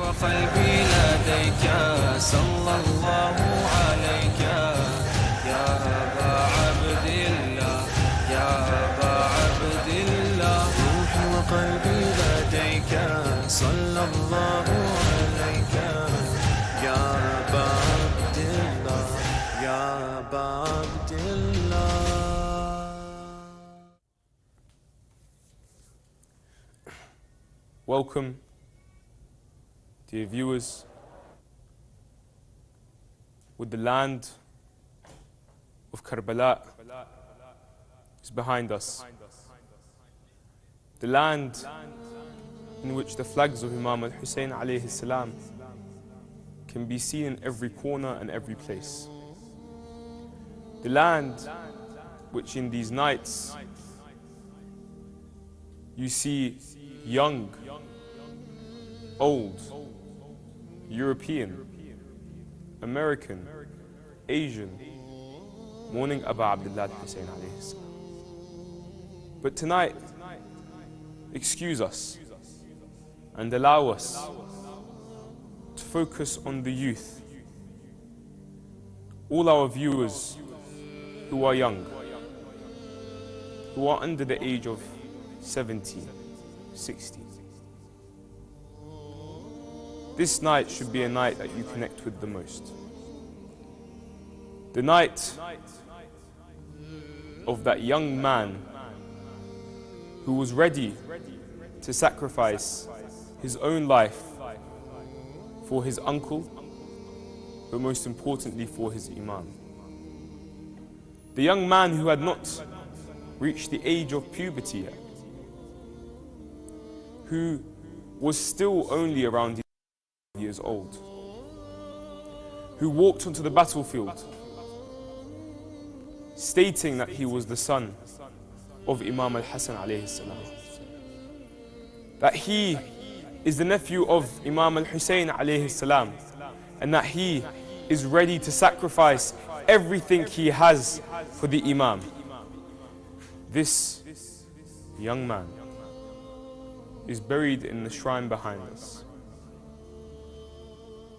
وقلبي لديك صلى الله عليك يا أبا عبد الله يا أبا عبد الله روحي وقلبي لديك صلى الله عليك يا أبا عبد الله يا أبا عبد الله. Welcome, dear viewers, with the land of Karbala is behind us. The land in which the flags of Imam Hussein alayhi salam can be seen in every corner and every place. The land which in these nights you see young, old, European, American, Asian, mourning Aba Abdillah Hussein alayhi salam. But tonight, excuse us and allow us to focus on the youth. All our viewers who are young, who are under the age of 17, 16. This night should be a night that you connect with the most. The night of that young man who was ready to sacrifice his own life for his uncle, but most importantly for his Imam. The young man who had not reached the age of puberty yet, who was still only around years old, who walked onto the battlefield stating that he was the son of Imam Hassan alayhi salam, that he is the nephew of Imam Hussein alayhi salam, and that he is ready to sacrifice everything he has for the Imam. This young man is buried in the shrine behind us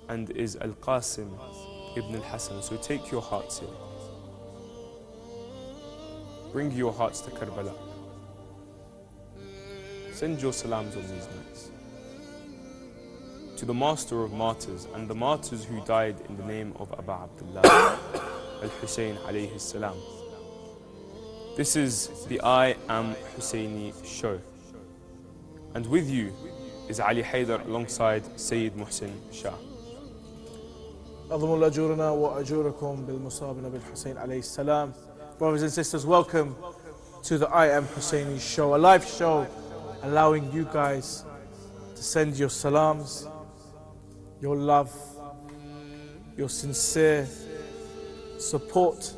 and is Qasim ibn al-Hassan. So take your hearts here. Bring your hearts to Karbala. Send your salams on these nights to the master of martyrs and the martyrs who died in the name of Aba Abdillah al-Hussein alayhi salam. This is the IAmHussaini show. And with you is Ali Haidar alongside Sayyid Mohsin Shah. أضم الله أجورنا وأجوركم بالمصابين بالحسين عليه السلام. Brothers and sisters, welcome to the IAmHussaini show, a live show allowing you guys to send your salams, your love, your sincere support,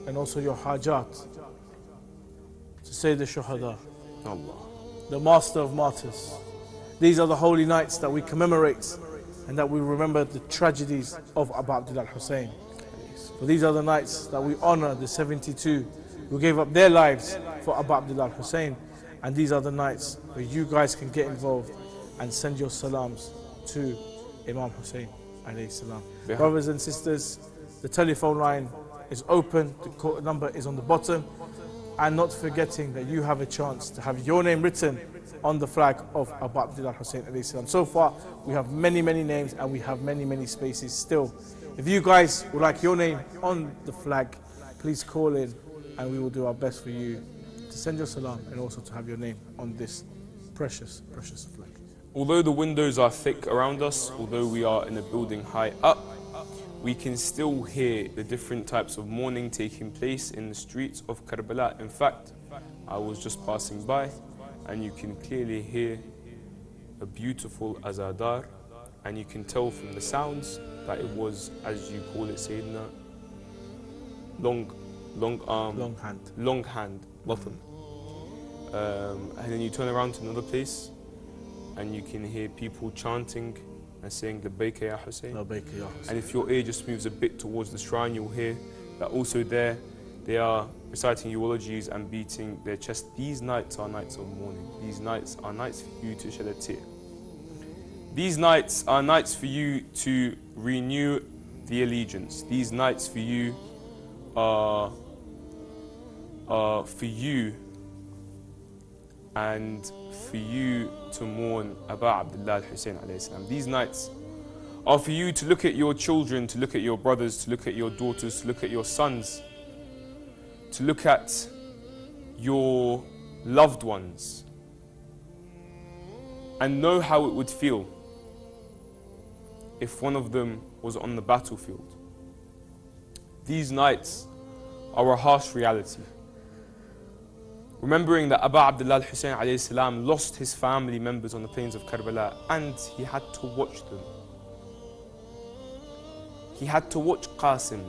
and also your hajat to Sayyid al-Shuhada, the master of martyrs. These are the holy nights that we commemorate and that we remember the tragedies of Aba Abdillah Hussein. So these are the nights that we honor the 72 who gave up their lives for Aba Abdillah Hussein, and these are the nights where you guys can get involved and send your salams to Imam Hussein alayhi salam. Brothers and sisters, the telephone line is open, the number is on the bottom, and not forgetting that you have a chance to have your name written on the flag of Aba Abdillah Hussein alayhi salam. So far, we have many names and we have many spaces still. If you guys would like your name on the flag, please call in and we will do our best for you to send your salam and also to have your name on this precious flag. Although the windows are thick around us, although we are in a building high up, we can still hear the different types of mourning taking place in the streets of Karbala. In fact, I was just passing by and you can clearly hear a beautiful azadar, and you can tell from the sounds that it was, as you call it, Sayyidina, long hand, bottom. And then you turn around to another place and you can hear people chanting and saying Labbaika ya Hussein. Labbaika ya Hussein. And if your ear just moves a bit towards the shrine, you'll hear that also there they are reciting eulogies and beating their chest. These nights are nights of mourning. These nights are nights for you to shed a tear. These nights are nights for you to renew the allegiance. These nights for you are for you and for you to mourn Aba Abdillah al-Hussein alayhi salam. These nights are for you to look at your children, to look at your brothers, to look at your daughters, to look at your sons, to look at your loved ones and know how it would feel if one of them was on the battlefield. These nights are a harsh reality. Remembering that Aba Abdillah al-Hussein alayhi salam lost his family members on the plains of Karbala and he had to watch them. He had to watch Qasim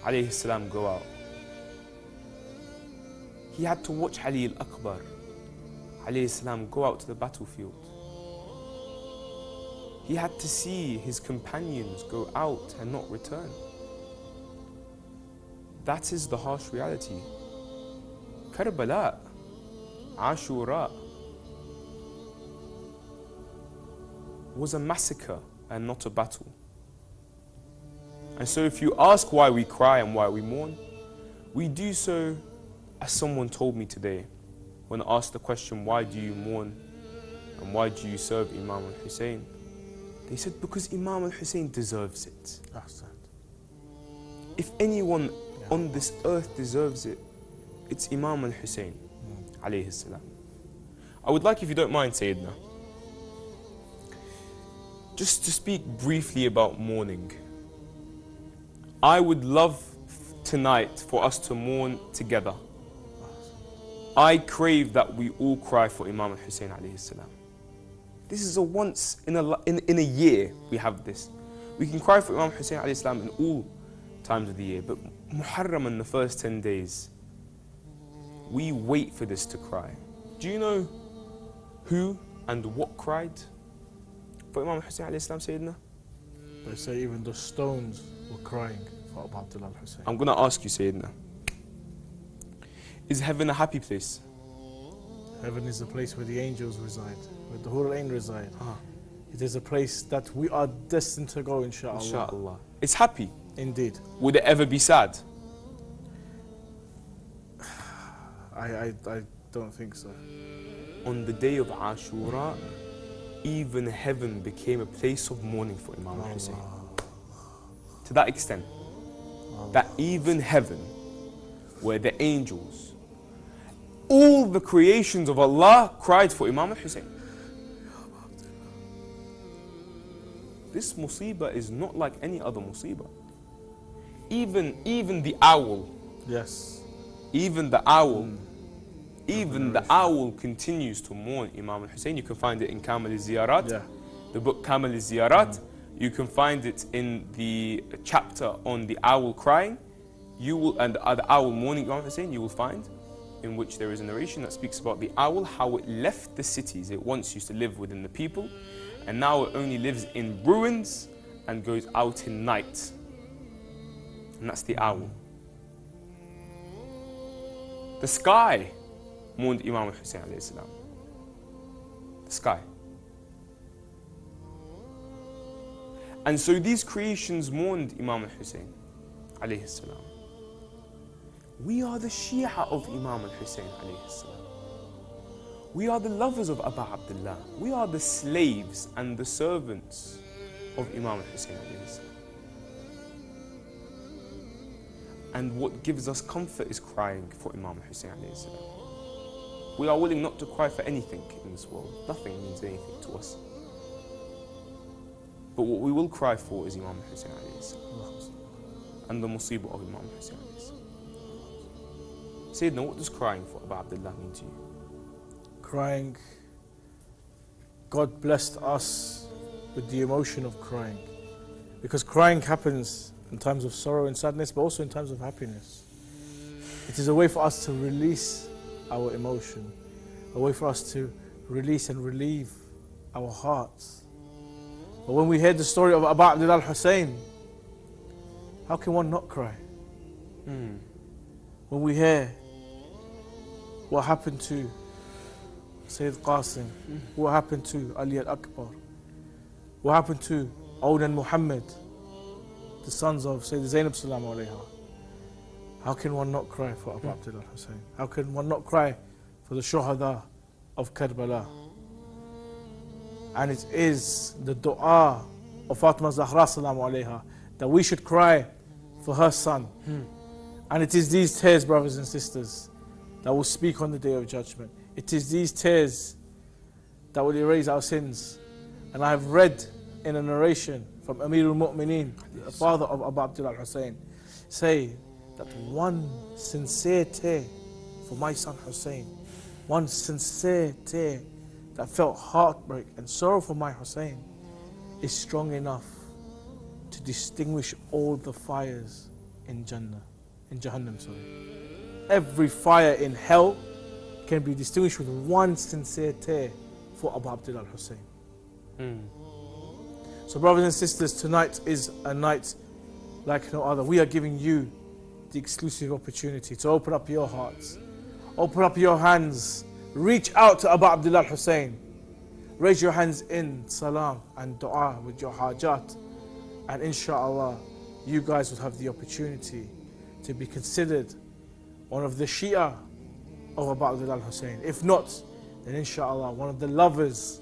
alayhi salam go out. He had to watch Ali al-Akbar alayhi salam go out to the battlefield. He had to see his companions go out and not return. That is the harsh reality. Karbala, Ashura was a massacre and not a battle. And so if you ask why we cry and why we mourn, we do so as someone told me today when asked the question, why do you mourn and why do you serve Imam Hussein? They said, because Imam Hussein deserves it. If anyone on this earth deserves it, it's Imam Hussein alayhi salam. I would like, if you don't mind, Sayyidina, just to speak briefly about mourning. I would love tonight for us to mourn together. I crave that we all cry for Imam Hussein alayhi salam. This is a once in a year we have this. We can cry for Imam Hussein alayhi salam in all times of the year, but Muharram in the first 10 days, we wait for this to cry. Do you know who and what cried for Imam Hussein alayhi salam, Sayyidina? They say even the stones were crying for Aba Abdillah al-Hussein. I'm going to ask you, Sayyidina, is heaven a happy place? Heaven is a place where the angels reside, where the Hur al-Ain reside. It is a place that we are destined to go, inshallah. Inshallah. It's happy. Indeed. Would it ever be sad? I don't think so. On the day of Ashura, even heaven became a place of mourning for Imam Hussein. To that extent, that even heaven, where the angels, all the creations of Allah cried for Imam Hussein. This musibah is not like any other musibah. Even the owl. Yes. Even the owl. Even the owl continues to mourn Imam Hussein. You can find it in Kamil al-Ziyarat, the book Kamil al-Ziyarat. You can find it in the chapter on the owl crying. You will, and the owl mourning Imam Hussein, you will find in which there is a narration that speaks about the owl, how it left the cities. It once used to live within the people, and now it only lives in ruins and goes out in night. And that's the owl. The sky mourned Imam Hussein alayhi salam. The sky. And so these creations mourned Imam Hussein alayhi salam. We are the Shia of Imam Hussein alayhi salam. We are the lovers of Aba Abdillah. We are the slaves and the servants of Imam Hussein alayhi salam. And what gives us comfort is crying for Imam Hussein alayhi salam. We are willing not to cry for anything in this world. Nothing means anything to us. But what we will cry for is Imam Hussein alayhi salam and the musibah of Imam Hussein alayhi salam. Sayyidina, what does crying for Aba Abdillah mean to you? Crying, God blessed us with the emotion of crying. Because crying happens in times of sorrow and sadness, but also in times of happiness. It is a way for us to release our emotion, a way for us to release and relieve our hearts. But when we hear the story of Aba Abdillah al-Hussein, how can one not cry? When we hear what happened to Sayyid Qasim? What happened to Ali al-Akbar? What happened to Aoun and Muhammad, the sons of Sayyid Zainab salam alayha? How can one not cry for Aba Abdillah Hussein? How can one not cry for the Shuhada of Karbala? And it is the dua of Fatima Zahra salam alayha that we should cry for her son. And it is these tears, brothers and sisters, that will speak on the Day of Judgment. It is these tears that will erase our sins. And I have read in a narration from Amirul Mu'mineen, the father of Aba Abdillah Hussein, say that one sincere tear for my son Hussein, one sincere tear that felt heartbreak and sorrow for my Hussein, is strong enough to distinguish all the fires in Jahannam, sorry. Every fire in hell can be distinguished with one sincere tear for Aba Abdillah Hussein. So brothers and sisters, tonight is a night like no other. We are giving you the exclusive opportunity to open up your hearts, open up your hands, reach out to Aba Abdillah Hussein, raise your hands in salam and dua with your hajat, and inshallah you guys will have the opportunity to be considered one of the Shia of Aba Abdillah Hussein. If not, then inshallah one of the lovers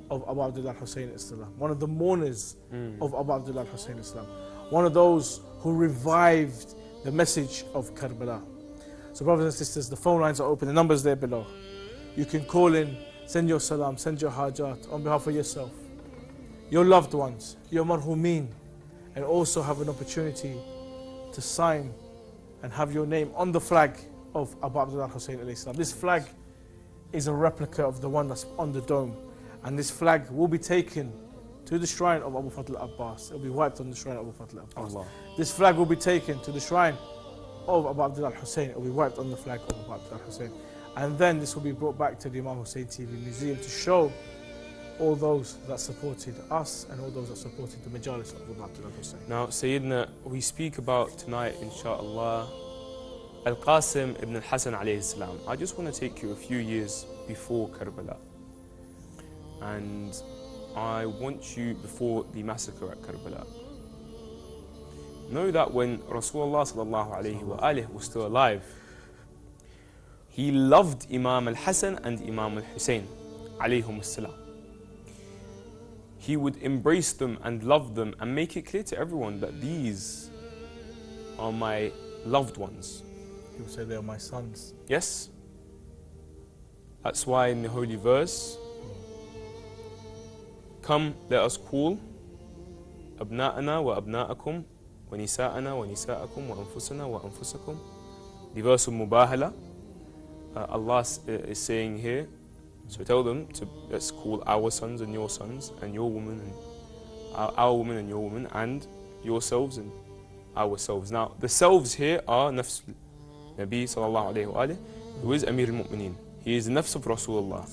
of Aba Abdillah Hussein Islam, one of the mourners of Aba Abdillah Hussein Islam, one of those who revived the message of Karbala. So brothers and sisters, the phone lines are open, the numbers there below. You can call in, send your salam, send your hajat on behalf of yourself, your loved ones, your marhumeen, and also have an opportunity to sign and have your name on the flag of Aba Abdillah Hussein alayhi salam. This flag is a replica of the one that's on the dome, and this flag will be taken to the shrine of Abu Fadl Abbas. It will be wiped on the shrine of Abu Fadl Abbas. Allah. This flag will be taken to the shrine of Aba Abdillah Hussein. It will be wiped on the flag of Aba Abdillah Hussein. And then this will be brought back to the Imam Hussein TV museum to show all those that supported us and all those that supported the majalis of Aba Abdillah Hussein. Now, Sayyidina, we speak about tonight, inshallah, Al-Qasim ibn al-Hassan alayhi salam. I just want to take you a few years before Karbala. And I want you, before the massacre at Karbala, know that when Rasulullah sallallahu alayhi wa alihi was still alive, he loved Imam al-Hassan and Imam al-Hussein alayhum as-salam. He would embrace them and love them and make it clear to everyone that these are my loved ones. He would say they are my sons. Yes. That's why in the holy verse, come, let us call أبناءنا وأبناءكم ونساءنا ونساءكم وأنفسنا وأنفسكم. The verse of Mubahala, Allah is saying here, so tell them to let's call our sons and your woman and our woman and your woman and yourselves and ourselves. Now the selves here are Nafs Nabi sallallahu alayhi wa alihi, who is Amir al-Mu'mineen. He is the Nafs of Rasulullah.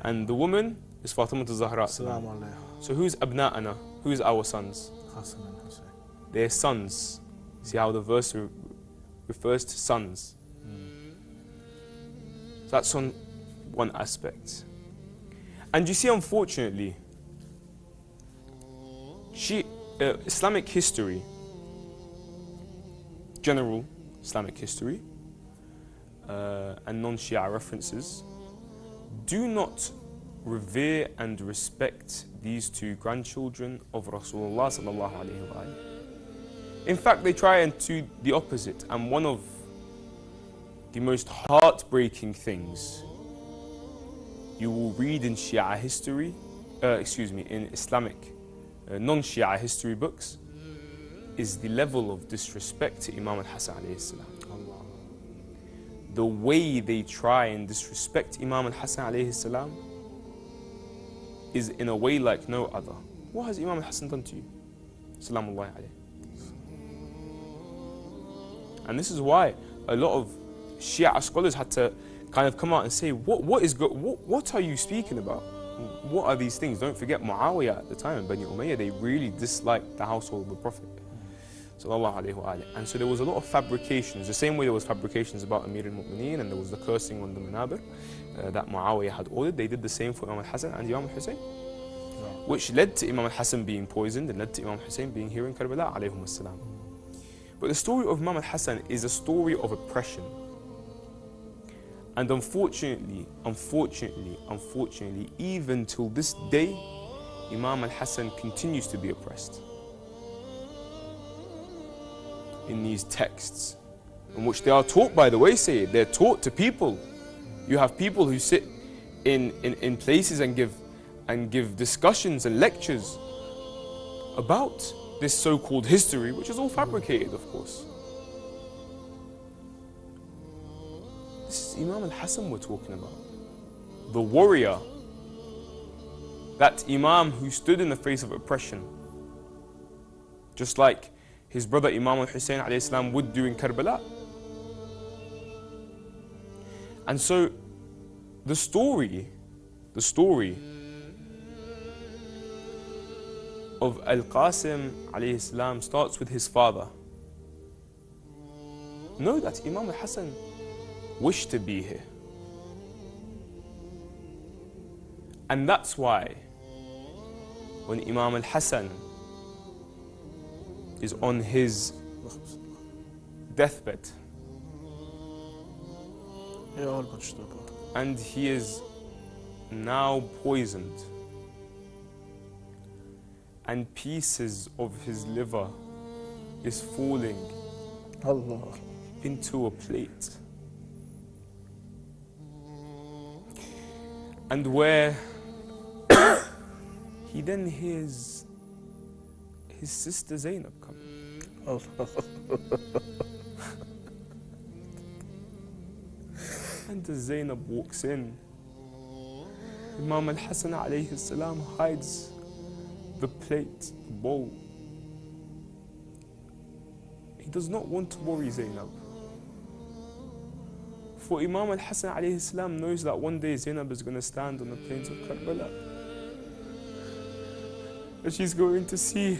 And the woman is Fatima al-Zahra. So who's Abna'ana? Who is our sons? Qasim and Hussein. Their sons. See how the verse refers to sons. So that's on one aspect. And you see, unfortunately, Islamic history, general Islamic history, and non-Shia references do not revere and respect these two grandchildren of Rasulullah sallallahu alayhi wa sallam. In fact, they try and do the opposite, and one of the most heartbreaking things you will read in Shia history, in Islamic non-Shia history books, is the level of disrespect to Imam Hassan alayhi salam. The way they try and disrespect Imam Hassan alayhi salam is in a way like no other. What has Imam Hassan done to you? Salamullahi alayhi. And this is why a lot of Shia scholars had to kind of come out and say, what are you speaking about? What are these things? Don't forget Muawiyah at the time, Bani Umayyah, they really disliked the household of the Prophet Sallallahu alayhi wa alihi. And so there was a lot of fabrications, the same way there was fabrications about Amir al-Mu'mineen, and there was the cursing on the manabir that Muawiyah had ordered. They did the same for Imam Hassan and Imam Hussein, which led to Imam Hassan being poisoned and led to Imam Hussein being here in Karbala alayhum as-salam. But the story of Imam Hassan is a story of oppression. And unfortunately, even till this day, Imam al-Hassan continues to be oppressed. In these texts, in which they are taught, by the way, say they're taught to people. You have people who sit in places and give discussions and lectures about this so-called history, which is all fabricated, of course. This is Imam al-Hassan we're talking about. The warrior, that Imam who stood in the face of oppression, just like his brother Imam Hussein alayhi salam would do in Karbala. And so the story of Al-Qasim alayhi salam starts with his father. Know that Imam al-Hassan wished to be here. And that's why when Imam al-Hassan is on his deathbed and he is now poisoned and pieces of his liver is falling into a plate, and where he then hears his sister Zainab come. And as Zainab walks in, Imam al-Hassan alayhi salam hides the plate, the bowl. He does not want to worry Zainab. For Imam al-Hassan alayhi salam knows that one day Zainab is going to stand on the plains of Karbala. And she's going to see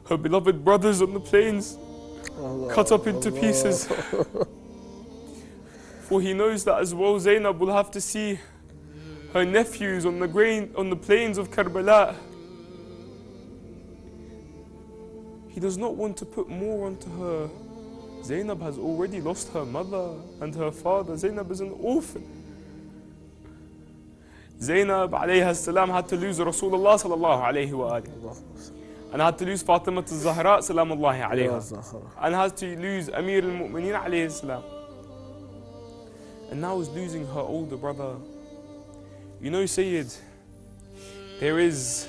her beloved brothers on the plains cut up into pieces. For he knows that as well Zainab will have to see her nephews on the plains of Karbala. He does not want to put more onto her. Zainab has already lost her mother and her father. Zainab is an orphan. Zainab alayhi salam had to lose Rasulullah sallallahu alayhi wa alihi, and had to lose Fatima al-Zahra salamullahi alayha, and had to lose Amir al-Mu'mineen alayhi salam, and now is losing her older brother. You know, Sayyid, there is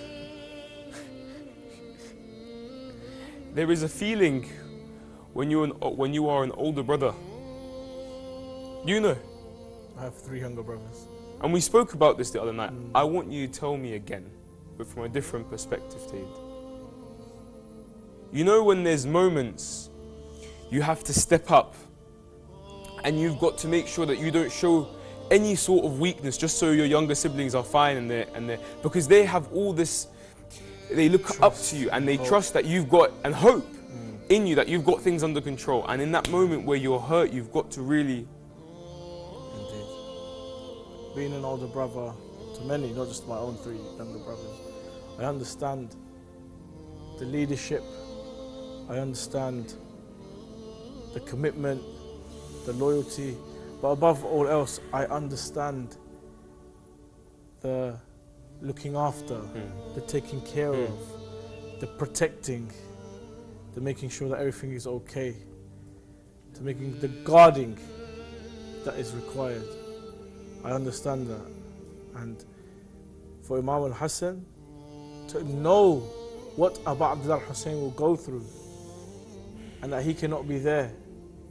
a feeling when you are an older brother. You know, I have 3 younger brothers. And we spoke about this the other night. I want you to tell me again, but from a different perspective, Sayyid. You know, when there's moments you have to step up and you've got to make sure that you don't show any sort of weakness just so your younger siblings are fine, and because they have all this, they look up to you and they trust that you've got, and hope in you that you've got things under control. And in that moment where you're hurt, you've got to really... Indeed. Being an older brother to many, not just my own 3 younger brothers, I understand the leadership, I understand the commitment, the loyalty, but above all else, I understand the looking after, the taking care of, the protecting, the making sure that everything is okay, to making the guarding that is required. I understand that. And for Imam al-Hassan to know what Aba Abdillah Hussein will go through, and that he cannot be there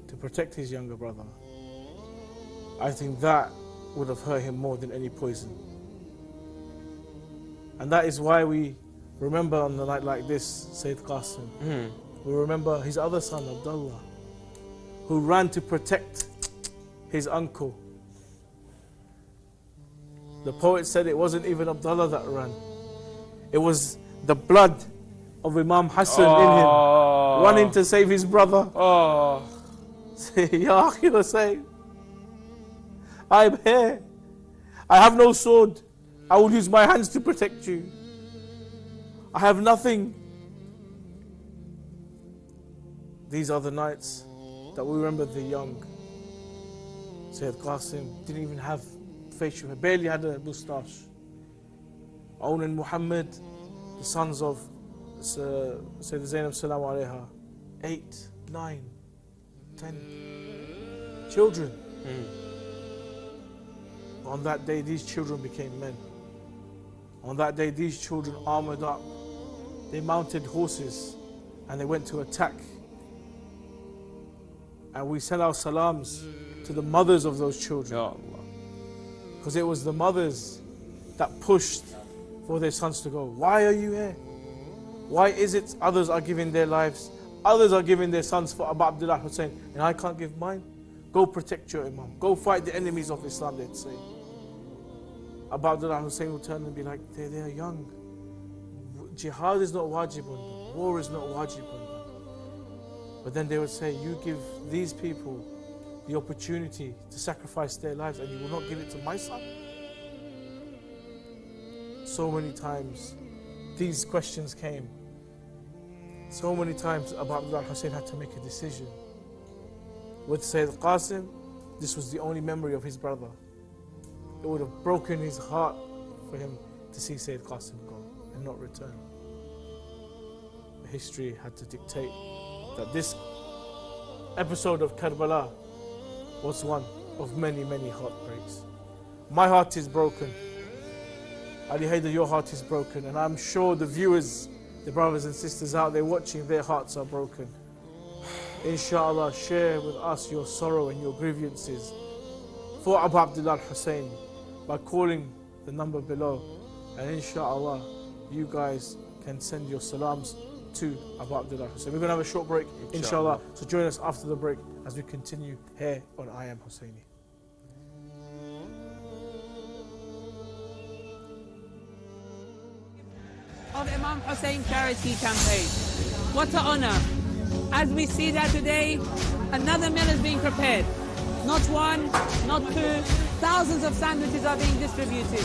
to protect his younger brother, I think that would have hurt him more than any poison. And that is why we remember on a night like this, Sayyid Qasim. We remember his other son, Abdullah, who ran to protect his uncle. The poet said it wasn't even Abdullah that ran. It was the blood of Imam Hassan in him, running to save his brother. Say, Ya Akhi Hussein, I'm here. I have no sword. I will use my hands to protect you. I have nothing. These are the nights that we remember the young. Sayyid Qasim didn't even have facial hair, barely had a moustache. Own and Muhammad, the sons of Sayyid Zainab Salamu alayha, 8, 9, 10 children. On that day, these children became men. On that day, these children armored up. They mounted horses and they went to attack. And we send our salams to the mothers of those children. Because it was the mothers that pushed for their sons to go. Why are you here? Why is it others are giving their lives, others are giving their sons for Aba Abdillah Hussein, and I can't give mine? Go protect your Imam. Go fight the enemies of Islam, they'd say. Aba Abdillah Hussein will turn and be like, they are young. Jihad is not wajib on them. War is not wajib on them. But then they would say, you give these people the opportunity to sacrifice their lives and you will not give it to my son? So many times these questions came. So many times Aba Abdullah Hussein had to make a decision. With Sayyid Qasim, this was the only memory of his brother. It would have broken his heart for him to see Sayyid Qasim go and not return. The history had to dictate that this episode of Karbala was one of many, many heartbreaks. My heart is broken. Ali Haidar, your heart is broken, and I'm sure the viewers, the brothers and sisters out there watching, their hearts are broken. Inshallah, share with us your sorrow and your grievances for Aba Abdillah Hussein by calling the number below, and inshallah you guys can send your salams to Aba Abdillah Hussein. We're going to have a short break, inshallah, so join us after the break as we continue here on IAmHussaini. Of Imam Hussein charity campaign. What an honor. As we see that today, another meal is being prepared. Not one, not two, thousands of sandwiches are being distributed.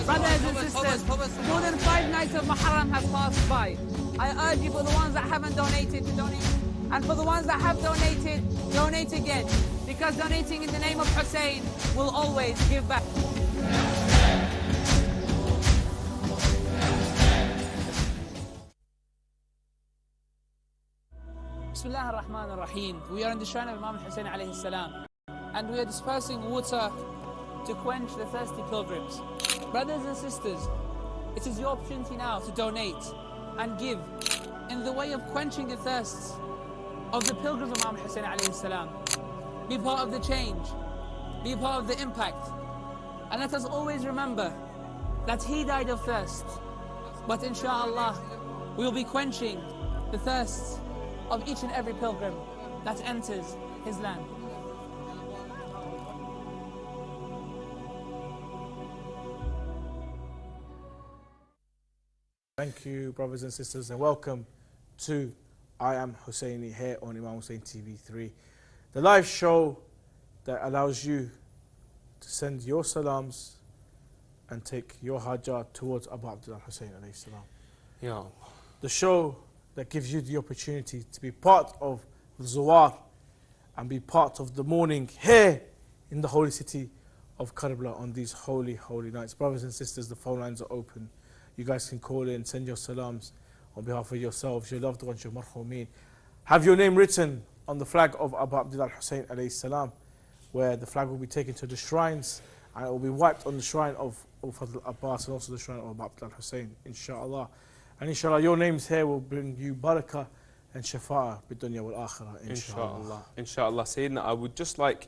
Brothers and sisters, more than 5 nights of Muharram have passed by. I urge you, for the ones that haven't donated, to donate. And for the ones that have donated, donate again. Because donating in the name of Hussein will always give back. Bismillah ar-Rahman ar-Rahim. We are in the shrine of Imam Hussein alayhi salam, and we are dispersing water to quench the thirsty pilgrims. Brothers and sisters, it is your opportunity now to donate and give in the way of quenching the thirsts of the pilgrims of Imam Hussein alayhi salam. Be part of the change, be part of the impact, and let us always remember that he died of thirst, but inshallah we will be quenching the thirsts of each and every pilgrim that enters his land. Thank you, brothers and sisters, and welcome to IAmHussaini here on Imam Hussein TV 3, the live show that allows you to send your salams and take your hajjah towards Aba Abdillah Hussein alayhi salam. Yeah. The show that gives you the opportunity to be part of the Zawar and be part of the mourning here in the holy city of Karbala on these holy, holy nights. Brothers and sisters, the phone lines are open. You guys can call in, send your salams on behalf of yourselves, your loved ones, your marhumeen. Have your name written on the flag of Aba Abdillah Hussein alayhi salam, where the flag will be taken to the shrines and it will be wiped on the shrine of Fadl Abbas and also the shrine of Aba Abdillah Hussein, inshallah. And inshallah, your names here will bring you barakah and shafa'ah bidunya wal akhirah, inshallah. Inshallah. Sayyidina, I would just like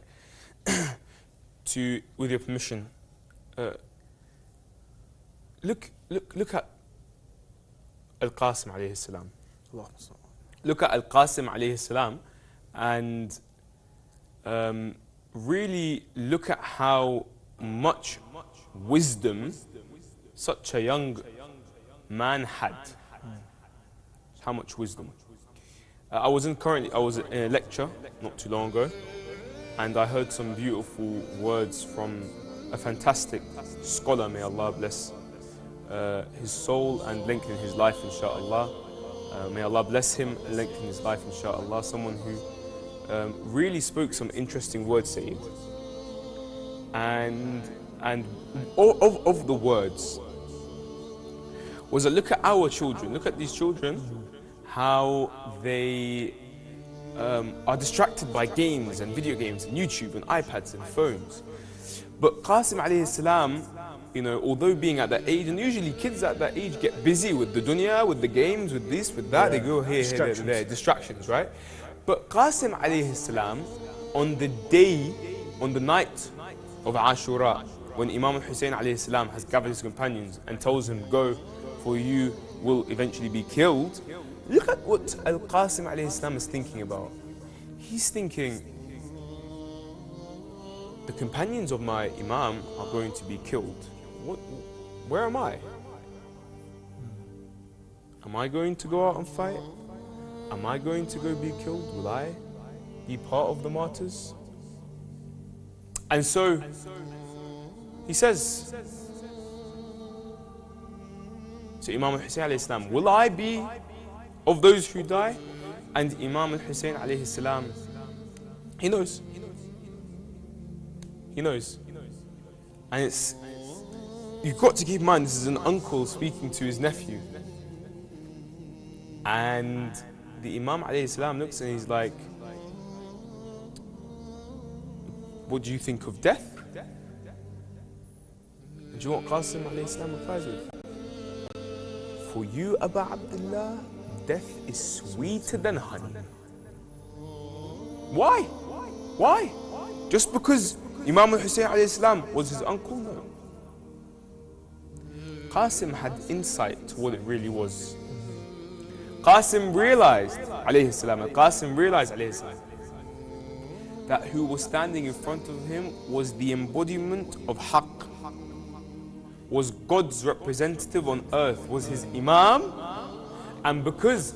to, with your permission, look at Al-Qasim alayhi salam. Look at Al-Qasim alayhi salam and really look at how much wisdom such a young man had. how much wisdom. I was in a lecture not too long ago, and I heard some beautiful words from a fantastic scholar. May Allah bless his soul and lengthen his life, inshaAllah. May Allah bless him and lengthen his life, inshaAllah. Someone who really spoke some interesting words, Sayyid. And of the words was a look at our children, look at these children, how they are distracted by games and video games and YouTube and iPads and phones. But Qasim alayhi salam, you know, although being at that age, and usually kids at that age get busy with the dunya, with the games, with this, with that, they go here, there, distractions, right? But Qasim alayhi salam, on the night of Ashura, when Imam Hussein alayhi salam has gathered his companions and tells him, go, for you will eventually be killed. Look at what Al-Qasim alayhi salam is thinking about. He's thinking, the companions of my Imam are going to be killed. Where am I? Am I going to go out and fight? Am I going to go be killed? Will I be part of the martyrs? And so he says to Imam Hussein alayhi salam, will I be of those who die? And Imam Hussein alayhi salam, he knows. He knows. And you've got to keep in mind, this is an uncle speaking to his nephew. And the Imam alayhi salam looks and he's like, what do you think of death? And do you know what Qasim alayhi salam replies with? For you, Aba Abdillah, death is sweeter than honey. Why? Why? Just because Imam Hussein alayhi salam was his uncle? No. Qasim had insight to what it really was. Qasim realized, alayhi salam, that who was standing in front of him was the embodiment of haqq, was God's representative on earth, was his Imam, and because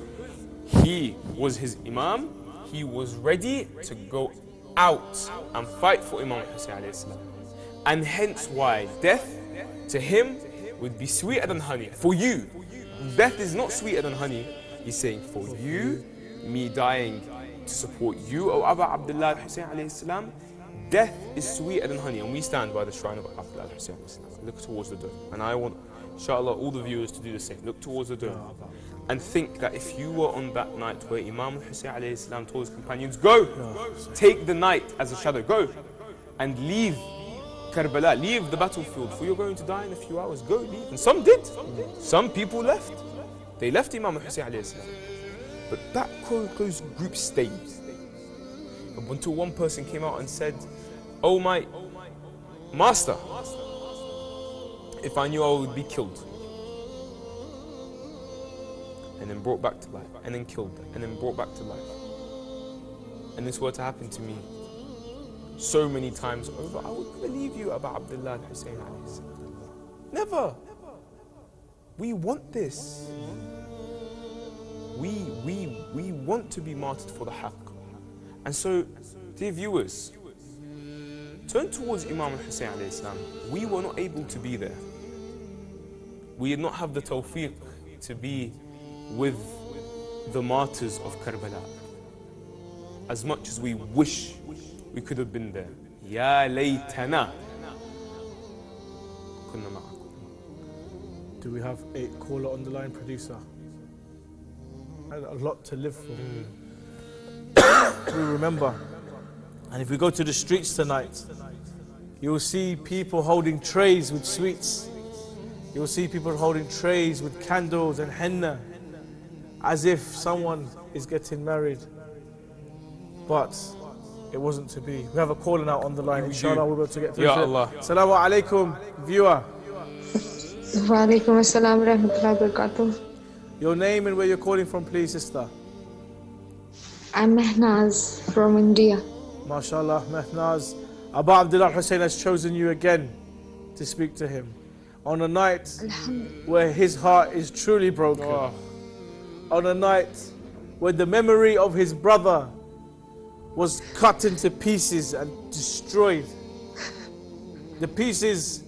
he was his Imam, he was ready to go out and fight for Imam Hussein alayhi salam. And hence why death to him would be sweeter than honey. For you, death is not sweeter than honey. He's saying, for you, me dying to support you, O Aba Abdillah Hussein alayhi salam, death is sweeter than honey. And we stand by the shrine of Abdullah Hussein alayhi salam. Look towards the dome. And I want, inshallah, all the viewers to do the same. Look towards the dome. And think that if you were on that night where Imam Hussein alayhi salam told his companions, go, take the night as a shadow, go, and leave Karbala, leave the battlefield, for you're going to die in a few hours, go, leave. And some did. Some people left. They left Imam Hussein alayhi salam. But that close group stayed. Until one person came out and said, oh my master, if I knew I would be killed. And then brought back to life, and then killed, and then brought back to life. And this were to happen to me so many times over, I would believe you, Aba Abdillah Hussein alayhi salam. Never. We want this. We want to be martyred for the haqq. And so, dear viewers, turn towards Imam Hussein alayhi salam. We were not able to be there. We did not have the tawfiq to be with the martyrs of Karbala. As much as we wish we could have been there. Ya laytana kunna ma'akum. Do we have a caller on the line, producer? And a lot to live for. We remember. And if we go to the streets tonight, you'll see people holding trays with sweets. You'll see people holding trays with candles and henna, as if someone is getting married. But it wasn't to be. We have a caller now on the line. Inshallah, we're about to get through. Ya Allah. Assalamu alaikum, viewer. Wa alaikum assalam wa rahmatullahi wa barakatuh. Your name and where you're calling from, please, sister. I'm Mehnaz from India. MashaAllah, Mehnaz. Aba Abdillah Hussein has chosen you again to speak to him on a night where his heart is truly broken. on a night when the memory of his brother was cut into pieces and destroyed. The pieces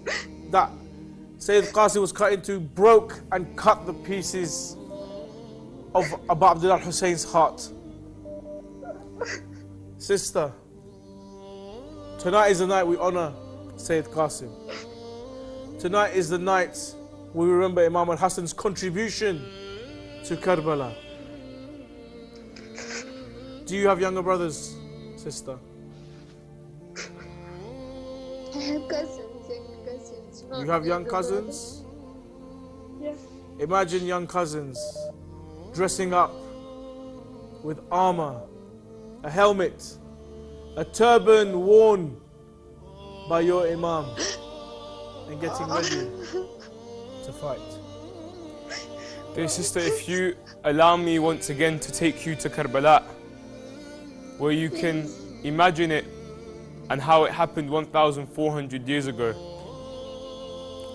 that Sayyid Qasim was cut into broke and cut the pieces of Aba Abdillah Hussein's heart. Sister, tonight is the night we honor Sayyid Qasim. Tonight is the night we remember Imam Hassan's contribution to Karbala. Do you have younger brothers, sister? I have cousins, young cousins. You have young cousins? Yeah. Imagine young cousins dressing up with armor, a helmet, a turban worn by your Imam, and getting ready to fight. Dear sister, if you allow me once again to take you to Karbala, where you can imagine it and how it happened 1,400 years ago.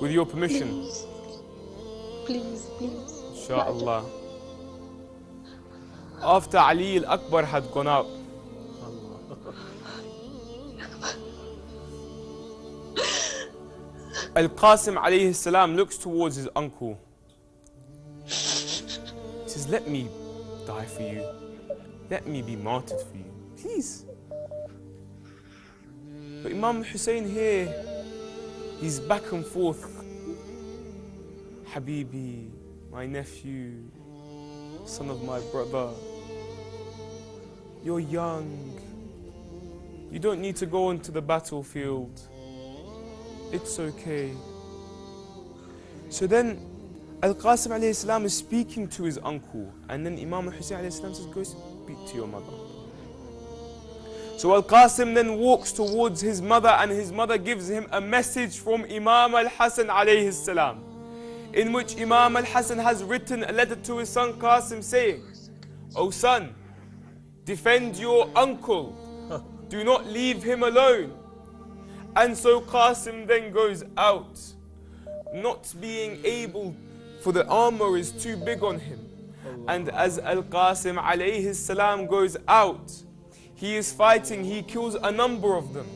With your permission. Please, please. Inshallah. After Ali al-Akbar had gone out, Al-Qasim alayhi salam looks towards his uncle. He says, let me die for you. Let me be martyred for you. Please. But Imam Hussein here, he's back and forth. Habibi, my nephew, son of my brother. You're young. You don't need to go into the battlefield. It's okay. So then Al-Qasim alayhi salam is speaking to his uncle, and then Imam Hussein alayhi salam says, go speak to your mother. So Al-Qasim then walks towards his mother, and his mother gives him a message from Imam Al-Hassan alayhi salam, in which Imam Al-Hassan has written a letter to his son Qasim saying, O son, defend your uncle, do not leave him alone. And so Qasim then goes out, not being able, for the armor is too big on him. And as Al-Qasim alayhi salam goes out, he is fighting, he kills a number of them.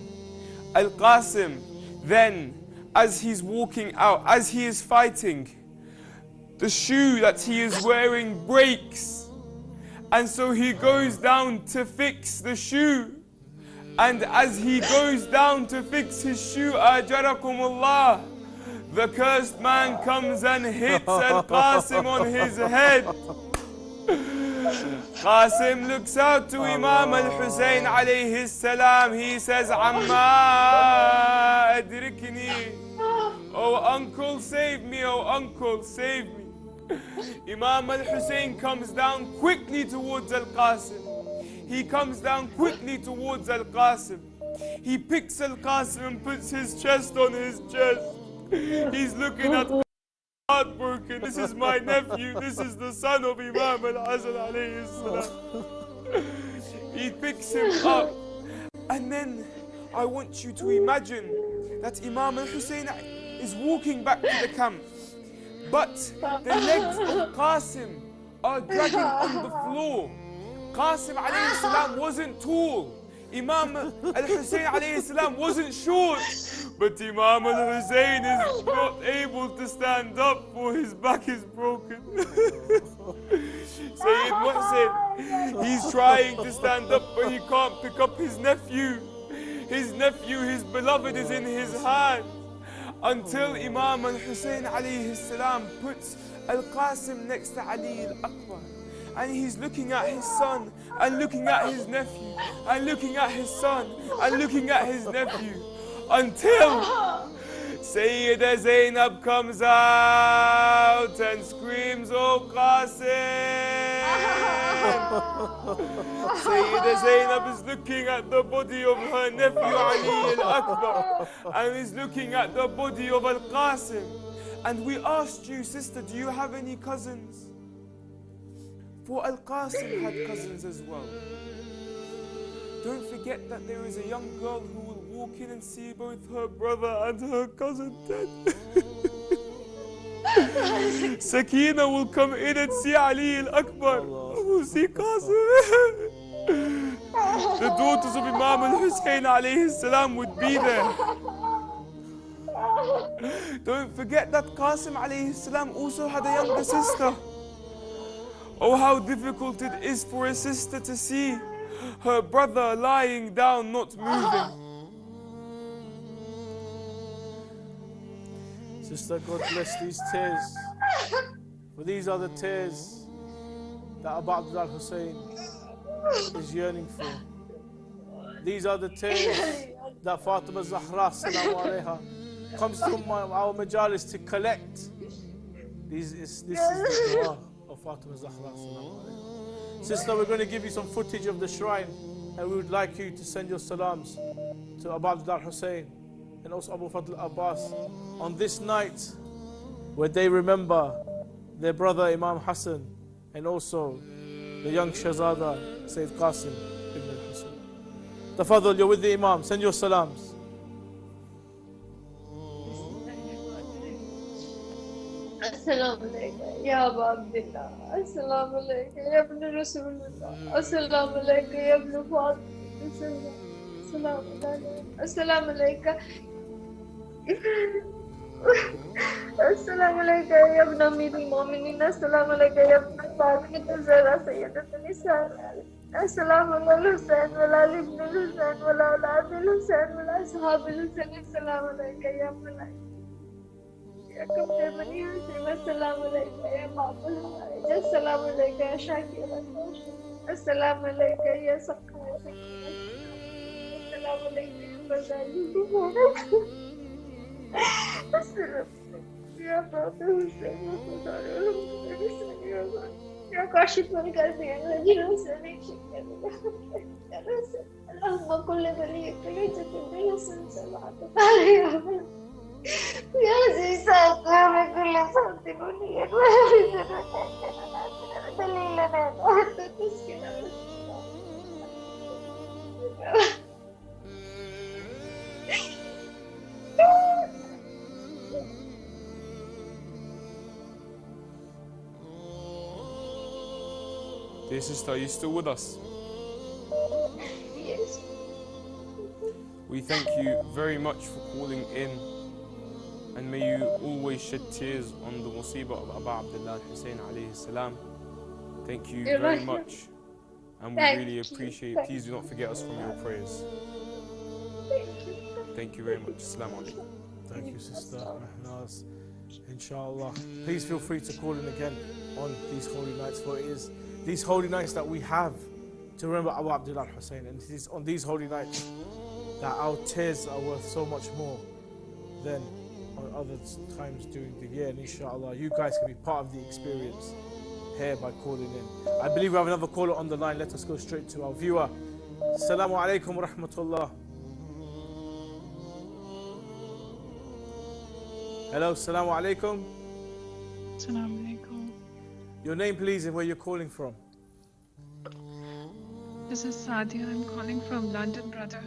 Al-Qasim then, as he's walking out, as he is fighting, the shoe that he is wearing breaks. And so he goes down to fix the shoe. And as he goes down to fix his shoe, Ajarakumullah, the cursed man comes and hits Al-Qasim on his head. Qasim looks out to Imam Al-Hussein alayhi salam. He says, Amma adrikni. Oh uncle, save me, oh uncle, save me. Imam Al-Hussein comes down quickly towards Al-Qasim. He comes down quickly towards Al-Qasim. He picks Al-Qasim and puts his chest on his chest. He's looking at heartbroken. This is my nephew. This is the son of Imam Al-Hassan alayhi salam. He picks him up. And then I want you to imagine that Imam Al-Hussein is walking back to the camp. But the legs of Qasim are dragging on the floor. Qasim alayhi salam wasn't tall. Imam Al-Hussein alayhi salam wasn't short. But Imam Al-Hussein is not able to stand up, for his back is broken. Sayyid Mohsin, he's trying to stand up, but he can't pick up his nephew. His nephew, his beloved, is in his hand. Until Imam Al-Hussein alayhi salam puts Al-Qasim next to Ali al-Akbar. And he's looking at his son, and looking at his nephew, and looking at his son, and looking at his nephew, until Sayyida Zainab comes out and screams, Oh Qasim! Sayyida Zainab is looking at the body of her nephew Ali al-Akbar, and is looking at the body of Al-Qasim. And we asked you, sister, do you have any cousins? For Al-Qasim had cousins as well. Don't forget that there is a young girl who will walk in and see both her brother and her cousin dead. Sakina will come in and see Ali al-Akbar. We'll see Qasim. The daughters of Imam Hussein alayhi salam would be there. Don't forget that Qasim alayhi salam also had a younger sister. Oh, how difficult it is for a sister to see her brother lying down, not moving. Sister, God bless these tears. For these are the tears that Aba Abdillah Hussein is yearning for. These are the tears that Fatima Zahra Salamu Alayha comes to our majalis to collect. This is the dua of Fatima Zahra Salamu Alayha. Sister, we're going to give you some footage of the shrine, and we would like you to send your salams to Aba Abdillah Hussein and also Abu Fadl Abbas on this night where they remember their brother Imam Hassan and also the young Shahzada Sayyid Qasim ibn al-Hassan. Tafadhal, you're with the Imam, send your salams. Assalamu alaikum, ya Aba Abdillah. Assalamu alaikum, ya ibn Rasulullah. Assalamu alaikum, ya ibn Fatima. Assalamu alaikum. Assalamu alaikum. Assalamu alaikum, ya ibn Amir al-Mu'minin. Assalamu alaikum, ya ibn Fatima Zahra Sayyidat al-Nisa. Assalamu alaikum, Hussein wa Ali ibn Hussein wa awlad al-Hussein wa ashab al-Hussein. Assalamu alaikum, ya Malay. Ya Kabir Bani Hashim. Assalamu alaikum, ya Babul Haraj. Assalamu alaikum, ya Shakir al-Mourning. Assalamu alaikum, ya Sakkar. Assalamu alaikum, ya Bazali. Ya Prophet Hussein, ya Kashif Markazi, ya Rajil Hussein, Allahumma kulli waliyika yajid Hussein salatu alayhi. Ya Aziz Aqam kulli salati waliyik wa dalilana hatta tuskina. Dear sister, are you still with us? Yes. We thank you very much for calling in, and may you always shed tears on the musibah of Aba Abdillah Hussein alayhi salam. Thank you very much, and we really appreciate it. Please do not forget us from your prayers. Thank you very much. Assalamu alaikum. Thank you, Sister Mahnaz. Inshallah. Please feel free to call in again on these holy nights, for it is these holy nights that we have to remember Aba Abdillah Hussein, and it is on these holy nights that our tears are worth so much more than on other times during the year. And inshallah, you guys can be part of the experience here by calling in. I believe we have another caller on the line. Let us go straight to our viewer. Assalamu alaikum wa rahmatullah. Hello, assalamu alaikum. Assalamu alaikum. Your name, please, and where you're calling from. This is Sadia. I'm calling from London, brother.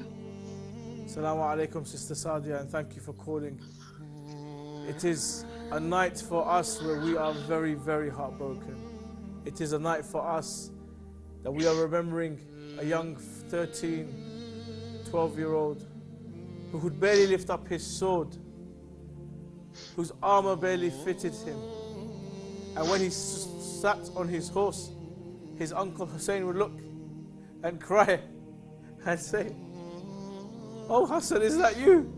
Assalamu alaikum, Sister Sadia, and thank you for calling. It is a night for us where we are very, very heartbroken. It is a night for us that we are remembering a young 13, 12-year-old who could barely lift up his sword, whose armor barely fitted him. And when he sat on his horse, his uncle Hussein would look and cry and say, "Oh Hassan, is that you?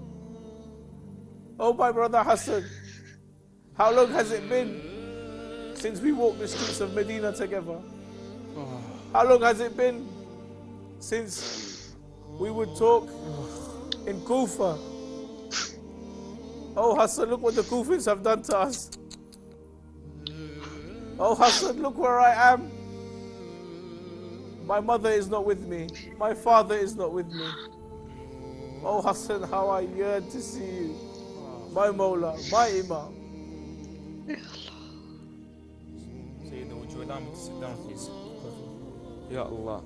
Oh my brother Hassan, how long has it been since we walked the streets of Medina together? How long has it been since we would talk in Kufa? Oh Hassan, look what the Kufans have done to us. Oh Hassan, look where I am. My mother is not with me. My father is not with me. Oh Hassan, how I yearn to see you. My Mawla, my Imam." Sayyidina, would you allow me to sit down, please? Ya Allah.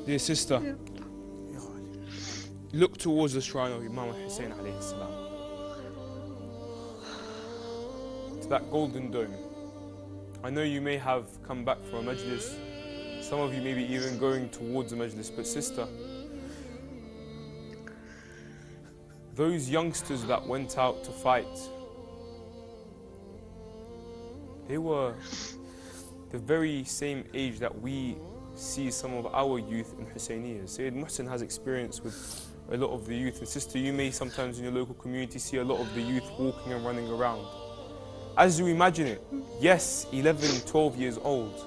Dear sister, look towards the shrine of Imam Hussein alayhi salam. that golden dome. I know you may have come back from a majlis. Some of you may be even going towards a majlis. But sister, those youngsters that went out to fight, they were the very same age that we see some of our youth in Husseiniyyah. Sayyid Mohsin has experience with a lot of the youth. And sister, you may sometimes in your local community see a lot of the youth walking and running around. As you imagine it, yes, 11, 12 years old.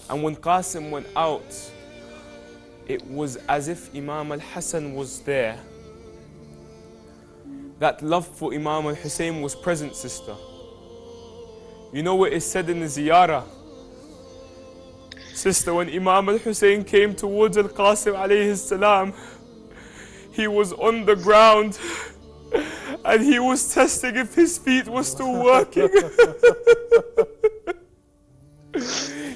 And when Qasim went out, it was as if Imam Hassan was there. That love for Imam Hussein was present, sister. You know what is said in the Ziyara? Sister, when Imam Hussein came towards Qasim alayhi salam, he was on the ground and he was testing if his feet were still working.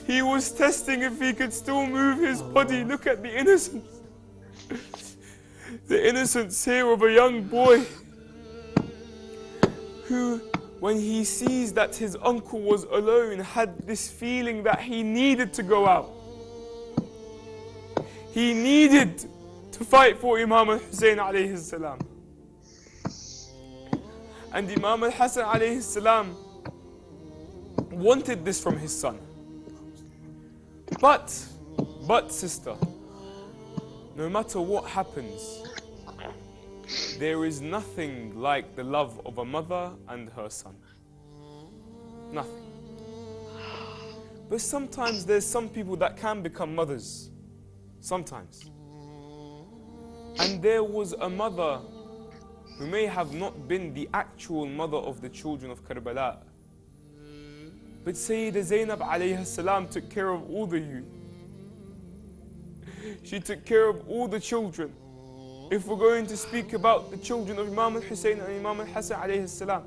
He was testing if he could still move his body. Look at the innocence. The innocence here of a young boy who, when he sees that his uncle was alone, had this feeling that he needed to go out. He needed to fight for Imam Hussein alayhi salam. And Imam Hassan alayhi salam wanted this from his son. But sister, no matter what happens, there is nothing like the love of a mother and her son. Nothing. But sometimes there's some people that can become mothers. Sometimes. And there was a mother who may have not been the actual mother of the children of Karbala. But Sayyida Zainab alayha salam took care of all the youth. She took care of all the children. If we're going to speak about the children of Imam Hussein and Imam Hassan alayhi salam,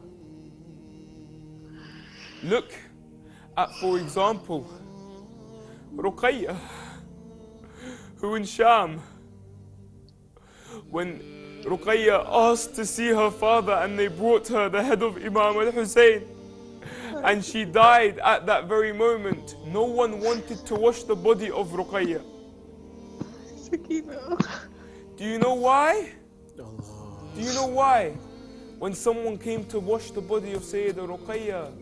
look at, for example, Ruqayya, who in Sham, when Ruqayya asked to see her father and they brought her the head of Imam Hussein, and she died at that very moment, no one wanted to wash the body of Ruqayya. Do you know why? Do you know why? When someone came to wash the body of Sayyida Ruqayya,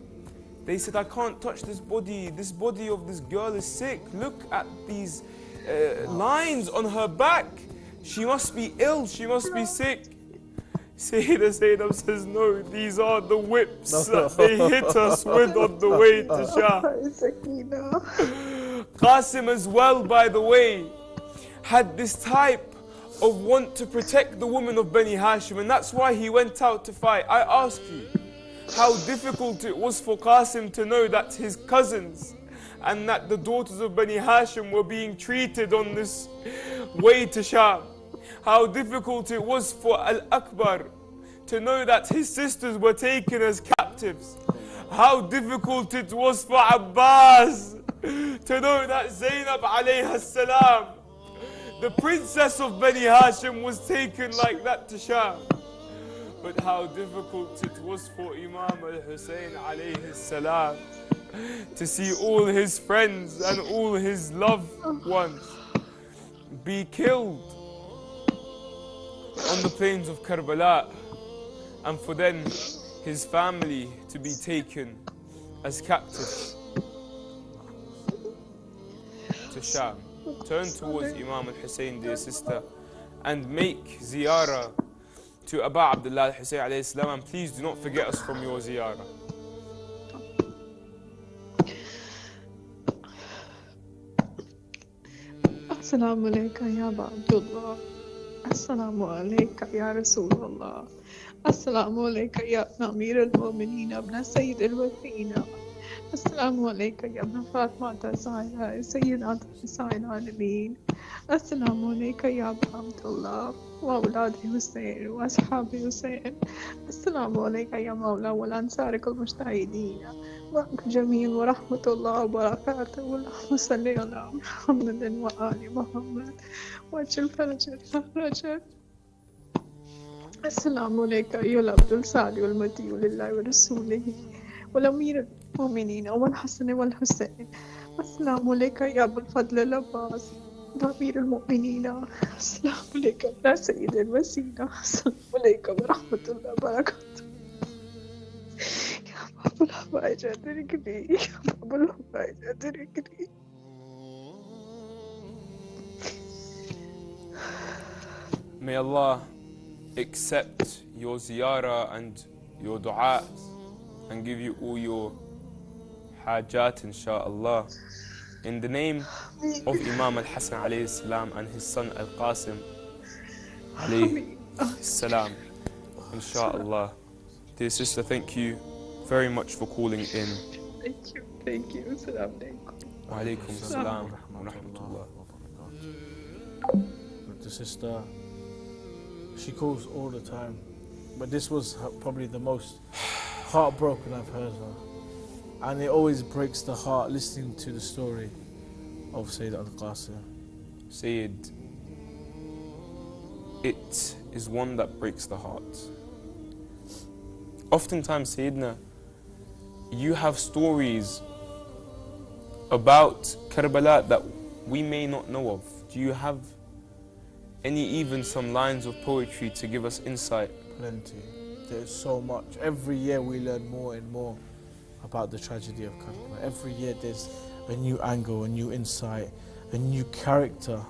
they said, I can't touch this body of this girl is sick. Look at these lines on her back. She must be ill, she must be sick. Sayyida Zainab says, no, these are the whips that they hit us with on the way to Shah. Qasim as well, by the way, had this type of want to protect the women of Bani Hashim, and that's why he went out to fight. I ask you, how difficult it was for Qasim to know that his cousins and that the daughters of Bani Hashim were being treated on this way to Shah. How difficult it was for Al-Akbar to know that his sisters were taken as captives. How difficult it was for Abbas to know that Zainab alayha salam, the princess of Bani Hashim, was taken like that to Shah. But how difficult it was for Imam Hussein alayhi salam to see all his friends and all his loved ones be killed on the plains of Karbala, and for then his family to be taken as captives to Sham. Turn towards Imam Hussein, dear sister, and make Ziyara to Aba Abdillah Hussein alayhi salam, and please do not forget us from your Ziyara. Assalamu alaikum ya Aba Abdillah. Assalamu alaikum ya Rasulullah. Assalamu alaikum ya Amir al-Mu'mineen, Abna Sayyid al-Wafina. Assalamu alaikum ya Abna Fatima Zahra, Sayyidat Nisa'il Alameen. Assalamu alaikum ya Aba Abdillah wa awlad Hussein wa ashab Hussein. Assalamu alaikum ya Mawla wal Ansarik al-Mujtahideen. جميل ورحمة الله وبركاته. اللهم صل على محمد وآل محمد واجعل فرجك فرجك. السلام عليك أيها العبد الصالح والمتي لله ورسوله والأمير المؤمنين والحسن والحسين. السلام عليك يا أبو الفضل العباس أمير المؤمنين. السلام عليك يا سيد الوسيلة. السلام عليك ورحمة الله وبركاته. يا أبو الحوائج أدركني، يا أبو الحوائج أدركني. May Allah accept your ziyara and your dua and give you all your hajat, inshaAllah. In the name of Imam Hassan alayhi salam and his son Qasim alayhi salam, inshaAllah. Dear sister, thank you very much for calling in. Thank you. Assalamu alaikum. Wa alaikum salam wa rahmatullah. The sister, she calls all the time, but this was probably the most heartbroken I've heard her. And it always breaks the heart listening to the story of Sayyid al-Qasim. Sayyid, it is one that breaks the heart. Oftentimes, Sayyidina, you have stories about Karbala that we may not know of. Do you have even some lines of poetry to give us insight? Plenty. There's so much. Every year we learn more and more about the tragedy of Karbala. Every year there's a new angle, a new insight, a new character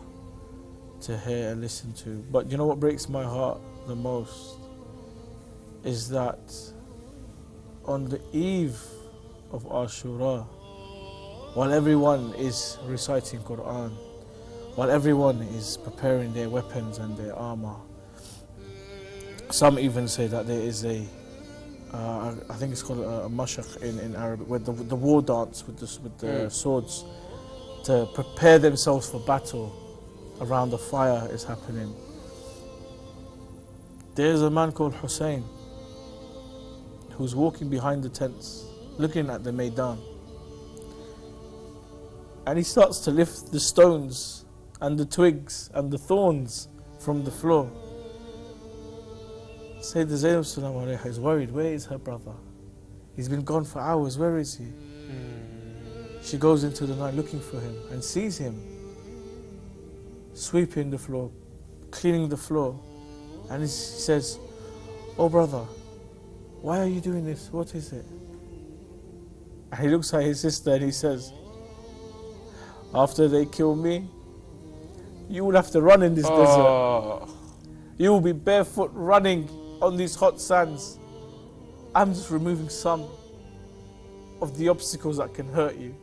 to hear and listen to. But you know what breaks my heart the most is that on the eve of Ashura, while everyone is reciting Quran, while everyone is preparing their weapons and their armor, some even say that there is a I think it's called a mashaq in Arabic, where the war dance with the swords to prepare themselves for battle around the fire is happening. There's a man called Hussein who's walking behind the tents, looking at the Maidan. And he starts to lift the stones and the twigs and the thorns from the floor. Sayyidina Zainab salam alayha is worried. Where is her brother? He's been gone for hours. Where is he? She goes into the night looking for him and sees him sweeping the floor, cleaning the floor. And he says, "Oh brother, why are you doing this? What is it?" And he looks at his sister and he says, "After they kill me, you will have to run in this desert. You will be barefoot running on these hot sands. I'm just removing some of the obstacles that can hurt you."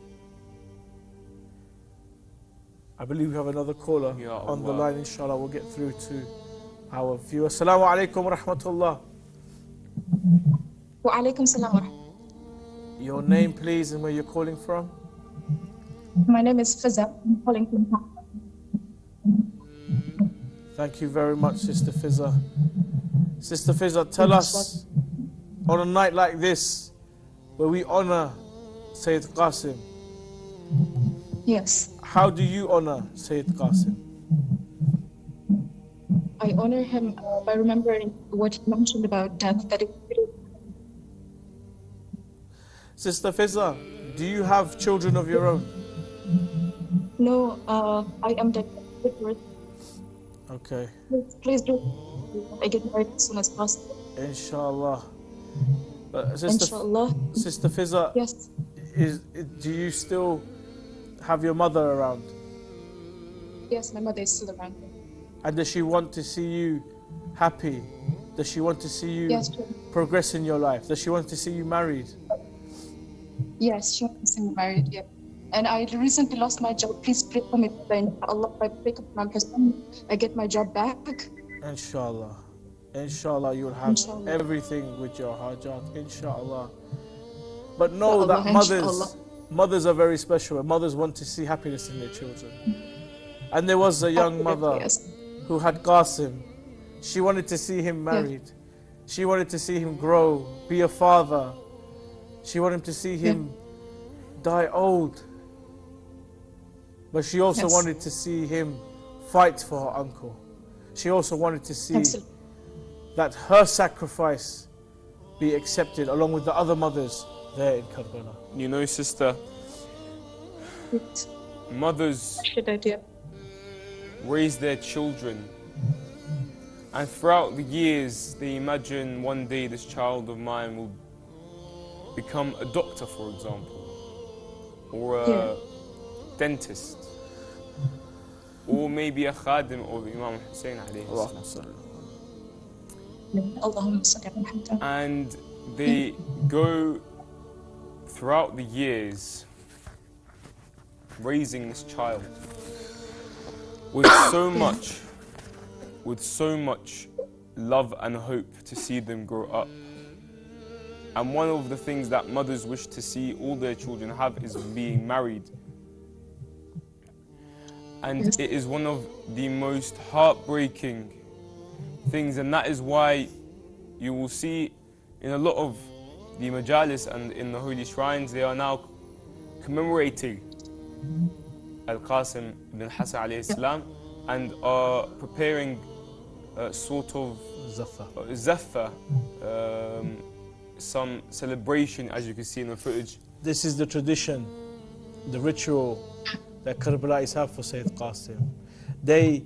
I believe we have another caller on the line. Inshallah, we'll get through to our viewer. Assalamu alaikum wa rahmatullah. Wa alaikum salam wa rahmatullah. Your name, please, and where you're calling from? My name is Fiza. I'm calling from Thank you very much, Sister Fiza. Sister Fiza, tell us, on a night like this, where we honor Sayyid Qasim, Yes. how do you honor Sayyid Qasim? I honor him by remembering what he mentioned about death, that it Sister Fiza, do you have children of your own? No, I am dead. Okay. Please do. I get married as soon as possible. Inshallah. Inshallah. Sister Fiza, Yes. do you still have your mother around? Yes, my mother is still around. And does she want to see you happy? Does she want to see you Yes, true. progress in your life? Does she want to see you married? Yes, she wants to be married. Yeah. And I recently lost my job. Please pray for me. Allah, I pray to Imam Hassan, I get my job back. Inshallah. Inshallah, you'll have everything with your hajat. Inshallah. But know that mothers are very special. And mothers want to see happiness in their children. And there was a young mother who had Qasim. She wanted to see him married. She wanted to see him grow, be a father. She wanted to see him die old. But she also wanted to see him fight for her uncle. She also wanted to see that her sacrifice be accepted along with the other mothers there in Karbala. You know, sister, mothers raise their children, and throughout the years they imagine one day this child of mine will become a doctor, for example, or a dentist, or maybe a khadim of Imam Hussein alayhi salam. And they go throughout the years raising this child with so much love and hope to see them grow up. And one of the things that mothers wish to see all their children have is being married. And it is one of the most heartbreaking things, and that is why you will see in a lot of the majalis and in the holy shrines, they are now commemorating Qasim ibn Hassan alayhi salam and are preparing a sort of zaffa, some celebration, as you can see in the footage. This is the tradition, the ritual that Karbalais have for Sayyid Qasim. They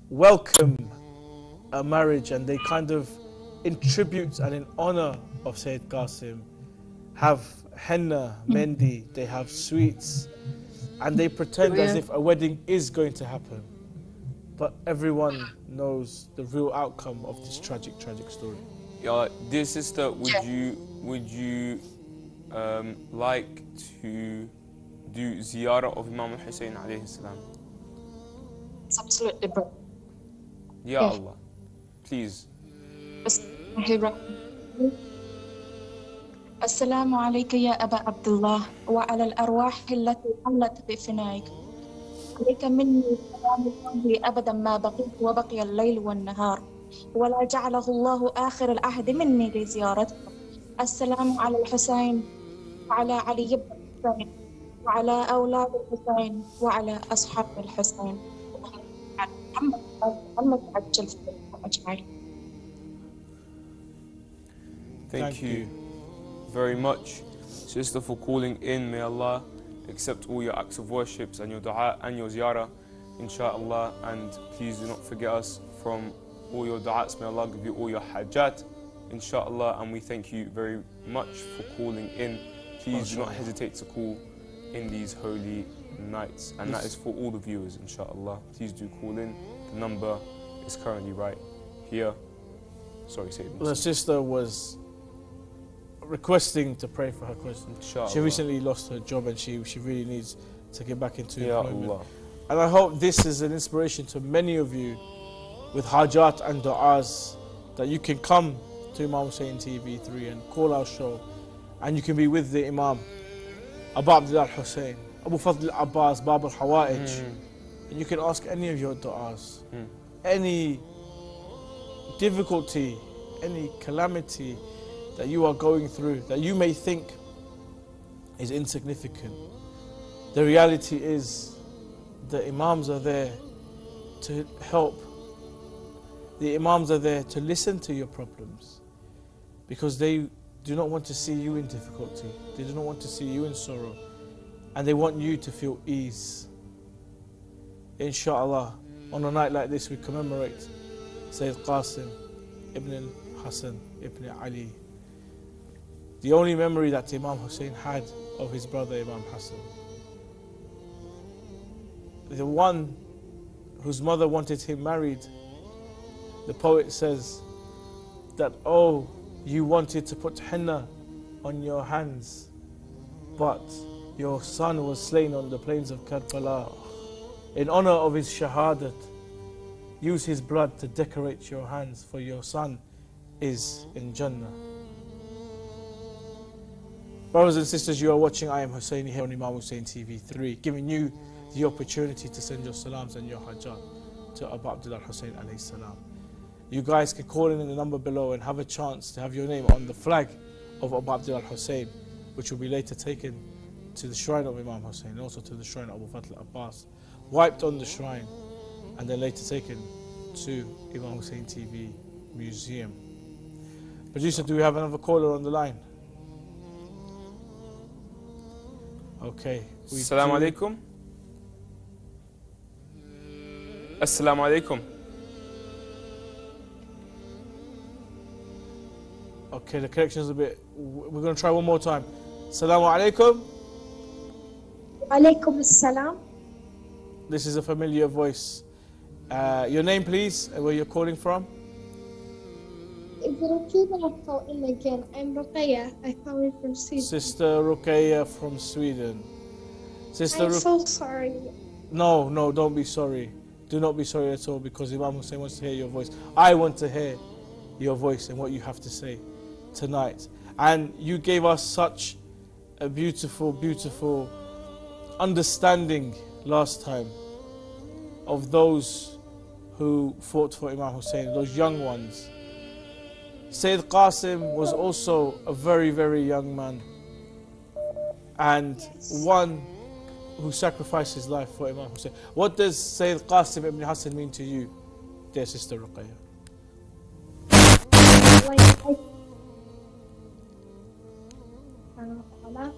welcome a marriage and they kind of, in tribute and in honor of Sayyid Qasim, have henna, mendi, they have sweets, and they pretend as if a wedding is going to happen. But everyone knows the real outcome of this tragic story. Dear sister, would you like to do Ziyara of Imam Hussein alayhi salam? It's absolutely bro. Ya Allah, please. السلام عليك يا أبا عبد الله وعلى الأرواح التي حلت بفنائك. عليك مني سلام الله أبدا ما بقيت وبقي الليل والنهار، ولا جعله الله آخر العهد مني لزيارتك. السلام على الحسين وعلى علي بن الحسين وعلى أولاد الحسين وعلى أصحاب الحسين. محمد عجل في أجمعين. Thank you very much, sister, for calling in. May Allah accept all your acts of worships and your dua and your ziyarah, inshallah. And please do not forget us from all your du'as. May Allah give you all your hajat, inshallah. And we thank you very much for calling in. Please do not hesitate to call in these holy nights. And that is for all the viewers, inshallah. Please do call in. The number is currently right here. Sorry, say it. The sister was requesting to pray for her question. Inshallah. She recently lost her job and she really needs to get back into Ya employment. Allah. And I hope this is an inspiration to many of you with hajat and du'as, that you can come to Imam Hussein TV 3 and call our show, and you can be with the Imam Aba Abdillah Hussein, Abu Fadl Abbas, Bab al-Hawa'ij, and you can ask any of your du'as, any difficulty, any calamity that you are going through, that you may think is insignificant. The reality is the Imams are there to help. The Imams are there to listen to your problems, because they do not want to see you in difficulty. They do not want to see you in sorrow, and they want you to feel ease. Inshallah, on a night like this we commemorate Sayyid Qasim ibn Hassan ibn Ali, the only memory that Imam Hussein had of his brother Imam Hassan, the one whose mother wanted him married. The poet says that, oh, you wanted to put henna on your hands, but your son was slain on the plains of Karbala. In honor of his shahadat, use his blood to decorate your hands, for your son is in Jannah. Brothers and sisters, you are watching IAmHussaini here on Imam Hussein TV 3, giving you the opportunity to send your salams and your hajat to Aba Abdillah Hussein alayhi salam. You guys can call in the number below and have a chance to have your name on the flag of Aba Abdillah Hussein, which will be later taken to the shrine of Imam Hussein and also to the shrine of Abu Fadl Abbas, wiped on the shrine, and then later taken to Imam Hussein TV Museum. Producer, do we have another caller on the line? Okay. Assalamu alaikum. Assalamu alaikum. Okay, the connection's a bit... We're going to try one more time. Assalamu alaikum. Alaikum assalam. This is a familiar voice. Your name, please, and where you're calling from? Is it okay that I call in again? I'm Ruqayya. I call in from Sweden. Sister Ruqayya from Sweden. Sister I'm so sorry. No, don't be sorry. Do not be sorry at all, because Imam Hussein wants to hear your voice. I want to hear your voice and what you have to say tonight. And you gave us such a beautiful, beautiful understanding last time of those who fought for Imam Hussein, those young ones. Sayyid Qasim was also a very, very young man, and one who sacrificed his life for Imam Hussein. What does Sayyid Qasim ibn Hassan mean to you, dear Sister Ruqayya?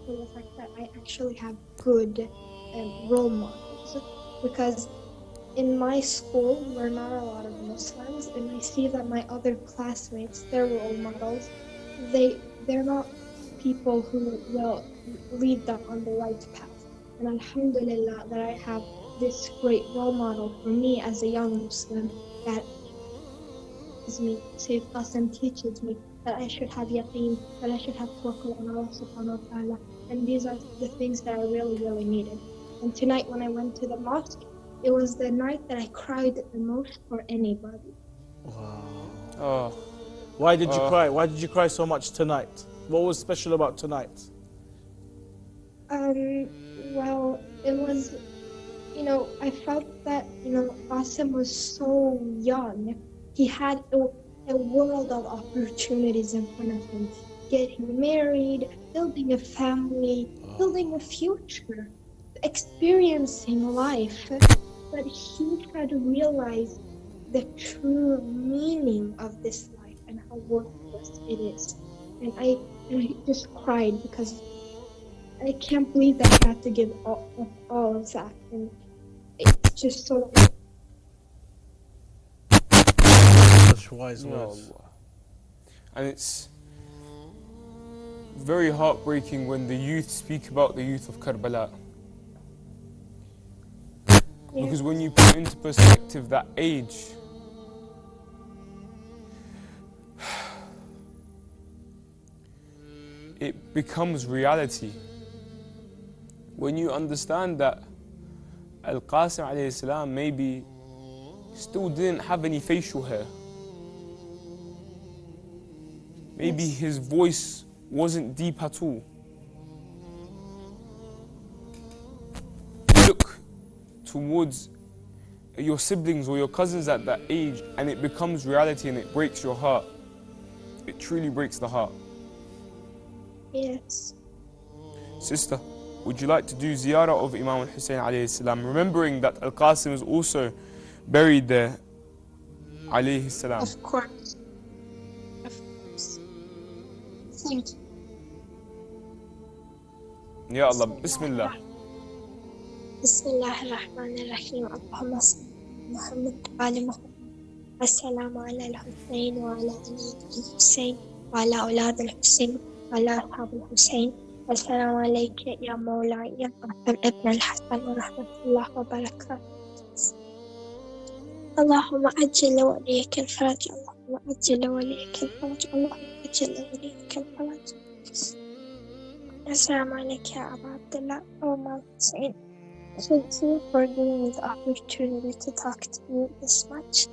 For the fact that I actually have good role models, because in my school we're not a lot of Muslims, and I see that my other classmates, their role models, they're not people who will lead them on the right path. And alhamdulillah that I have this great role model for me as a young Muslim, that is me. Sayyid Qasim teaches me that I should have yaqeen, that I should have tawakkul on Allah subhanahu wa ta'ala. And these are the things that I really, really needed. And tonight when I went to the mosque, it was the night that I cried the most for anybody. Wow. Oh. Why did you cry? Why did you cry so much tonight? What was special about tonight? Well, it was, I felt that, Qasim was so young. He had a world of opportunities in front of him. Getting married, building a family, building a future, experiencing life. But he had to realize the true meaning of this life and how worthless it is. And I just cried because I can't believe that I had to give all of that. And it's just so... Such wise words. And it's very heartbreaking when the youth speak about the youth of Karbala. Yeah. Because when you put into perspective that age, it becomes reality. When you understand that Al-Qasim alayhi salam maybe still didn't have any facial hair. Maybe his voice wasn't deep at all. Look towards your siblings or your cousins at that age and it becomes reality and it breaks your heart. It truly breaks the heart. Yes. Sister, would you like to do Ziyara of Imam Hussein alayhi salam, remembering that Al-Qasim is also buried there alayhi salam? Of course. Of course. Thank you. Ya Allah, Bismillah. Bismillahirrahmanirrahim. Allahumma salli Muhammad wa ala Muhammad. Assalamu ala al-Hussein wa ala al-Hussein wa ala awlad al-Hussein wa ala ashab al-Hussein. Assalamu alayka ya Mawla ya Qasim ibn al-Hassan wa rahmatullah wa barakatuh. Allahumma ajil waliyaka al-faraj. Allahumma ajil waliyaka al-faraj. Allahumma ajil waliyaka al-faraj. Assalamu alayka ya Aba Abdillah wa Imam Hussein. Thank you for giving me the opportunity to talk to you this much.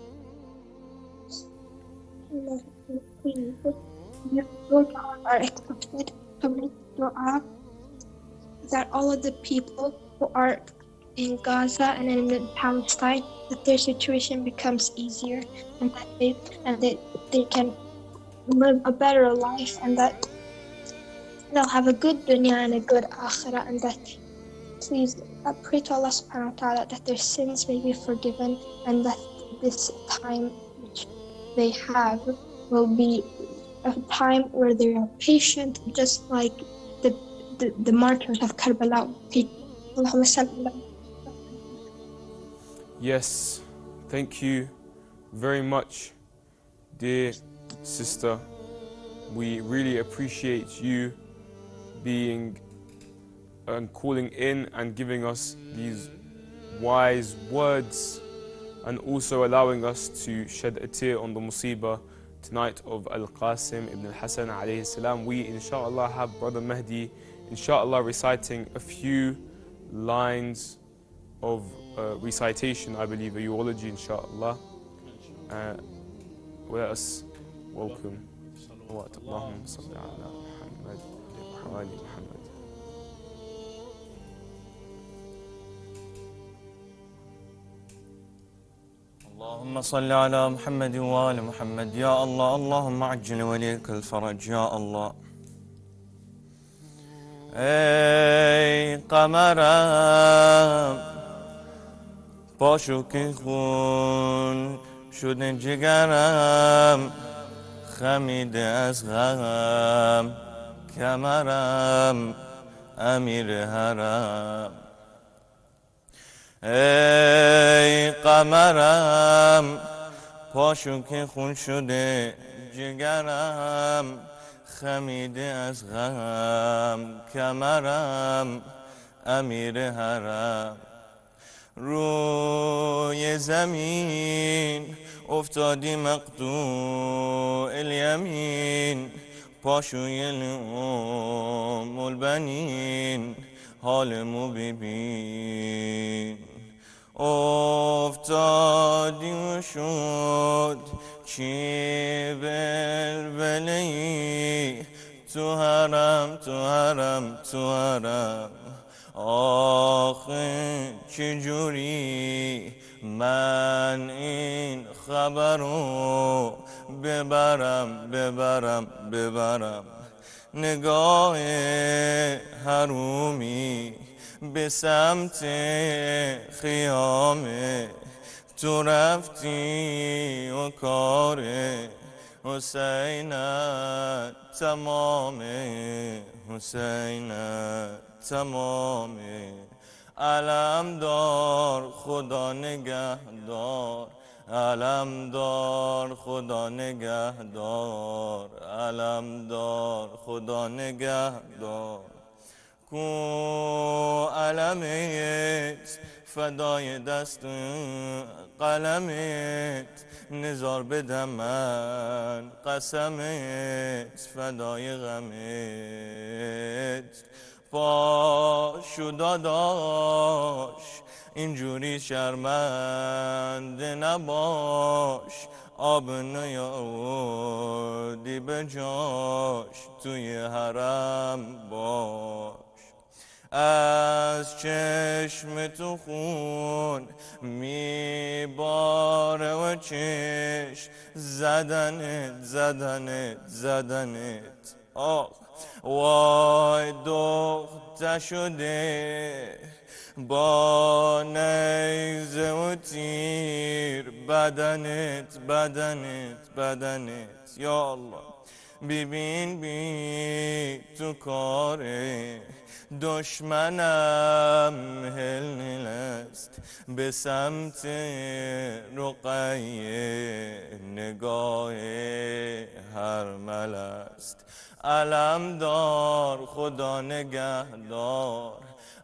Your du'as are accepted. Commit dua that all of the people who are in Gaza and in Palestine, that their situation becomes easier and that they can live a better life and that they'll have a good dunya and a good akhirah, and that please pray to Allah subhanahu wa ta'ala that their sins may be forgiven and that this time which they have will be a time where they are patient, just like the martyrs of Karbala. Allahumma salli ala. Yes, thank you very much, dear sister. We really appreciate you being and calling in and giving us these wise words, and also allowing us to shed a tear on the musibah tonight of Qasim ibn Hassan alayhi salam. We inshallah have Brother Mahdi inshallah reciting a few lines of recitation, I believe, a eulogy inshallah. Let us welcome Allahumma salli ala Muhammad wa ali Muhammad. اللهم صل على محمد وآل محمد يا الله اللهم عجل وليك الفرج يا الله. ای قمرم پاشو که خون شده جگرم، خمیده از غم کمرم امیر حرم. ای قمرم پاشو که خون شده جگرم، خمیده از غم کمرم امیر حرم. روی زمین افتادی مقطوع الیمین، پاشوی ام البنین حالمو ببین. افتادی و شد چی بلبلی، تو حرم تو حرم تو حرم. آخه چجوری من این خبرو ببرم نگاه حرومی به سمت خیامه، تو رفتی و کار حسینت تمامه، حسینت تمامه. علم دار خدا نگهدار، علم دار خدا نگهدار، علم دار خدا نگهدار. کو علمت فدای دست قلمت، نزار بدم من قسمت فدای غمت. پاشو داداش اینجوری شرمنده نباش، آب نیاوردی به جاش توی حرم باش. از چشم تو خون میباره و چشم زدنت آه وای دختر شده با نیزه و تیر، بدنت یا الله. ببین بی تو کاره دشمنم هل است، به سمت رقیه نگاه هرمل است. علم دار خدا نگهدار،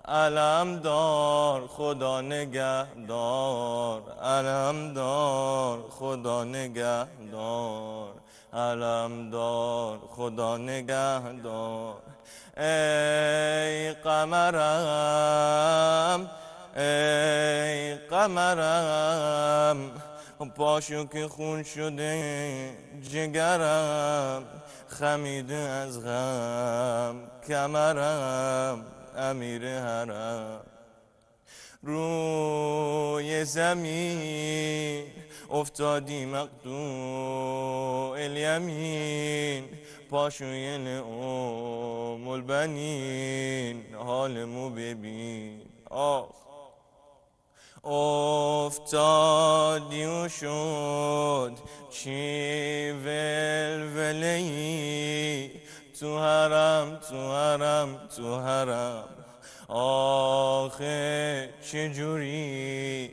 علم دار خدا نگهدار، علم دار خدا نگهدار، علم دار خدا نگهدار. ای قمرم ای قمرم پاشو که خون شده جگرم، خمیده از غم کمرم امیر حرم. روی زمین افتادی مقطوع الیمین، پاشوی ام البنین حالمو ببین. افتادی و شد چی ولولی تو حرم تو حرم تو حرم آخه چجوری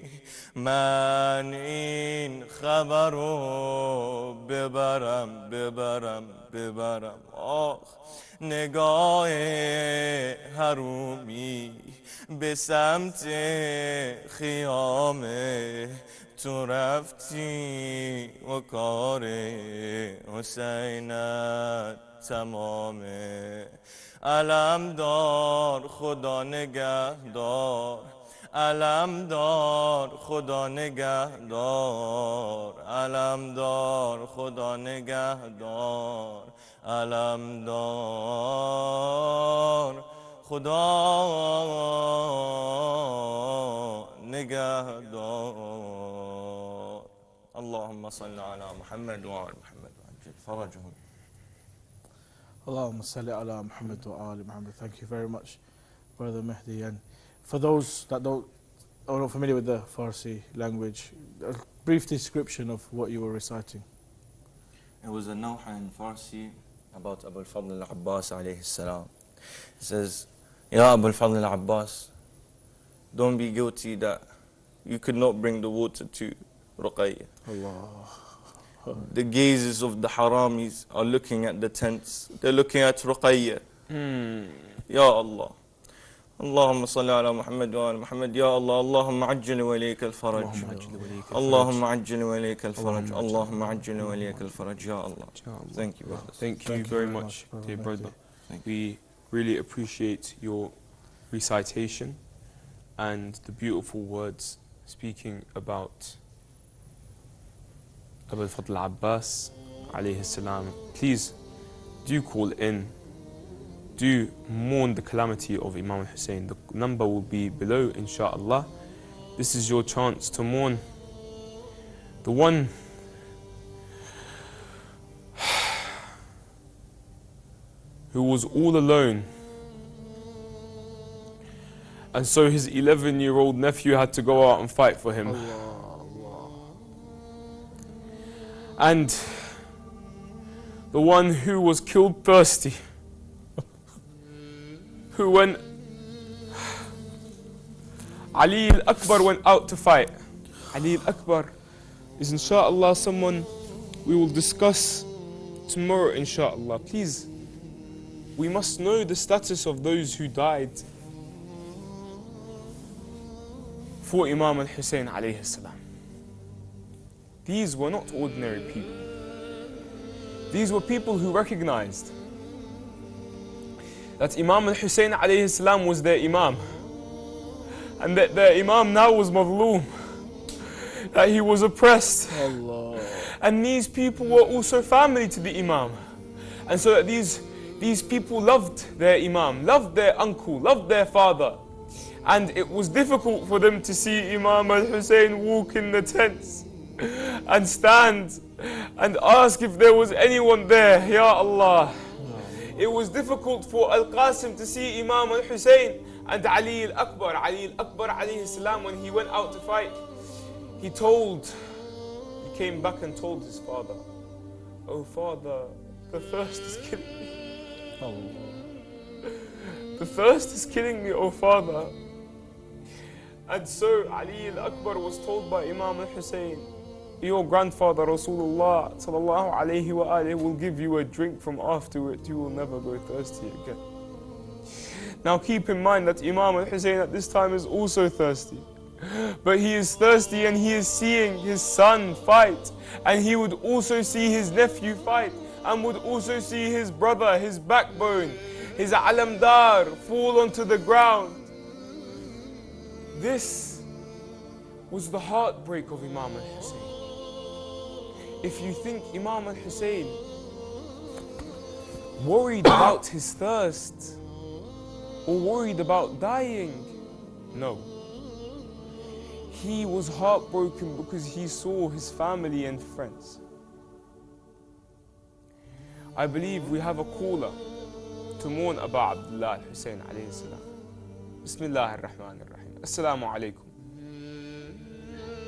من این خبر رو ببرم آخ نگاه حرومی به سمت خیامه تو رفتی و کار حسینت تمامه علم دار خدا نگهدار علم دار خدا نگهدار علم دار خدا نگهدار علم دار خدا نگهدار اللهم صل على محمد وآل محمد وعجل فرجهم. Allahumma salli ala Muhammad wa ali Muhammad. Thank you very much, Brother Mehdi. And for those that are not familiar with the Farsi language, a brief description of what you were reciting. It was a nawha in Farsi about Abu al-Fadl al-Abbas alayhi salam. It says, Ya Abu al-Fadl al-Abbas, don't be guilty that you could not bring the water to Ruqayyah. Allah. The gazes of the haramis are looking at the tents. They're looking at Ruqayyah. Ya Allah. اللهم صل على محمد وآل محمد يا الله اللهم عجل وليك الفرج اللهم عجل وليك الفرج اللهم عجل وليك الفرج يا الله. Thank you, brother. Thank you very much, dear brother. We really appreciate your recitation and the beautiful words speaking about Abu al-Fadl Abbas alayhi salam. Please do call in. Do mourn the calamity of Imam Hussein. The number will be below, inshallah. This is your chance to mourn the one who was all alone. And so his 11-year-old nephew had to go out and fight for him. And the one who was killed thirsty, who when Ali al-Akbar went out to fight. Ali al-Akbar is inshallah someone we will discuss tomorrow inshallah. Please, we must know the status of those who died for Imam al-Hussein alayhi salam. These were not ordinary people. These were people who recognized that Imam al-Hussein alayhi salam was their Imam, and that their Imam now was mazloom, that he was oppressed. Allah. And these people were also family to the Imam. And so that these people loved their Imam, loved their uncle, loved their father. And it was difficult for them to see Imam al-Hussein walk in the tents and stand and ask if there was anyone there. Ya Allah. It was difficult for Al-Qasim to see Imam al-Hussein and Ali al-Akbar. Ali al-Akbar alayhi salam, when he went out to fight, he came back and told his father, "Oh father, the thirst is killing me. The thirst is killing me, oh father." And so Ali al-Akbar was told by Imam al-Hussein, "Your grandfather Rasulullah sallallahu alayhi wa alihi will give you a drink from after it. You will never go thirsty again." Now keep in mind that Imam al-Hussein at this time is also thirsty. But he is thirsty and he is seeing his son fight. And he would also see his nephew fight. And would also see his brother, his backbone, his alamdar fall onto the ground. This was the heartbreak of Imam al-Hussein. If you think Imam al-Hussein worried about his thirst or worried about dying, no. He was heartbroken because he saw his family and friends. I believe we have a caller to mourn Aba Abdillah al-Hussein alayhi salam. Bismillah ar-Rahman ar-Rahim. Assalamu alaikum.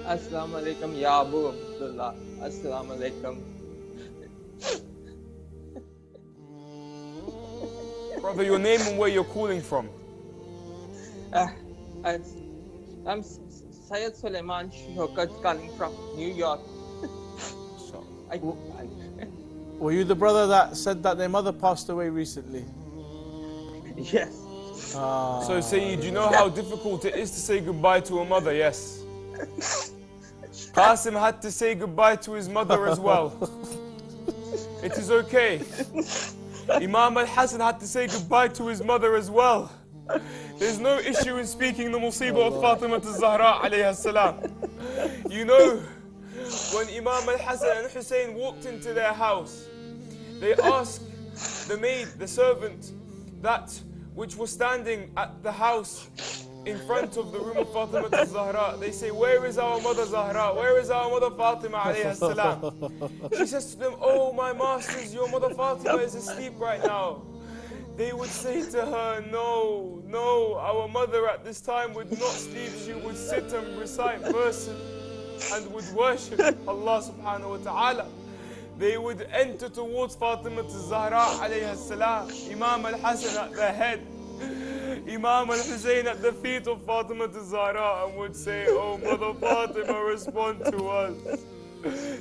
Assalamu alaikum, Ya Aba Abdillah. Assalamu alaikum. Brother, your name and where you're calling from? I'm Syed Suleiman Shokat, calling from New York. Were you the brother that said that their mother passed away recently? Yes. So Sayyid, you know how difficult it is to say goodbye to a mother, yes? Qasim had to say goodbye to his mother as well. It is okay. Imam Hassan had to say goodbye to his mother as well. There's no issue in speaking the musibah of Fatima al-Zahra alayha salam. You know, when Imam Hassan and Hussein walked into their house, they asked the maid, the servant, that which was standing at the house in front of the room of Fatima al-Zahra. They say, where is our mother Zahra? Where is our mother Fatima alayha salam? She says to them, oh my masters, your mother Fatima is asleep right now. They would say to her, no, no, our mother at this time would not sleep. She would sit and recite verses and would worship Allah subhanahu wa ta'ala. They would enter towards Fatima al-Zahra alayha salam, Imam al-Hassan at the head, Imam al-Hussein at the feet of Fatima al-Zahra, and would say, oh Mother Fatima, respond to us.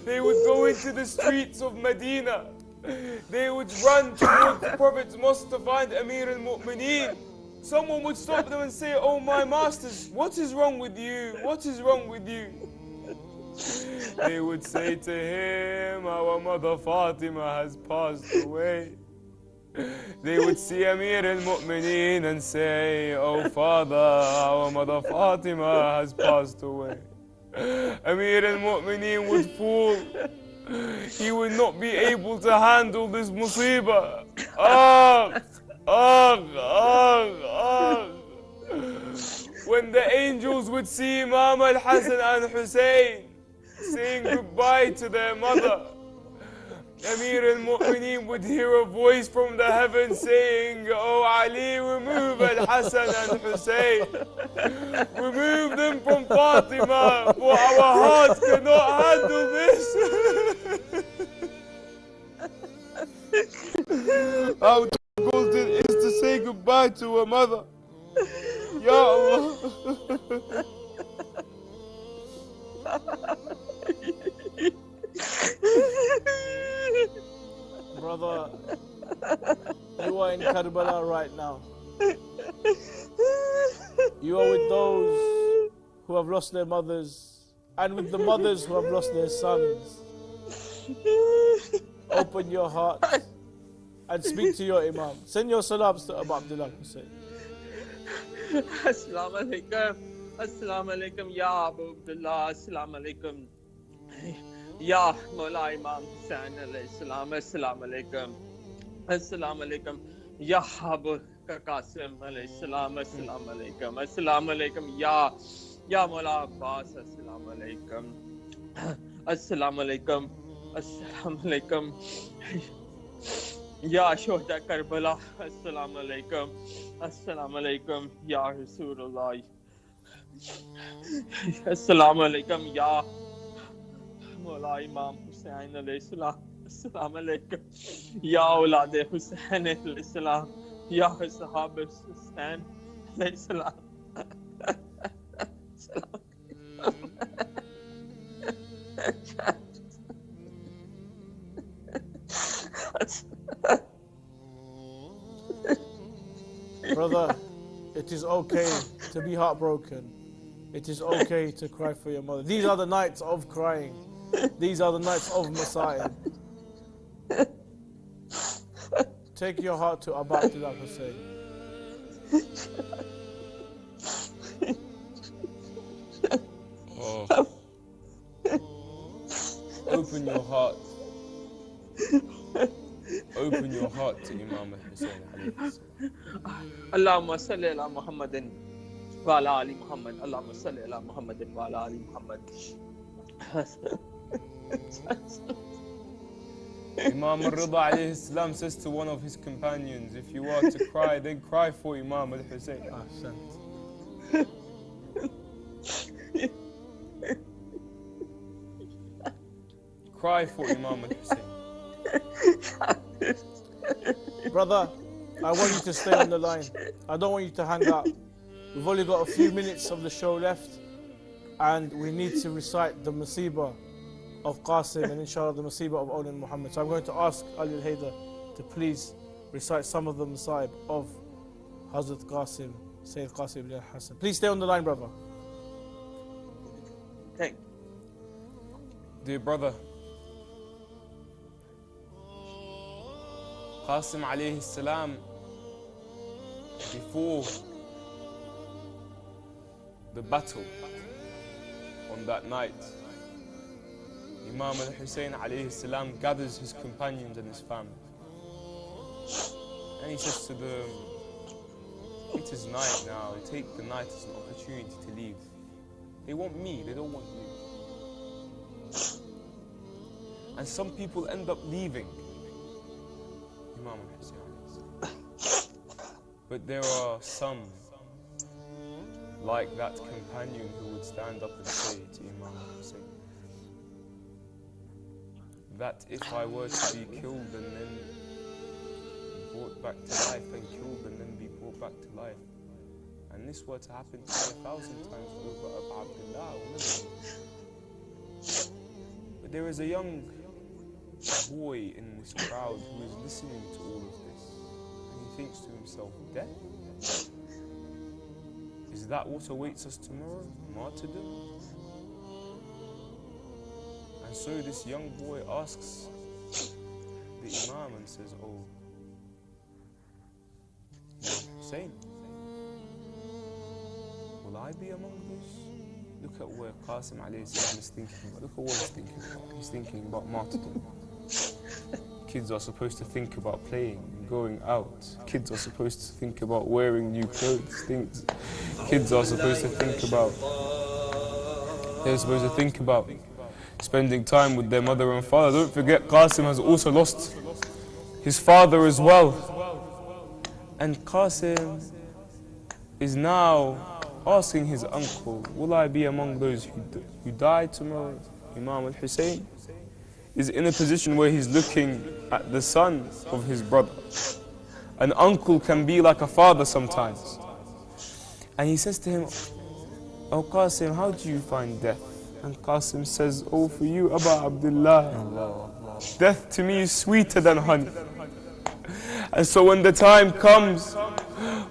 They would go into the streets of Medina. They would run towards the Prophet's mosque to find Amir al-Mu'mineen. Someone would stop them and say, oh my masters, what is wrong with you? What is wrong with you? They would say to him, our mother Fatima has passed away. They would see Amir al-Mu'mineen and say, oh father, our mother Fatima has passed away. Amir al-Mu'mineen would fall. He would not be able to handle this musibah. When the angels would see Imam al-Hassan and Hussein saying goodbye to their mother, Amir al-Mu'mineen would hear a voice from the heavens saying, oh Ali, remove al-Hassan and Hussein. Remove them from Fatima, for our hearts cannot handle this. How difficult it is to say goodbye to a mother. Ya Allah. Brother, you are in Karbala right now. You are with those who have lost their mothers and with the mothers who have lost their sons. Open your heart and speak to your Imam. Send your salams to Aba Abdillah Hussein. Assalamu alaikum. Assalamu alaikum, Ya Aba Abdillah. Assalamu alaikum. Ya Mawla Imam Hussein alayhi salam. Assalamu alaikum. Assalamu alaikum. Ya Abu Qasim alayhi salam. Assalamu alaikum. Assalamu alaikum. Ya Mawla Abbas. Assalamu alaikum. Assalamu alaikum. Assalamu alaikum. Ya Shuhada Karbala. Assalamu alaikum. Assalamu alaikum. Ya Rasulullah. Assalamu alaikum. Ya Mawla Imam Hussein alayhi salam. Assalamu alaikum. Ya Aulad Hussein alayhi salam. Ya Sahab Hussein alayhi salam. Brother, it is okay to be heartbroken. It is okay to cry for your mother. These are the nights of crying. These are the nights of Masa'ib. Take your heart to Aba Abdillah Hussein. Oh. Open your heart. Open your heart to Imam Hussein alayhi salam. Allahumma salli ala Muhammadin wa ala ali Muhammad. Allahumma salli ala Muhammadin wa ala ali Muhammad. Imam al-Rida alayhi salam says to one of his companions, if you are to cry, then cry for Imam al-Hussein. cry for Imam Hussein. Brother, I want you to stay on the line. I don't want you to hang up. We've only got a few minutes of the show left, and we need to recite the Musibah of Qasim and inshallah the Musibah of Awliya Muhammad. So I'm going to ask Ali al-Haidar to please recite some of the Masaib of Hazrat Qasim, Sayyid Qasim ibn Hassan. Please stay on the line, brother. Thank you. Dear brother, Qasim alayhi salam, before the battle on that night, Imam Hussein alayhi salam gathers his companions and his family. And he says to them, it is night now, take the night as an opportunity to leave. They want me, they don't want you. And some people end up leaving Imam Hussein. But there are some, like that companion, who would stand up and say to Imam Hussein that if I were to be killed and then brought back to life, and killed and then be brought back to life, and this were to happen to me 1,000 times over, Aba Abdillah, I will never do. But there is a young boy in this crowd who is listening to all of this, and he thinks to himself, death? Is that what awaits us tomorrow? Martyrdom? And so this young boy asks the Imam and says, oh, Imam Hussein, will I be among those? Look at where Qasim alayhi salam is thinking about. Look at what he's thinking about. He's thinking about martyrdom. Kids are supposed to think about playing, going out. Kids are supposed to think about wearing new clothes. Kids are supposed to think about, they're supposed to think about spending time with their mother and father. Don't forget, Qasim has also lost his father as well. And Qasim is now asking his uncle, will I be among those who die tomorrow? Imam al-Hussein is in a position where he's looking at the son of his brother. An uncle can be like a father sometimes. And he says to him, oh Qasim, how do you find death? And Qasim says, oh, for you, Aba Abdillah, death to me is sweeter than honey. And so when the time comes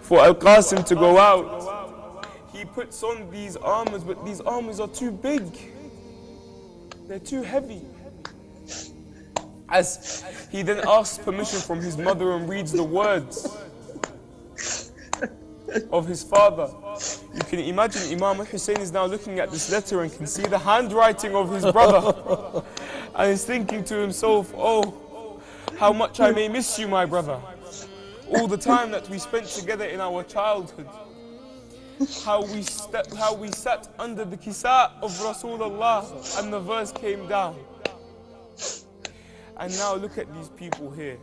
for Al-Qasim to go out, he puts on these armors, but these armors are too big. They're too heavy. As he then asks permission from his mother and reads the words of his father, you can imagine Imam Hussein is now looking at this letter and can see the handwriting of his brother and is thinking to himself, oh, how much I may miss you, my brother. All the time that we spent together in our childhood, how we sat under the kisa of Rasulullah and the verse came down. And now look at these people here.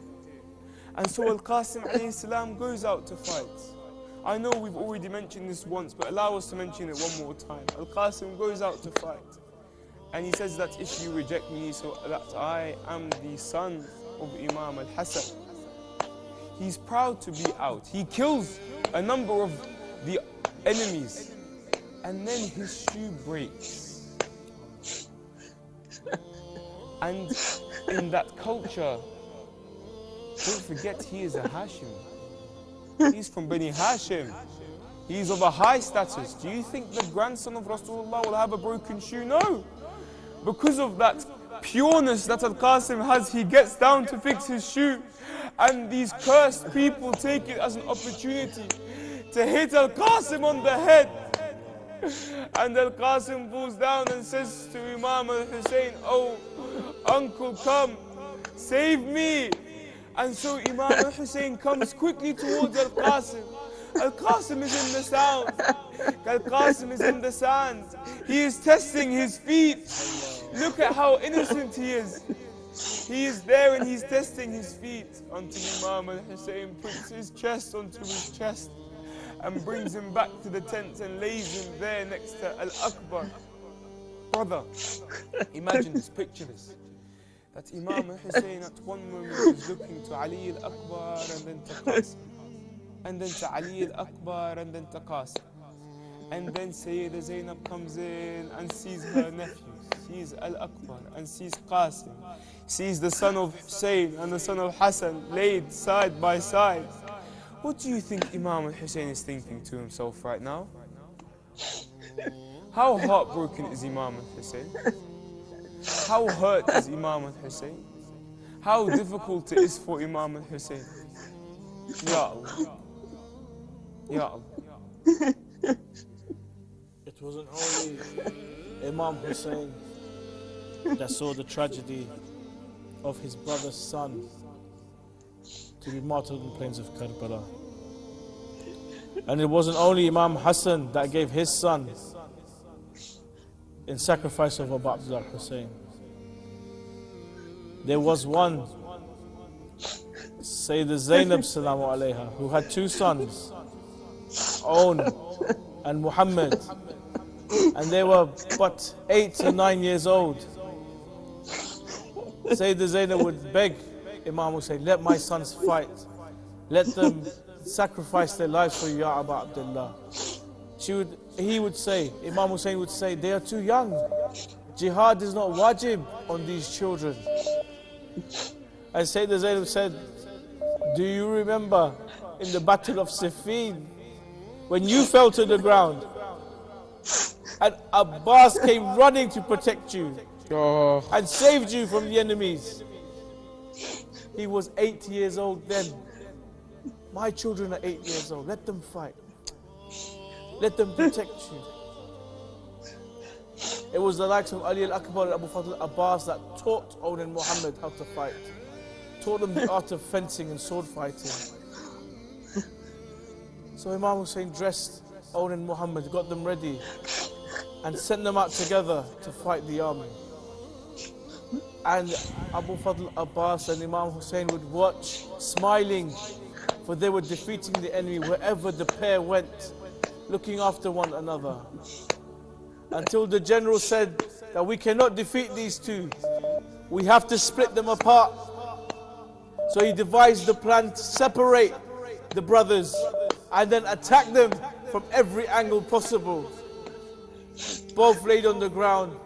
And so Al-Qasim alayhi salam goes out to fight. I know we've already mentioned this once, but allow us to mention it one more time. Al-Qasim goes out to fight. And he says that if you reject me, so that I am the son of Imam Hassan. He's proud to be out. He kills a number of the enemies. And then his shoe breaks. And in that culture, don't forget he is a Hashim. He's from Bani Hashim. He's of a high status. Do you think the grandson of Rasulullah will have a broken shoe? No. Because of that pureness that Al-Qasim has, he gets down to fix his shoe. And these cursed people take it as an opportunity to hit Al-Qasim on the head. And Al-Qasim falls down and says to Imam al-Hussein, oh, uncle, come, save me. And so Imam al-Hussein comes quickly towards Al-Qasim. Al-Qasim is in the sound. Al-Qasim is in the sand. He is testing his feet. Look at how innocent he is. He is there and he's testing his feet until Imam al-Hussein puts his chest onto his chest and brings him back to the tent and lays him there next to Al-Akbar. Brother, imagine this, picture this. that Imam Hussein at one moment is looking to Ali al-Akbar and then to Qasim, and then to Ali al-Akbar and then to Qasim. And then Sayyida Zainab comes in and sees her nephew, sees Al-Akbar and sees Qasim, sees the son of Hussein and the son of Hassan laid side by side. What do you think Imam Hussein is thinking to himself right now? How heartbroken is Imam Hussein? How hurt is Imam Hussein? How difficult it is for Imam Hussein? Ya Allah. Ya Allah. It wasn't only Imam Hussein that saw the tragedy of his brother's son to be martyred on the plains of Karbala. And it wasn't only Imam Hassan that gave his son in sacrifice of Aba Abdillah Hussein. There was one, Sayyida Zainab salamu alayha, who had two sons, Own and Muhammad, and they were but 8 to 9 years old. Sayyida Zainab would beg Imam Hussein, let my sons fight. Let them sacrifice their lives for you, Ya Aba Abdillah. He would say, Imam Hussein would say, they are too young. Jihad is not wajib on these children. And Sayyida Zainab said, do you remember in the battle of Siffin, when you fell to the ground and Abbas came running to protect you and saved you from the enemies? He was 8 years old then. My children are 8 years old. Let them fight. Let them protect you. It was the likes of Ali al-Akbar and Abu Fadl Abbas that taught Own and Muhammad how to fight. Taught them the art of fencing and sword fighting. So Imam Hussein dressed Own and Muhammad, got them ready, and sent them out together to fight the army. And Abu Fadl Abbas and Imam Hussein would watch, smiling, for they were defeating the enemy wherever the pair went, looking after one another. Until the general said that we cannot defeat these two, we have to split them apart. So he devised the plan to separate the brothers and then attack them from every angle possible. Both laid on the ground.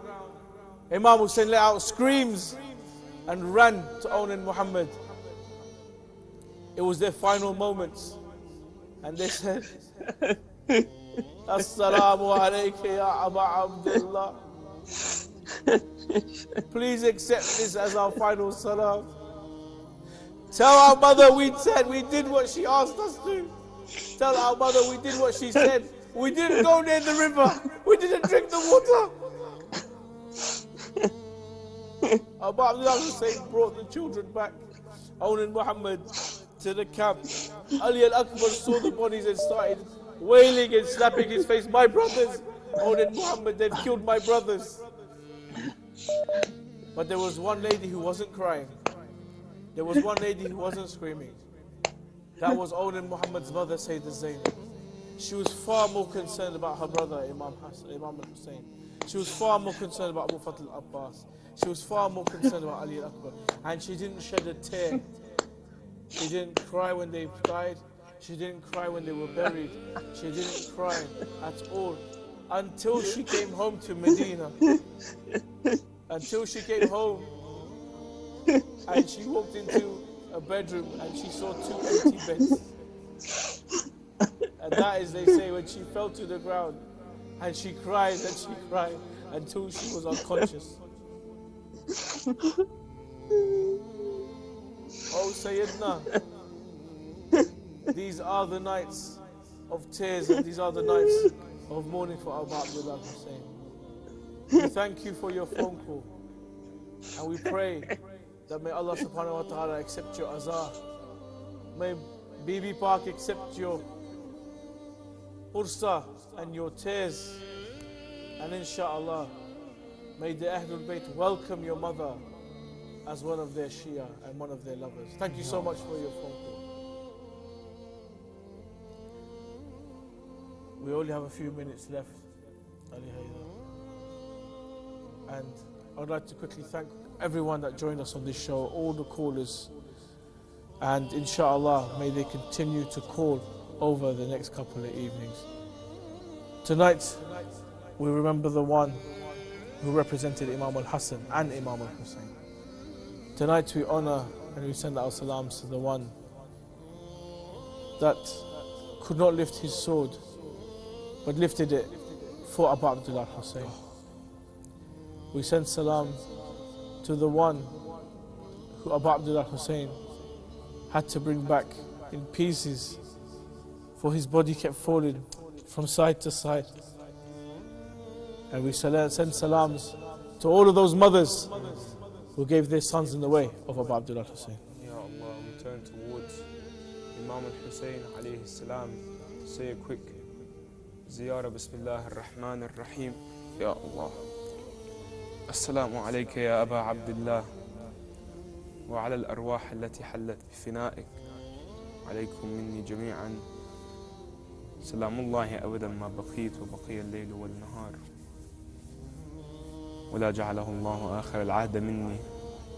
Imam Hussein let out screams and ran to Own and Muhammad. It was their final moments. And they said, Assalamu alayka ya Aba Abdillah. Please accept this as our final salam. Tell our mother we did what she asked us to. Tell our mother we did what she said. We didn't go near the river. We didn't drink the water. Aba Abdillah Hussein brought the children back, Own and Muhammad, to the camp. Ali al-Akbar saw the bodies and started wailing and slapping his face. My brothers, Own and Muhammad, they've killed my brothers. But there was one lady who wasn't crying. There was one lady who wasn't screaming. That was Own and Muhammad's mother, Sayyida Zainab. She was far more concerned about her brother, Imam Hussein. She was far more concerned about Abu Fadl Abbas. She was far more concerned about Ali al-Akbar. And she didn't shed a tear. She didn't cry when they died. She didn't cry when they were buried. She didn't cry at all. Until she came home to Medina. Until she came home. And she walked into a bedroom and she saw 2 empty beds. And that is, they say, when she fell to the ground and she cried until she was unconscious. Oh Sayyidina, these are the nights of tears and these are the nights of mourning for Aba Abdillah Hussein. We thank you for your phone call and we pray that may Allah subhanahu wa ta'ala accept your azar. May Bibi Park accept your ursa and your tears. And inshallah, may the Ahlul Bayt welcome your mother as one of their Shia and one of their lovers. Thank you so much for your phone call. We only have a few minutes left, Ali Haidar. And I would like to quickly thank everyone that joined us on this show, all the callers. And inshallah, may they continue to call over the next couple of evenings. Tonight, we remember the one who represented Imam Hassan and Imam Hussein. Tonight we honor and we send our salams to the one that could not lift his sword, but lifted it for Aba Abdillah Hussein. We send salam to the one who Aba Abdillah Hussein had to bring back in pieces, for his body kept falling from side to side. And we send salams to all of those mothers who gave their sons in the way of Aba Abdillah Hussein. Ya Allah, we turn towards Imam Hussein alayhi salam. Say a quick Ziyara, Bismillah ar-Rahman ar-Rahim. Ya Allah. Assalamu alayka ya Aba Abdillah wa ala al-arwah allati hallat bifina'ik. Alaykum minni jami'an. Salamullahi abadan ma baqit wa baqiya al-layl wal nahar. ولا جعله الله آخر العهد مني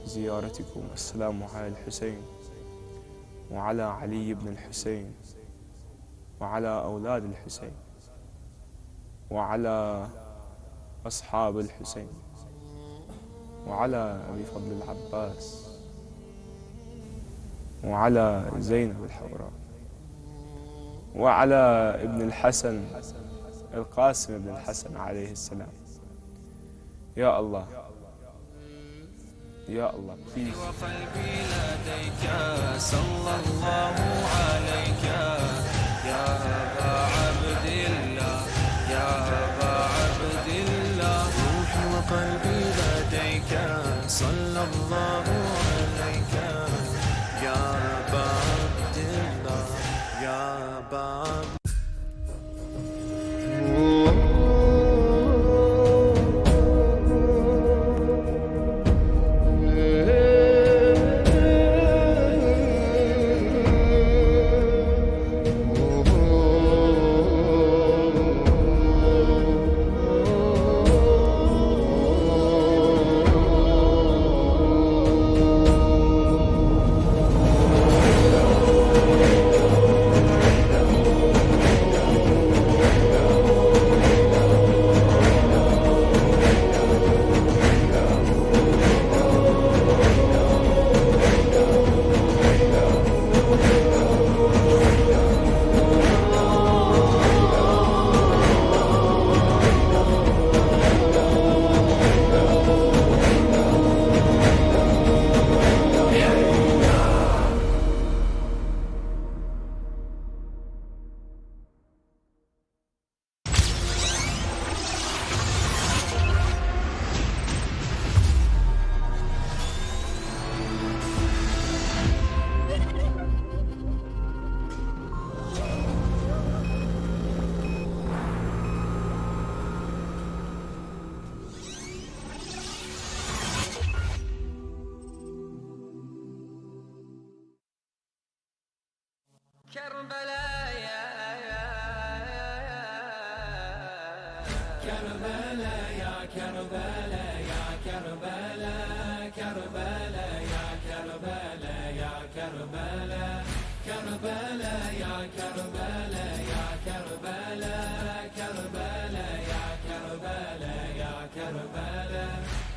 زيارتكم. السلام على الحسين وعلى علي بن الحسين وعلى أولاد الحسين وعلى أصحاب الحسين وعلى أبي فضل العباس وعلى زينب الحوراء وعلى ابن الحسن القاسم بن الحسن عليه السلام. يا الله يا الله please. وقلبي لديك صلى الله عليك يا أبا عبد الله يا أبا عبد الله روحي وقلبي لديك صلى الله عليك يا أبا عبد الله يا أبا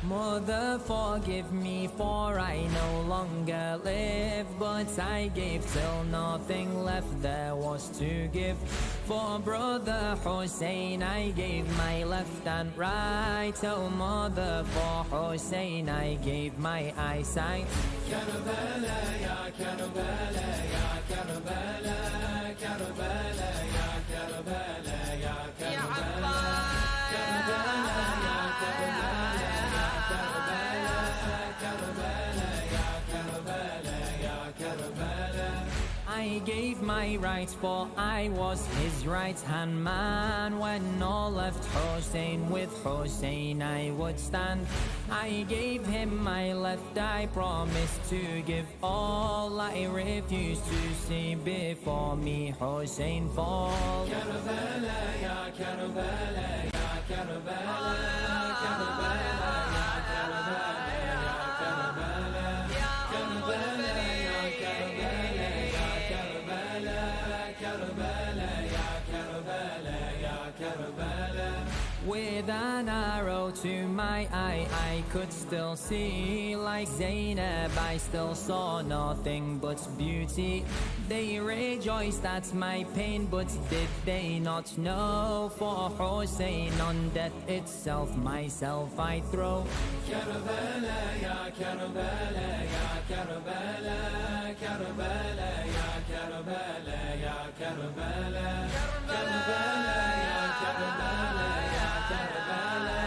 Mother, forgive me, for I no longer live, but I gave till nothing left there was to give. For brother Hussein I gave my left and right. Oh mother, for Hussein I gave my eyesight. Karbala, ya Karbala, ya Karbala, Karbala, ya Karbala, ya Karbala, Karbala, ya Karbala. I gave my rights, for I was his right-hand man. When all left Hussein, with Hussein I would stand. I gave him my left, I promised to give all. I refused to see before me Hussein fall. Karbala, ya Karbala, ya Karbala, Karbala, ya Karbala, ya Karbala. with an arrow to my eye. I could still see like Zainab, I still saw nothing but beauty. They rejoiced at my pain, but did they not know? For Hussein on death itself, myself I throw. Karbala, ya Karbala, ya Karbala, Karbala, ya Karbala, ya Karbala, Karbala, ya Karbala, ya Karbala,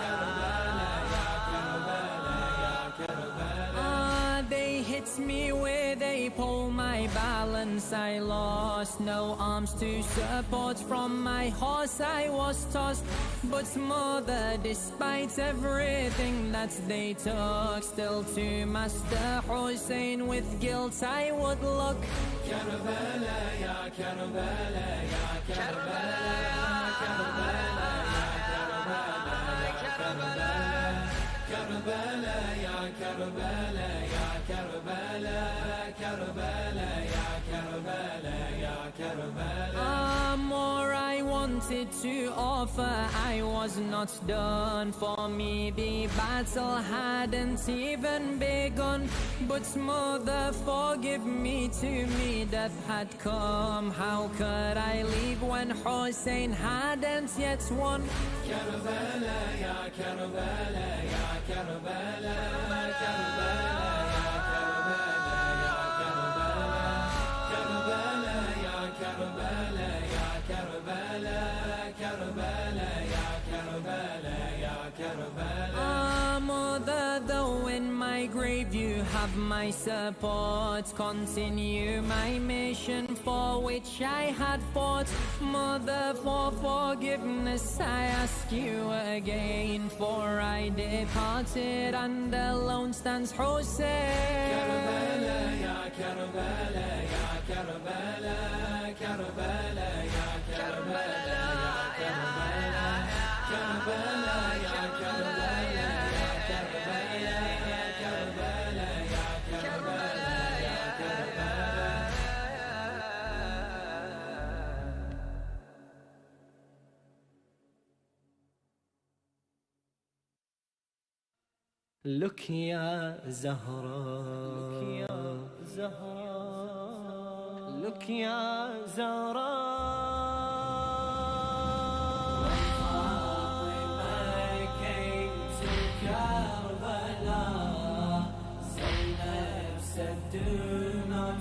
Karbala, ya Karbala, ya Karbala. They hit me with a pole, my balance I lost. No arms to support, from my horse I was tossed. But mother, despite everything that they took, still to Master Hussein with guilt I would look. Karbala, ya Karbala, ya Karbala, Karbala, ya Karbala, ya Karbala, Karbala, ya Karbala, ya Karbala, Karbala, ya Karbala, ya Karbala. More I wanted to offer, I was not done. For me the battle hadn't even begun. But mother, forgive me, to me death had come. How could I leave when Hussein hadn't yet won? Karbala, ya Karbala, ya Karbala, Karbala, ya Karbala, ya Karbala, Karbala, ya Karbala, ya Karbala, Karbala, ya Karbala, ya Karbala. Mother, though in my grave you have my support, continue my mission for which I had fought. Mother, for forgiveness I ask you again, for I departed and alone stands Hussein. Karbala, ya Karbala, ya Karbala, Karbala, ya Karbala, ya Karbala, Karbala, ya Karbala, ya Karbala, ya Karbala, ya Karbala, ya Karbala. Look ya Zahra, look ya Zahra, look ya Zahra. Zainab said, do not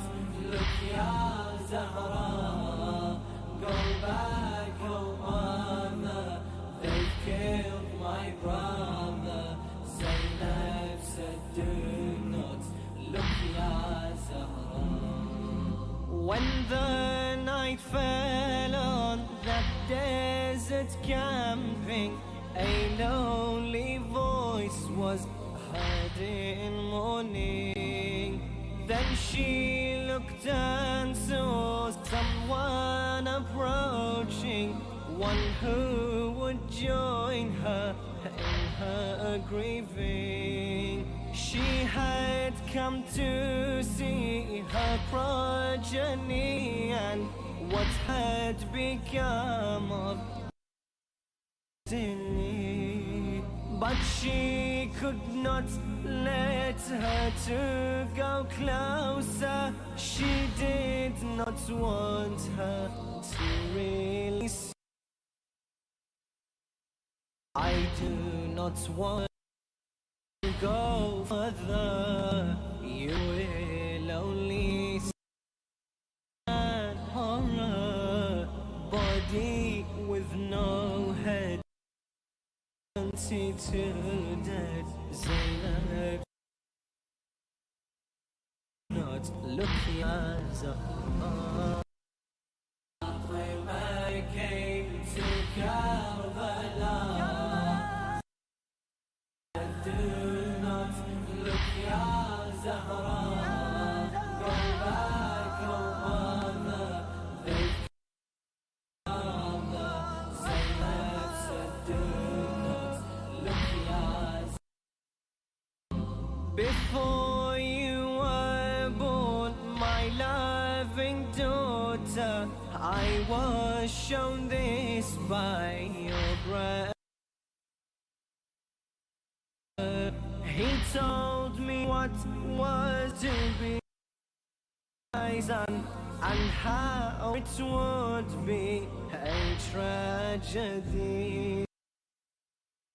look ya Zahra, go back, oh mother, they've killed my brother. Zainab said, do not look ya Zahra. When the night fell on that desert camping, a lonely voice was heard in mourning. Then she looked and saw someone approaching, one who would join her in her grieving. She had come to see her progeny and what had become of destiny. But she could not let her to go closer. She did not want her to really see. I do not want to go further. You will only stand horror, body with no head, to dead. Zainab, not look ya Zahra. When I came to Karbala, do not look ya Zahra, go back, oh mother, they Zainab said, do not look ya Zahra. Before you were born, my loving daughter, I was shown this by your breath. my son, and how it would be a tragedy.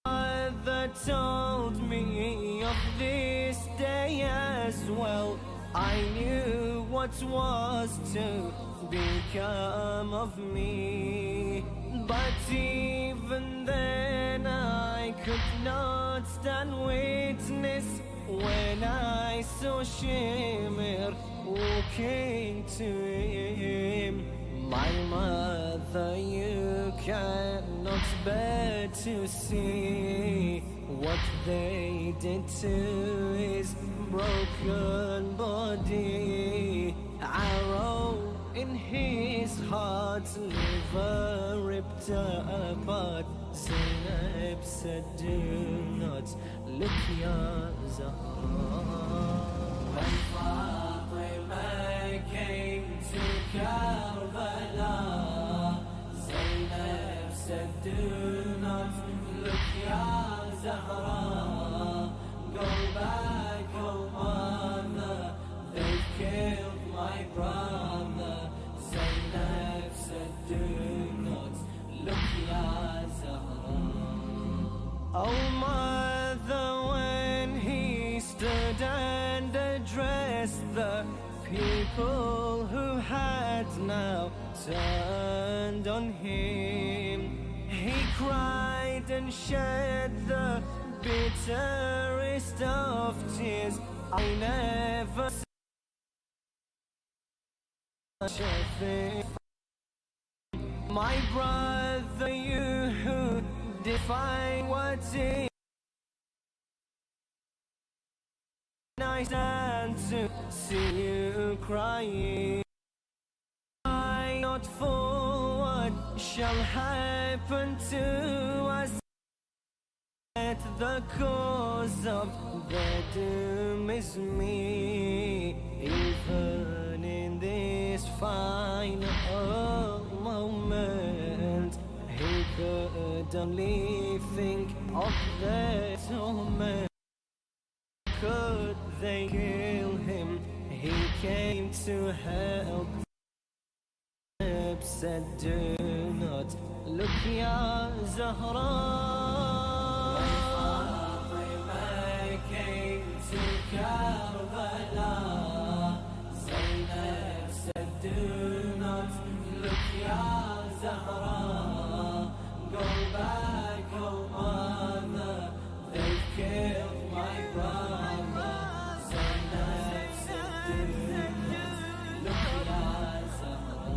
Mother told me of this day as well. I knew what was to become of me, but even then I could not stand witness when I saw Shimmer walking to him. My mother, you cannot bear to see what they did to his broken body. Arrow in his heart, liver ripped apart. Zainab said, do not look, Ya Zahra. When Fatima came to Karbala, Zainab said, do not look, Ya Zahra. Go back, oh mother, they've killed my brother. Zainab said, do not look, Ya Zahra. Oh mother, when he stood and addressed the people who had now turned on him, he cried and shed the bitterest of tears. I never saw such a thing. My brother, you who define what is, I stand to see you crying. I not for what shall happen to us. At the cause of their doom is me. Even in this final moment, he could only think of their torment. Could they kill him? He came to help. Said, do not look, Ya Zahra. Karbala, Zainab said, do not look, Ya Zahra. Go back, oh mother, they've killed my brother. Zainab said, do not look, Ya Zahra.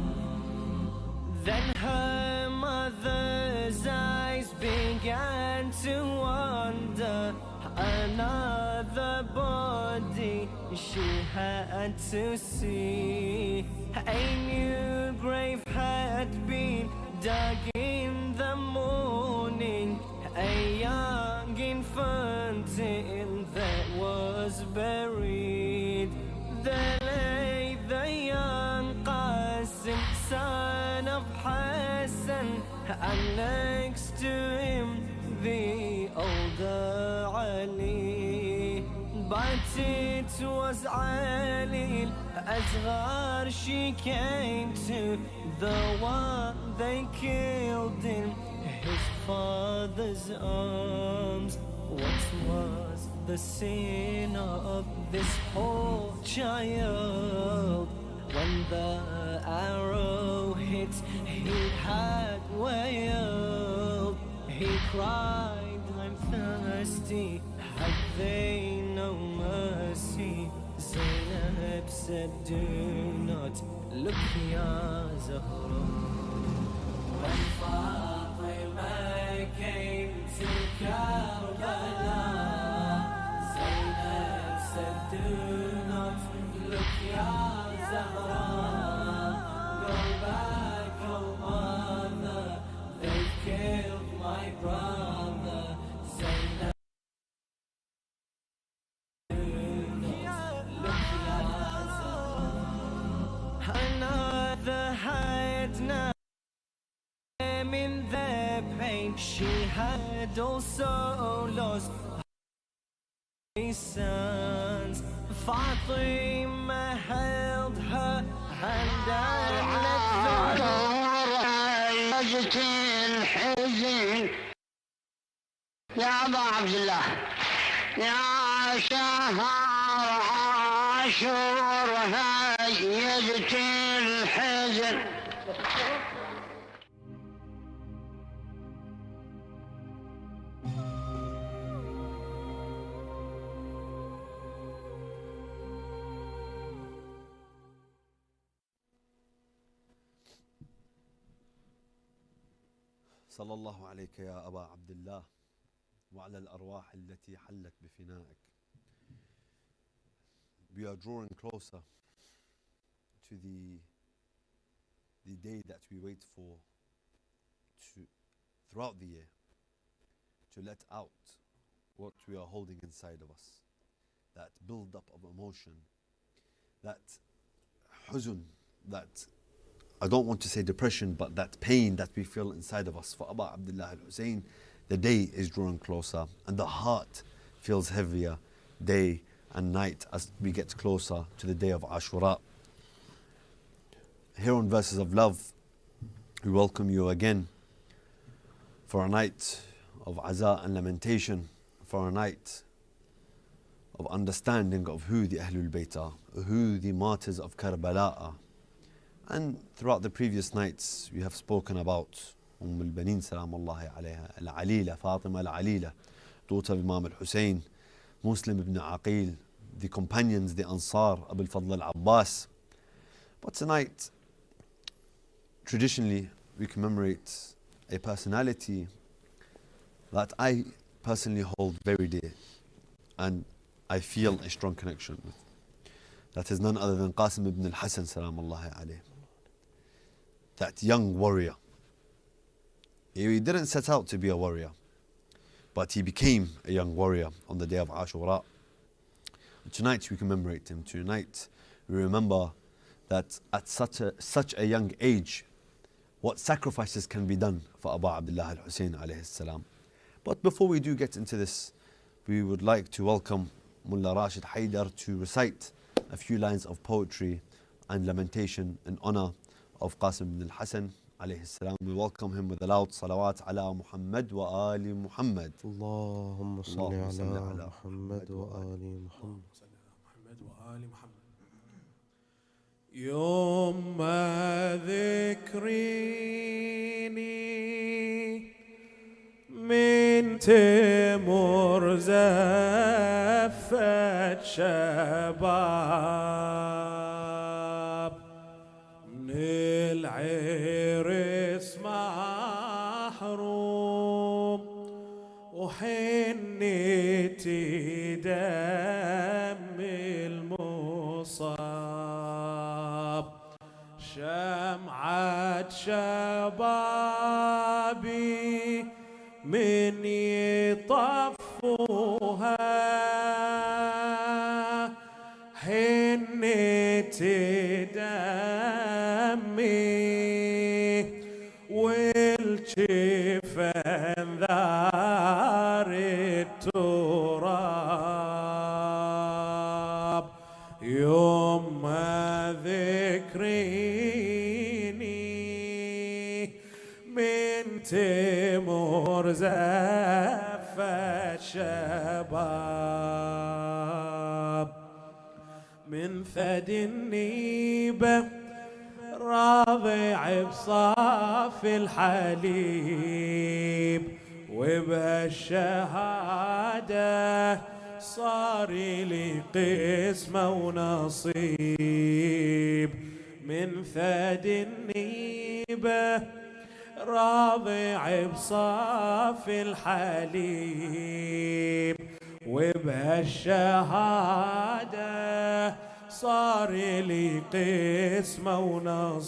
Then her mother's eyes began to wander. Another body she had to see. A new grave had been dug in the morning. A young infant that was buried. There lay the young Qasim, son of Hassan, and next to him the older Ali. But it was Ali al-Asghar she came to, the one they killed in his father's arms. What was the sin of this poor child? When the arrow hit, he had wailed. He cried, I'm thirsty, have they no mercy? Zainab said, do not look, Ya Zahra. When Fatima came to Karbala, Zainab said, do not look, Ya Zahra. Go back, oh mother, they've killed my brother. Zainab, do not look, Ya Zahra. Another had now in their pain. She had also lost her sons. Fatima held her الحزن يا أبا عبد الله يا شهر عاشور هيجت الحزن. صلى الله عليك يا أبا عبد الله وعلى الأرواح التي حلت بفنائك. We are drawing closer to the day that we wait for throughout the year, to let out what we are holding inside of us, that build up of emotion, that huzn, that, I don't want to say depression, but that pain that we feel inside of us. For Aba Abdillah al-Hussein, the day is drawing closer and the heart feels heavier day and night as we get closer to the day of Ashura. Here on Verses of Love, we welcome you again for a night of Aza and lamentation, for a night of understanding of who the Ahlul Bayt are, who the martyrs of Karbala are. And throughout the previous nights, we have spoken about al-Banin salamullahi alayha, al-Alila, Fatima al-Alila, daughter of Imam Hussein, Muslim ibn Aqil, the companions, the Ansar, Abu al-Fadl al-Abbas. But tonight, traditionally, we commemorate a personality that I personally hold very dear and I feel a strong connection with. That is none other than Qasim ibn al-Hassan salamullahi alayhi. That young warrior. He didn't set out to be a warrior, but he became a young warrior on the day of Ashura. Tonight we commemorate him. Tonight we remember that at such a young age, what sacrifices can be done for Aba Abdillah al-Hussein alayhi salam. But before we do get into this, we would like to welcome Mullah Rashid Haidar to recite a few lines of poetry and lamentation in honor of Qasim ibn al-Hassan alayhi salam. We welcome him with a loud salawat ala Muhammad wa ali Muhammad. Allahumma salli ala Muhammad wa ali Muhammad. يوم ذكريني من تمر زفت شباب من العرس محروم وحنيتي دم المصاب شمعة شبابي من يطفوها حنيت دمي والجفن ذار التراب يوم ذكريني من تمر زفت شباب من ثد النيبة راضع بصاف الحليب وبهالشهادة صار لي قسمة ونصيب من ثد النيبة راضع بصاف الحليب وبهالشهادة صار لي قسمة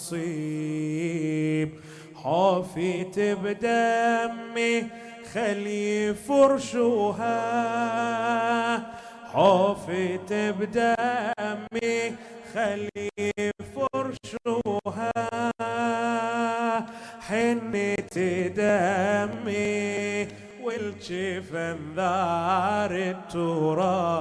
ونصيب حفيت بدمي خلي فرشوها حفيت بدمي خلي فرشوها حنيت دمي والجفن ذار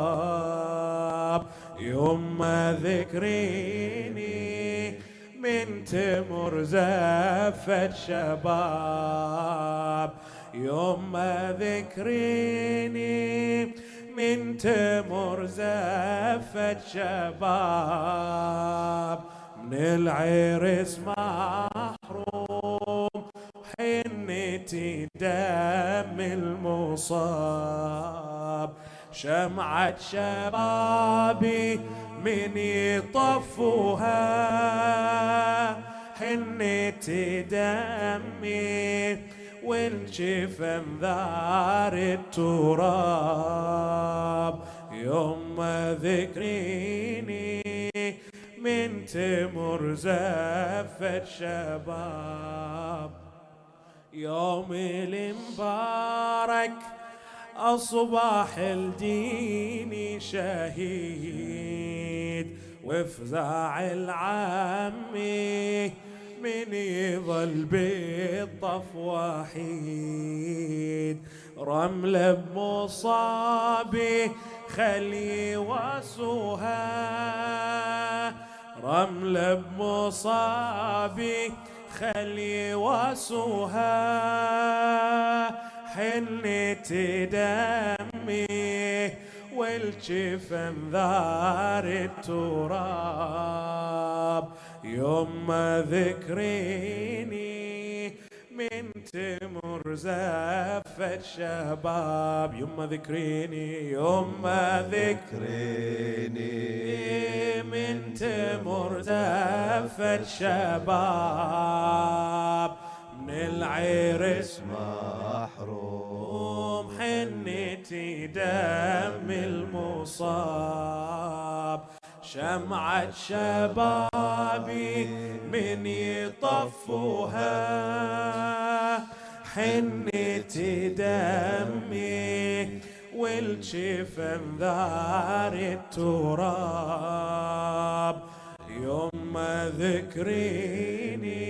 التراب يوم ذكري ذكريني من تمر زفة شباب، يوم ما ذكريني من تمر زفة شباب، من العرس محروم حنتي دم المصاب، شمعة شبابي من يطفوها حنتي دمي والجفن ذار التراب، يوم ذكريني من تمر زفة شباب، يوم المبارك أصبح الدين شهيد، وفزاع العمي من يظل بالطف وحيد، رملة بمصابي خلي وسوها، رملة بمصابي خلي وسوها حنة دمي والجفن ذار التراب، يوم ذكريني من تمر زفة شباب، يوم ذكريني يوم ذكريني من تمر زفة شباب، من العرس محروم حنتي دم المصاب، شمعة شبابي من يطفوها حنتي دمي والجفن ذار التراب، يوم ذكريني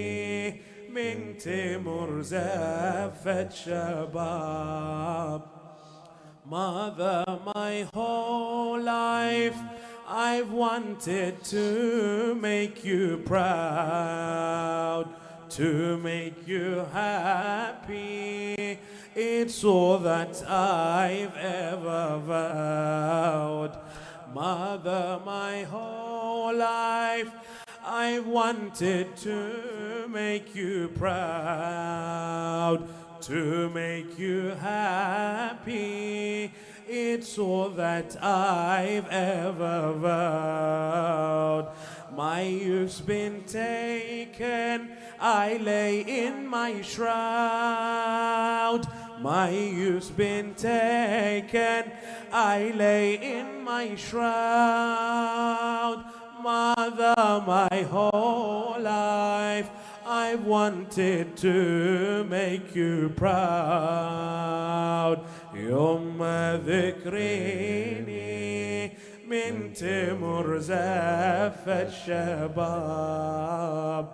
من تمر زفة شباب. Mother, my whole life I've wanted to make you proud, to make you happy. It's all that I've ever vowed. Mother, my whole life I've wanted to make you proud, to make you happy. It's all that I've ever vowed. My youth's been taken, I lay in my shroud. My youth's been taken, I lay in my shroud. Mother, my whole life I've wanted to make you proud. يوم ذكريني من تمر زفة شباب.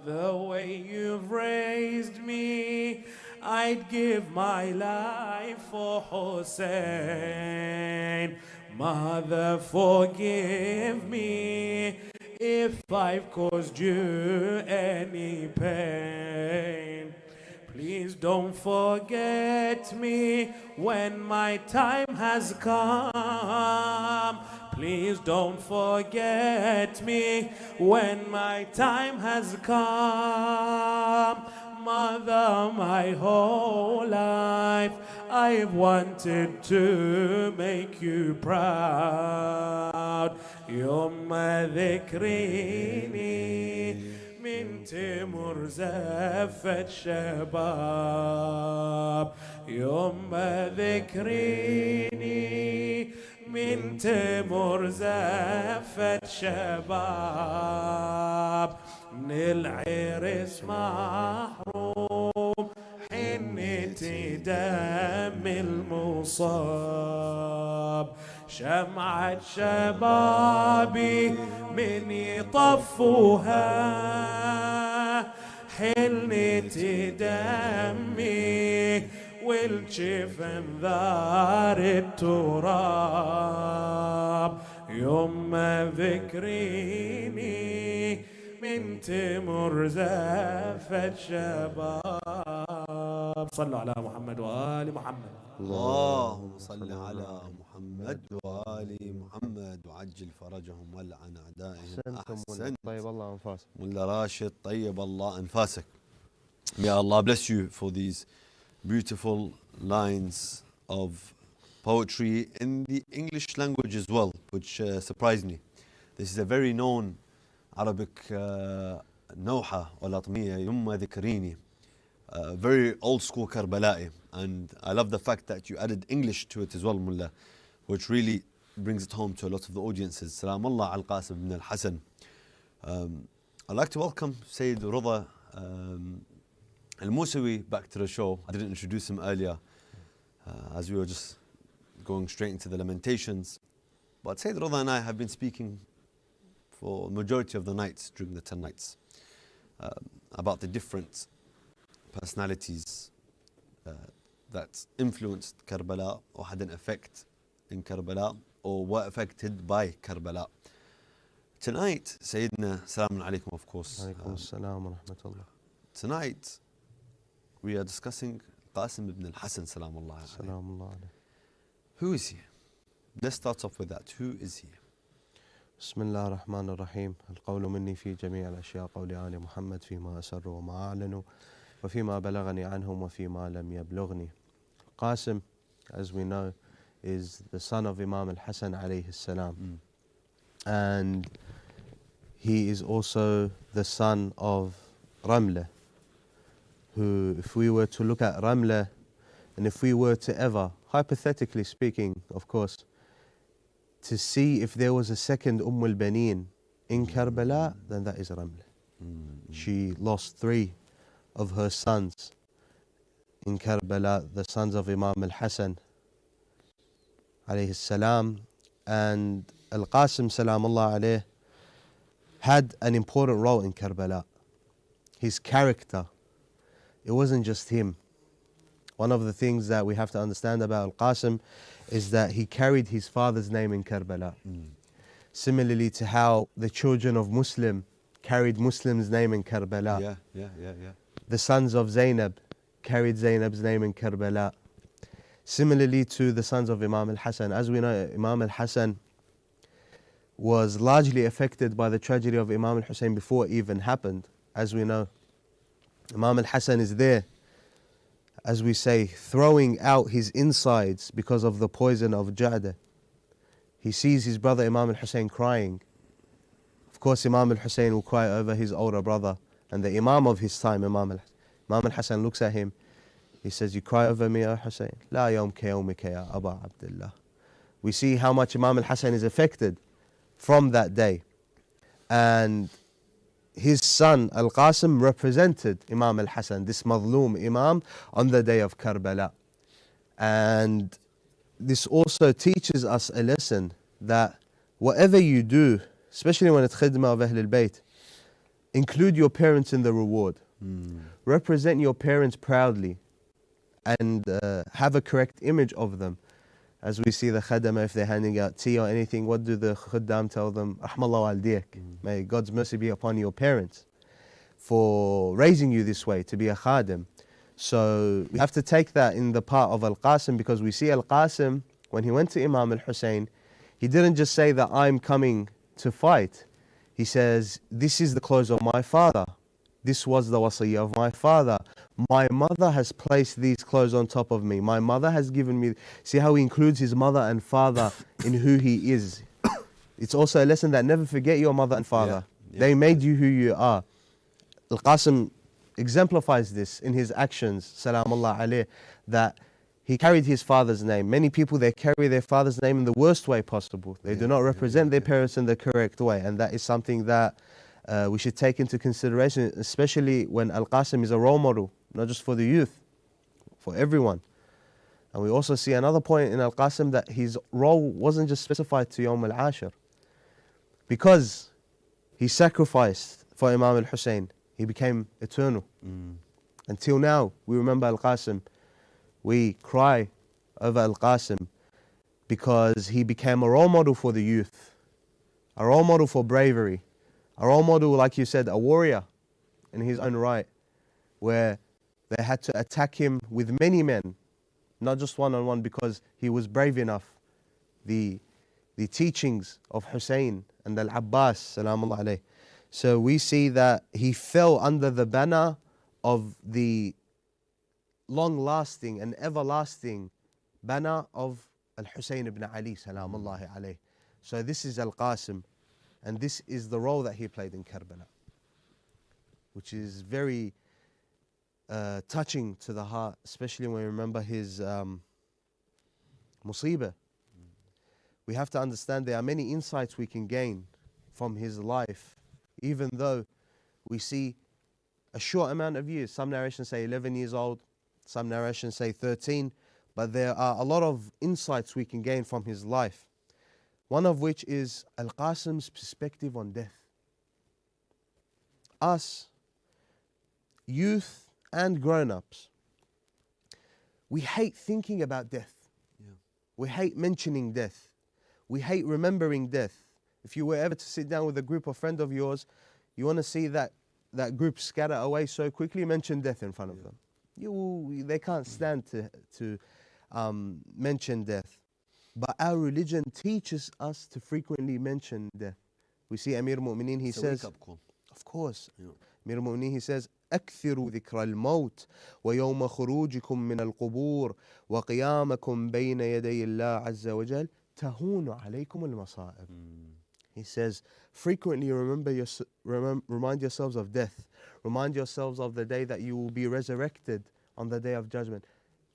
The way you've raised me, I'd give my life for Hussein. Mother, forgive me if I've caused you any pain. Please don't forget me when my time has come. Please don't forget me when my time has come. Mother, my whole life I've wanted to make you proud. يوم ذكريني من تمر زفة شباب. يوم ذكريني من تمر زفة شباب. من العرس محروم حنتي دم المصاب. شمعة شبابي من يطفوها حنتي دمي والجفن ذار التراب. يما ذكريني من تمر زفت شباب. صلوا على محمد وآل محمد. اللهم صل على محمد وآل محمد وعجل فرجهم ولعن أعدائهم. أحسنت. طيب الله أنفاسك. Mullah Rashid, طيب Allah أنفاسك. May Allah bless you for these beautiful lines of poetry in the English language as well, which surprised me. This is a very known Arabic نوحة والأطمية يما ذكريني, very old school Karbala'i, and I love the fact that you added English to it as well, Mullah, which really brings it home to a lot of the audiences. Salam Allah al Qasim ibn al Hassan. I'd like to welcome Sayyid Rida al-Musawi back to the show. I didn't introduce him earlier as we were just going straight into the Lamentations. But Sayyid Rida and I have been speaking for the majority of the nights during the 10 nights about the different personalities that influenced Karbala or had an effect in Karbala or were affected by Karbala. Tonight, Sayyidina, Salamun Alaikum, of course. Alaikum Assalam wa rahmatullah. Tonight, we are discussing Qasim ibn al-Hassan, Salamullah alayhi. Salamullah alayhi. Who is he? Let's start off with that. Who is he? بسم الله الرحمن الرحيم. القول مني في جميع الأشياء قول آل محمد فيما أسر وما أعلنوا وفيما بلغني عنهم وفيما لم يبلغني. Qasim, as we know, is the son of Imam Hassan alayhi salam. And he is also the son of Ramla, who, if we were to look at Ramla, and if we were to ever, hypothetically speaking, of course, to see if there was a second al-Baneen in Karbala, then that is Ramla. She lost 3 of her sons in Karbala, the sons of Imam Hassan alayhi salam, and Al-Qasim salamullah alayh had an important role in Karbala. His character, it wasn't just him. One of the things that we have to understand about Al-Qasim is that he carried his father's name in Karbala. Similarly to how the children of Muslim carried Muslim's name in Karbala. The sons of Zainab carried Zainab's name in Karbala. Similarly to the sons of Imam al-Hassan. As we know, Imam al-Hassan was largely affected by the tragedy of Imam Hussein before it even happened. As we know, Imam al-Hassan is there, as we say, throwing out his insides because of the poison of Ja'da. He sees his brother Imam al-Hussein crying. Of course, Imam al-Hussein will cry over his older brother, and the Imam of his time, Imam al-Hassan, looks at him. He says, "You cry over me, O Hussein? La yawmka yawmika ya Aba Abdillah." We see how much Imam al-Hassan is affected from that day. And his son Al-Qasim represented Imam al-Hassan, this Mazloom Imam, on the day of Karbala. And this also teaches us a lesson that whatever you do, especially when it's khidmah of Ahlul Bayt, include your parents in the reward. Represent your parents proudly and have a correct image of them. As we see the khadama, if they're handing out tea or anything, what do the khuddam tell them? Rahmallahu waldiyak. May God's mercy be upon your parents for raising you this way, to be a khadim. So we have to take that in the part of Al-Qasim, because we see Al-Qasim, when he went to Imam al-Hussein, he didn't just say that I'm coming to fight. He says, this is the clothes of my father. This was the wasiyah of my father. My mother has placed these clothes on top of me. My mother has given me... See how he includes his mother and father in who he is. It's also a lesson that never forget your mother and father. They made you who you are. Al-Qasim exemplifies this in his actions, salamullah alayh, that he carried his father's name. Many people, they carry their father's name in the worst way possible. They do not represent their parents in the correct way. And that is something that we should take into consideration, especially when Al-Qasim is a role model, not just for the youth, for everyone. And we also see another point in Al-Qasim, that his role wasn't just specified to Yawm al-Ashur. Because he sacrificed for Imam al-Hussein, he became eternal. Until now, we remember Al-Qasim. We cry over Al-Qasim because he became a role model for the youth. a role model for bravery, a role model, like you said, a warrior in his own right, where they had to attack him with many men, not just one-on-one, because he was brave enough. The teachings of Hussein and Al-Abbas, salamullah alayh. So we see that he fell under the banner of the long-lasting and everlasting banner of Al-Hussein ibn Ali, salamullahi alayh. So this is Al-Qasim, and this is the role that he played in Karbala, which is very touching to the heart, especially when we remember his musibah. We have to understand there are many insights we can gain from his life, even though we see a short amount of years. Some narrations say 11 years old, some narrations say 13, but there are a lot of insights we can gain from his life. One of which is Al-Qasim's perspective on death. Us, youth and grown-ups, we hate thinking about death. We hate mentioning death. We hate remembering death. If you were ever to sit down with a group of friends of yours, you want to see that group scatter away so quickly, mention death in front of them. They can't stand to mention death. But our religion teaches us to frequently mention death. We see Amir al-Mu'mineen, he says, wake-up call. Of course. Amir al-Mu'mineen, he says, أكثروا ذكر الموت ويوم خروجكم من القبور وقيامكم بين يدي الله عز وجل تهون عليكم المصائب. He says, frequently remind yourselves of death. Remind yourselves of the day that you will be resurrected on the day of judgment.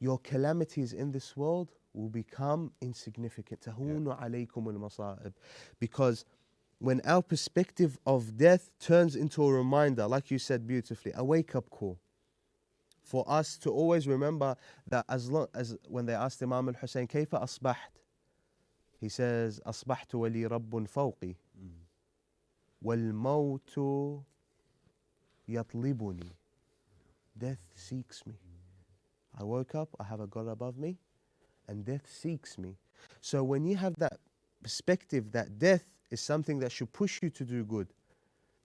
Your calamities in this world will become insignificant. تهون عليكم المصائب. Because when our perspective of death turns into a reminder, like you said beautifully, a wake-up call, for us to always remember that as long as when they asked Imam Hussein, كيف أصبحت? He says, أصبحت ولي رب فوقي والموت يطلبني. Death seeks me. I woke up, I have a God above me, and death seeks me. So when you have that perspective that death is something that should push you to do good,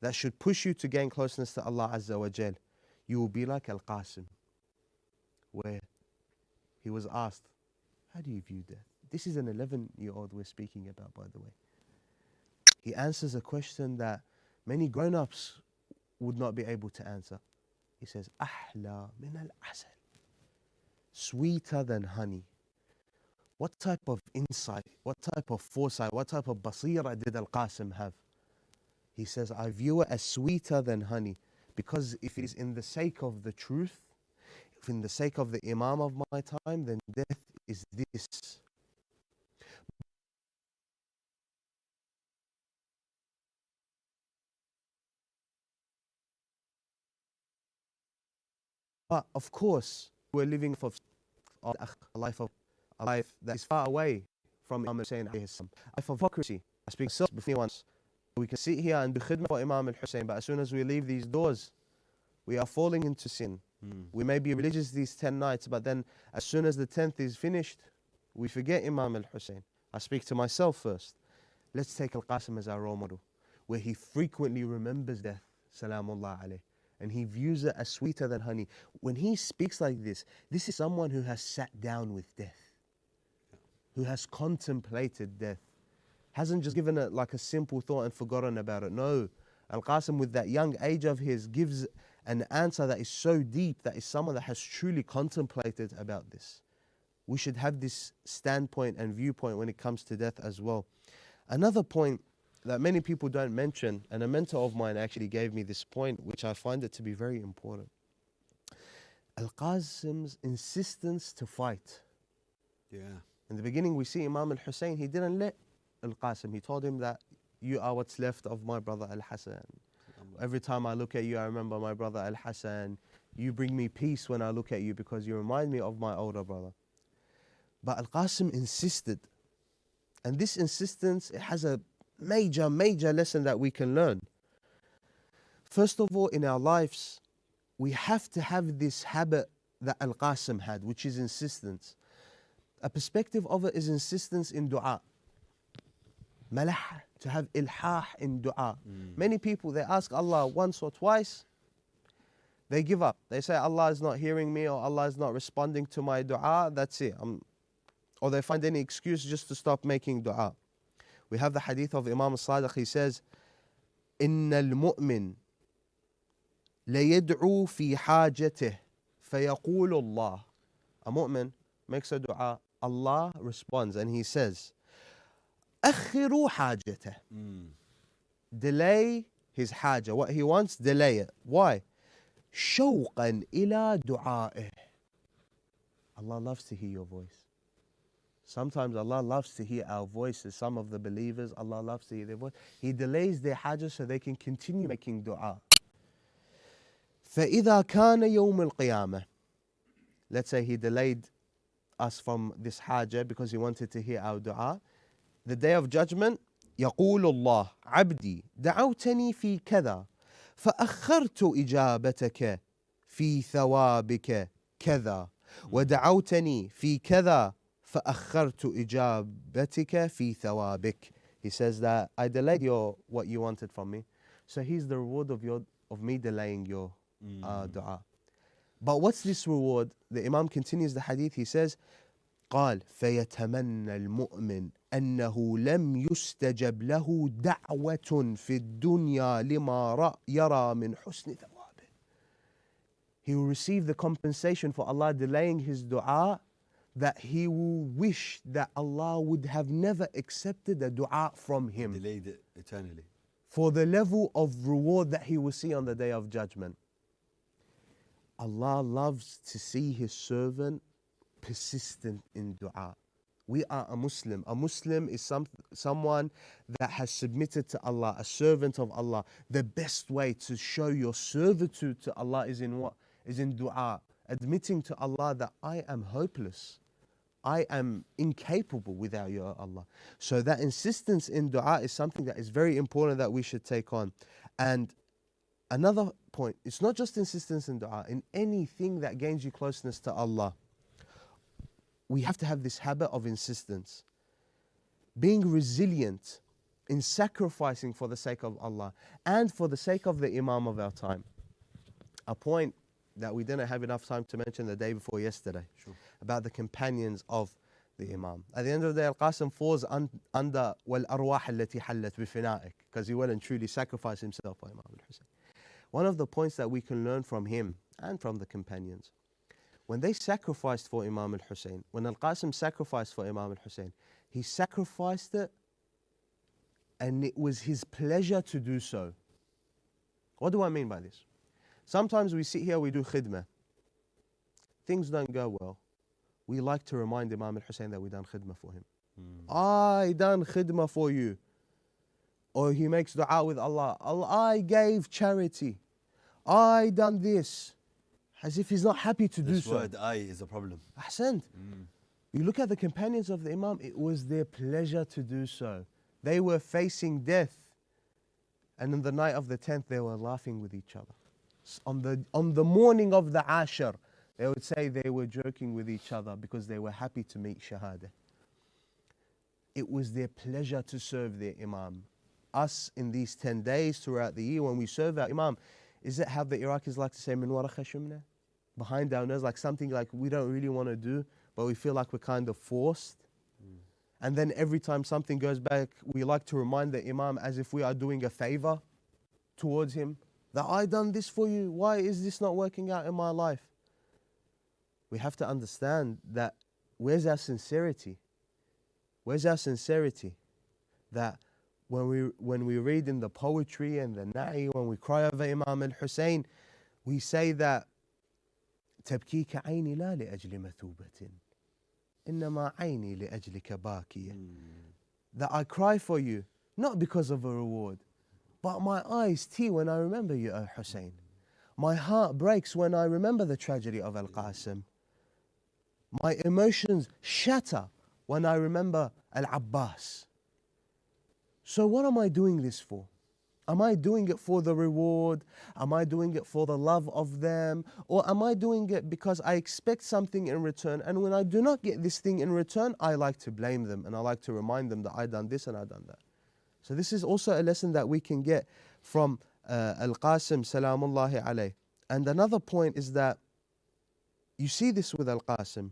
that should push you to gain closeness to Allah Azza wa Jal, you will be like Al-Qasim, where he was asked, how do you view death? This is an 11-year-old we're speaking about, by the way. He answers a question that many grown-ups would not be able to answer. He says, أحلى من العسل, sweeter than honey. What type of insight, what type of foresight, what type of basira did Al-Qasim have? He says, I view it as sweeter than honey, because if it is in the sake of the truth, if in the sake of the Imam of my time, then death is this. But of course, we're living for a life that is far away from Imam Hussein, a life of hypocrisy. I speak self before once. We can sit here and do khidmah for Imam Hussein, but as soon as we leave these doors, we are falling into sin. We may be religious these 10 nights, but then as soon as the 10th is finished, we forget Imam Hussein. I speak to myself first. Let's take Al-Qasim as our role model, where he frequently remembers death, salamullah alayh, and he views it as sweeter than honey. When he speaks like this is someone who has sat down with death, who has contemplated death, hasn't just given it like a simple thought and forgotten about it. No, Al-Qasim, with that young age of his, gives an answer that is so deep, that is someone that has truly contemplated about this. We should have this standpoint and viewpoint when it comes to death as well. Another point that many people don't mention, and a mentor of mine actually gave me this point, which I find it to be very important. Al-Qasim's insistence to fight. In the beginning, we see Imam al-Hussein, he didn't let Al-Qasim, he told him that you are what's left of my brother Al-Hassan. Every time I look at you, I remember my brother Al-Hassan. You bring me peace when I look at you because you remind me of my older brother. But Al-Qasim insisted. And this insistence, it has a major lesson that we can learn. First of all, in our lives, we have to have this habit that Al-Qasim had, which is insistence. A perspective of it is insistence in dua. Malaha, to have ilhah in dua. Many people, they ask Allah once or twice, they give up. They say Allah is not hearing me, or Allah is not responding to my dua, that's it. Or they find any excuse just to stop making dua. We have the hadith of Imam Sadiq. He says, إن المؤمن ليدعو في حاجته فيقول الله. A mu'min makes a dua, Allah responds, and he says, أخروا حاجته. Delay his haja. What he wants, delay it. Why? شوقا إلى دعائه. Allah loves to hear your voice. Sometimes Allah loves to hear our voices. Some of the believers, Allah loves to hear their voice. He delays their hajj so they can continue making dua. فإذا كان يوم القيامة. Let's say he delayed us from this hajj because he wanted to hear our dua. The day of judgment, يقول الله عبدي دعوتني في كذا فأخرت إجابتك في ثوابك كذا ودعوتني في كذا فأخرت إجابتك في ثوابك. He says that I delayed what you wanted from me, so here's the reward of me delaying your dua. But what's this reward? The Imam continues the hadith. He says, قال فيتمنى المؤمن أنه لم يستجب له دعوة في الدنيا لما يرى من حسن ثوابه. He will receive the compensation for Allah delaying his dua, that he will wish that Allah would have never accepted a dua from him. Delayed it eternally. For the level of reward that he will see on the day of judgment. Allah loves to see his servant persistent in dua. We are a Muslim. A Muslim is someone that has submitted to Allah, a servant of Allah. The best way to show your servitude to Allah is in what? Is in dua. Admitting to Allah that I am hopeless. I am incapable without you, O Allah. So that insistence in dua is something that is very important that we should take on. And another point, it's not just insistence in dua, in anything that gains you closeness to Allah. We have to have this habit of insistence. Being resilient in sacrificing for the sake of Allah and for the sake of the Imam of our time. A point that we didn't have enough time to mention the day before yesterday, about the companions of the Imam. At the end of the day, Qasim falls under وَالْأَرْوَاحَ الَّتِي حَلَّتْ بِفِنَائِكَ, because he well and truly sacrificed himself for Imam Hussein. One of the points that we can learn from him and from the companions, when they sacrificed for Imam Hussein, when Qasim sacrificed for Imam Hussein, he sacrificed it and it was his pleasure to do so. What do I mean by this? Sometimes we sit here, we do khidmah. Things don't go well. We like to remind Imam Hussein that we done khidmah for him. I done khidmah for you. Or he makes dua with Allah. I gave charity. I done this. As if he's not happy to do so. This word I is a problem. Ahsant. You look at the companions of the Imam, it was their pleasure to do so. They were facing death. And on the night of the 10th, they were laughing with each other. On the morning of the Ashur, they would say they were joking with each other because they were happy to meet Shahada. It was their pleasure to serve their Imam. Us in these 10 days throughout the year, when we serve our Imam, is it how the Iraqis like to say, min wara khashumna? Behind our nose, like something like we don't really want to do, but we feel like we're kind of forced. And then every time something goes back, we like to remind the Imam as if we are doing a favor towards him. That I done this for you, why is this not working out in my life? We have to understand that where's our sincerity? Where's our sincerity? That when we read in the poetry and the na'i, when we cry over Imam al-Hussein, we say that تبكيك عيني لا لأجل مثوبة إنما عيني لأجلك باكية. That I cry for you, not because of a reward, but my eyes tear when I remember you, O Hussein. My heart breaks when I remember the tragedy of Al-Qasim. My emotions shatter when I remember Al-Abbas. So what am I doing this for? Am I doing it for the reward? Am I doing it for the love of them? Or am I doing it because I expect something in return? And when I do not get this thing in return, I like to blame them and I like to remind them that I done this and I done that. So this is also a lesson that we can get from Al-Qasim salamullahi alayh. And another point is that you see this with Al-Qasim.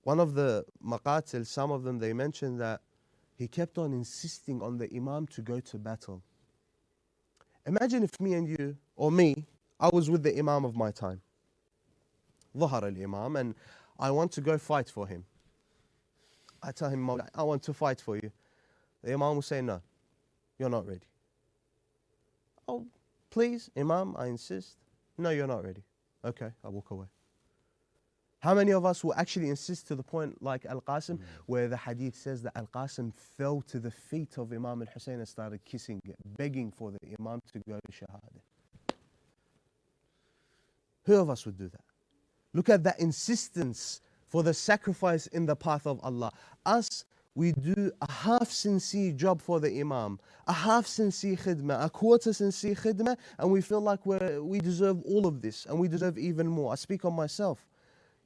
One of the maqatil, some of them, they mentioned that he kept on insisting on the Imam to go to battle. Imagine if me and you, or me, I was with the Imam of my time. ظهر الإمام, and I want to go fight for him. I tell him, I want to fight for you. The Imam will say, no, you're not ready. Oh, please, Imam, I insist. No, you're not ready. Okay, I walk away. How many of us will actually insist to the point like Al-Qasim, where the hadith says that Al-Qasim fell to the feet of Imam Hussein and started kissing it, begging for the Imam to go to Shahada? Who of us would do that? Look at that insistence for the sacrifice in the path of Allah. Us, we do a half sincere job for the Imam, a half sincere khidmah, a quarter sincere khidmah, and we feel like we deserve all of this and we deserve even more. I speak on myself.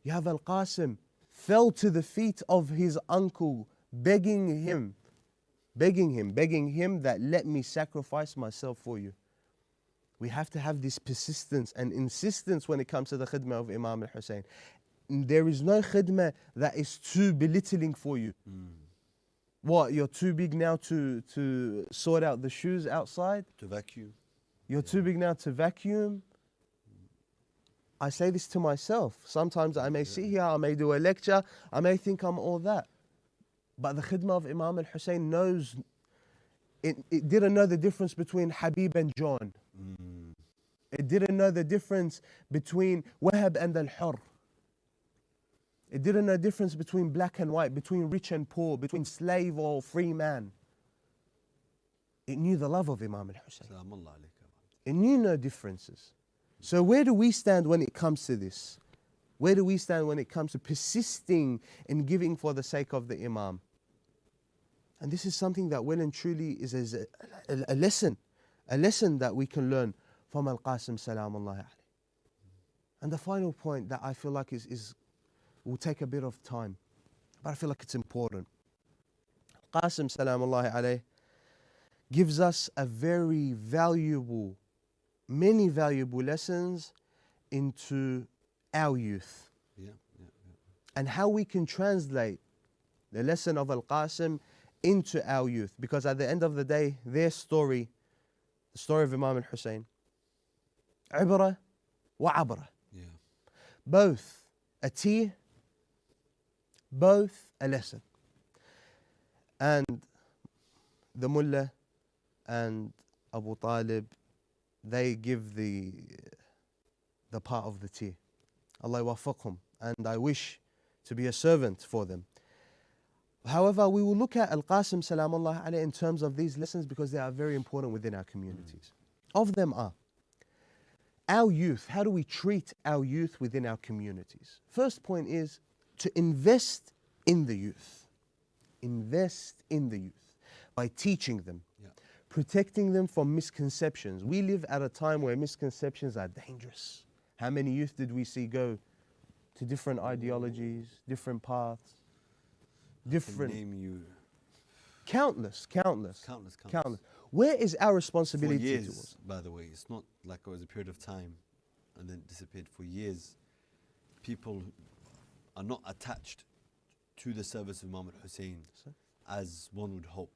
You have Al-Qasim fell to the feet of his uncle, begging him that let me sacrifice myself for you. We have to have this persistence and insistence when it comes to the khidmah of Imam al-Hussein. There is no khidmah that is too belittling for you. What, you're too big now to sort out the shoes outside? To vacuum. You're too big now to vacuum? I say this to myself. Sometimes I may sit here, I may do a lecture, I may think I'm all that. But the khidmah of Imam al-Hussein knows, it didn't know the difference between Habib and John. It didn't know the difference between Wahab and Al-Hur. It didn't know the difference between black and white, between rich and poor, between slave or free man. It knew the love of Imam al-Hussein. It knew no differences. So where do we stand when it comes to this? Where do we stand when it comes to persisting in giving for the sake of the Imam? And this is something that well and truly is a lesson that we can learn from Al-Qasim salamullahi alayhi. And the final point that I feel like will take a bit of time, but I feel like it's important. Qasim salamullahi alayhi gives us many valuable lessons into our youth. And how we can translate the lesson of Al-Qasim into our youth. Because at the end of the day, their story, the story of Imam al-Hussein, Ibra wa Abra. Both a tear, both a lesson. And the Mullah and Abu Talib, they give the part of the tear. Allah waffaqhum, and I wish to be a servant for them. However, we will look at Al-Qasim salamullah alayhi in terms of these lessons because they are very important within our communities. Of them are our youth. How do we treat our youth within our communities? First point is to invest in the youth. Invest in the youth by teaching them, protecting them from misconceptions. We live at a time where misconceptions are dangerous. How many youth did we see go to different ideologies, different paths, different... Name you. Countless. Where is our responsibility? For years, by the way, it's not like it was a period of time and then disappeared. For years, people are not attached to the service of Imam Hussein as one would hope.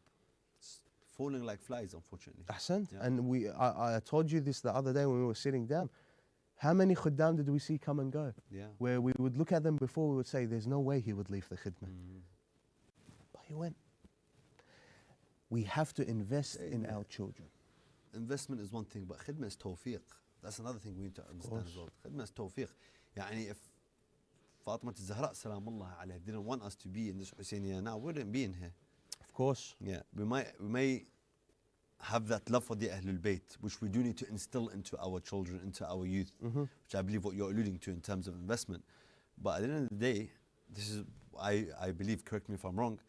It's falling like flies, unfortunately. Ahsan. Yeah. And I told you this the other day when we were sitting down. How many khuddam did we see come and go? Where we would look at them before, we would say, there's no way he would leave the khidmah. But he went. We have to invest in our children. Investment is one thing, but khidmah is tawfiq. That's another thing we need to understand as well. Khidmah is tawfiq. Yani if Fatima al-Zahra salamullah alayha didn't want us to be in this Husainiyya now, we wouldn't be in here. Of course. Yeah, we may have that love for the Ahlul Bayt, which we do need to instill into our children, into our youth, which I believe what you're alluding to in terms of investment. But at the end of the day, this is, I believe, correct me if I'm wrong,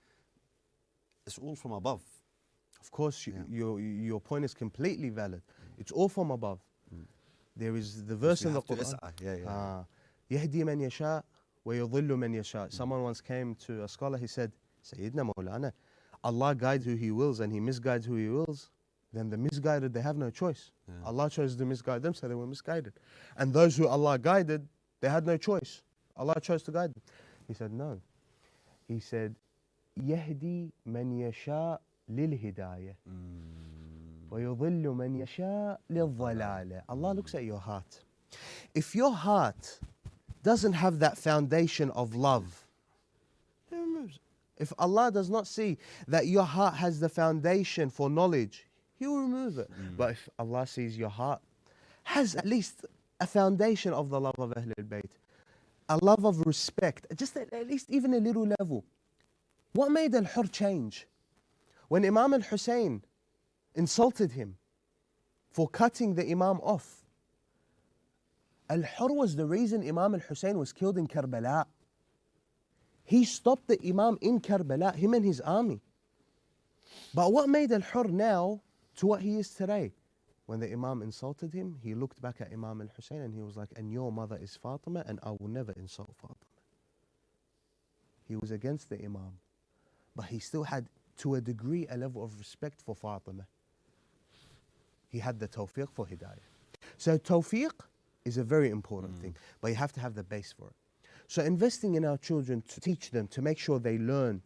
it's all from above. Of course, your point is completely valid. It's all from above. There is the verse in the Quran. يهدي من يشاء ويضل من يشاء. Someone once came to a scholar, he said, Sayyidina Mawlana, Allah guides who He wills and He misguides who He wills, then the misguided, they have no choice. Allah chose to misguide them, so they were misguided. And those who Allah guided, they had no choice. Allah chose to guide them. He said, no. He said, يهدي من يشاء للهداية ويضل من يشاء للضلالة. Allah looks at your heart. If your heart doesn't have that foundation of love, He removes it. If Allah does not see that your heart has the foundation for knowledge, He will remove it. But if Allah sees your heart has at least a foundation of the love of Ahlul Bayt, a love of respect, just at least even a little level. What made Al-Hur change? When Imam Hussein insulted him for cutting the Imam off, Al-Hur was the reason Imam Hussein was killed in Karbala. He stopped the Imam in Karbala, him and his army. But what made Al-Hur now to what he is today? When the Imam insulted him, he looked back at Imam Hussein and he was like, and your mother is Fatima and I will never insult Fatima. He was against the Imam, but he still had, to a degree, a level of respect for Fatima. He had the tawfiq for hidayah. So tawfiq is a very important thing, but you have to have the base for it. So investing in our children to teach them, to make sure they learn,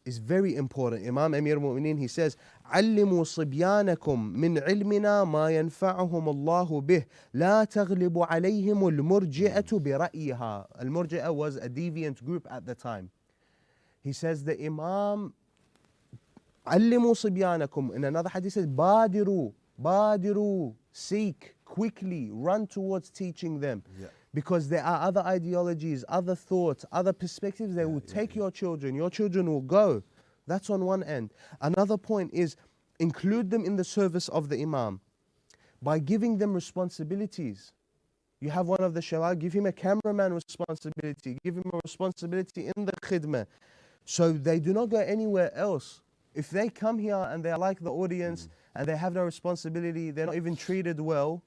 is very important. Imam Amir al-Mu'mineen, he says, علموا صبيانكم من علمنا ما ينفعهم الله به لا تغلب عليهم المرجئة برأيها. Al-Murji'ah was a deviant group at the time. He says the Imam, علموا صبيانكم, in another hadith says, بادروا, seek, quickly, run towards teaching them. Because there are other ideologies, other thoughts, other perspectives. They will take your children will go. That's on one end. Another point is include them in the service of the Imam by giving them responsibilities. You have one of the shabab, give him a cameraman responsibility, give him a responsibility in the khidmah, so they do not go anywhere else. If they come here and they are like the audience and they have no responsibility, they're not even treated well,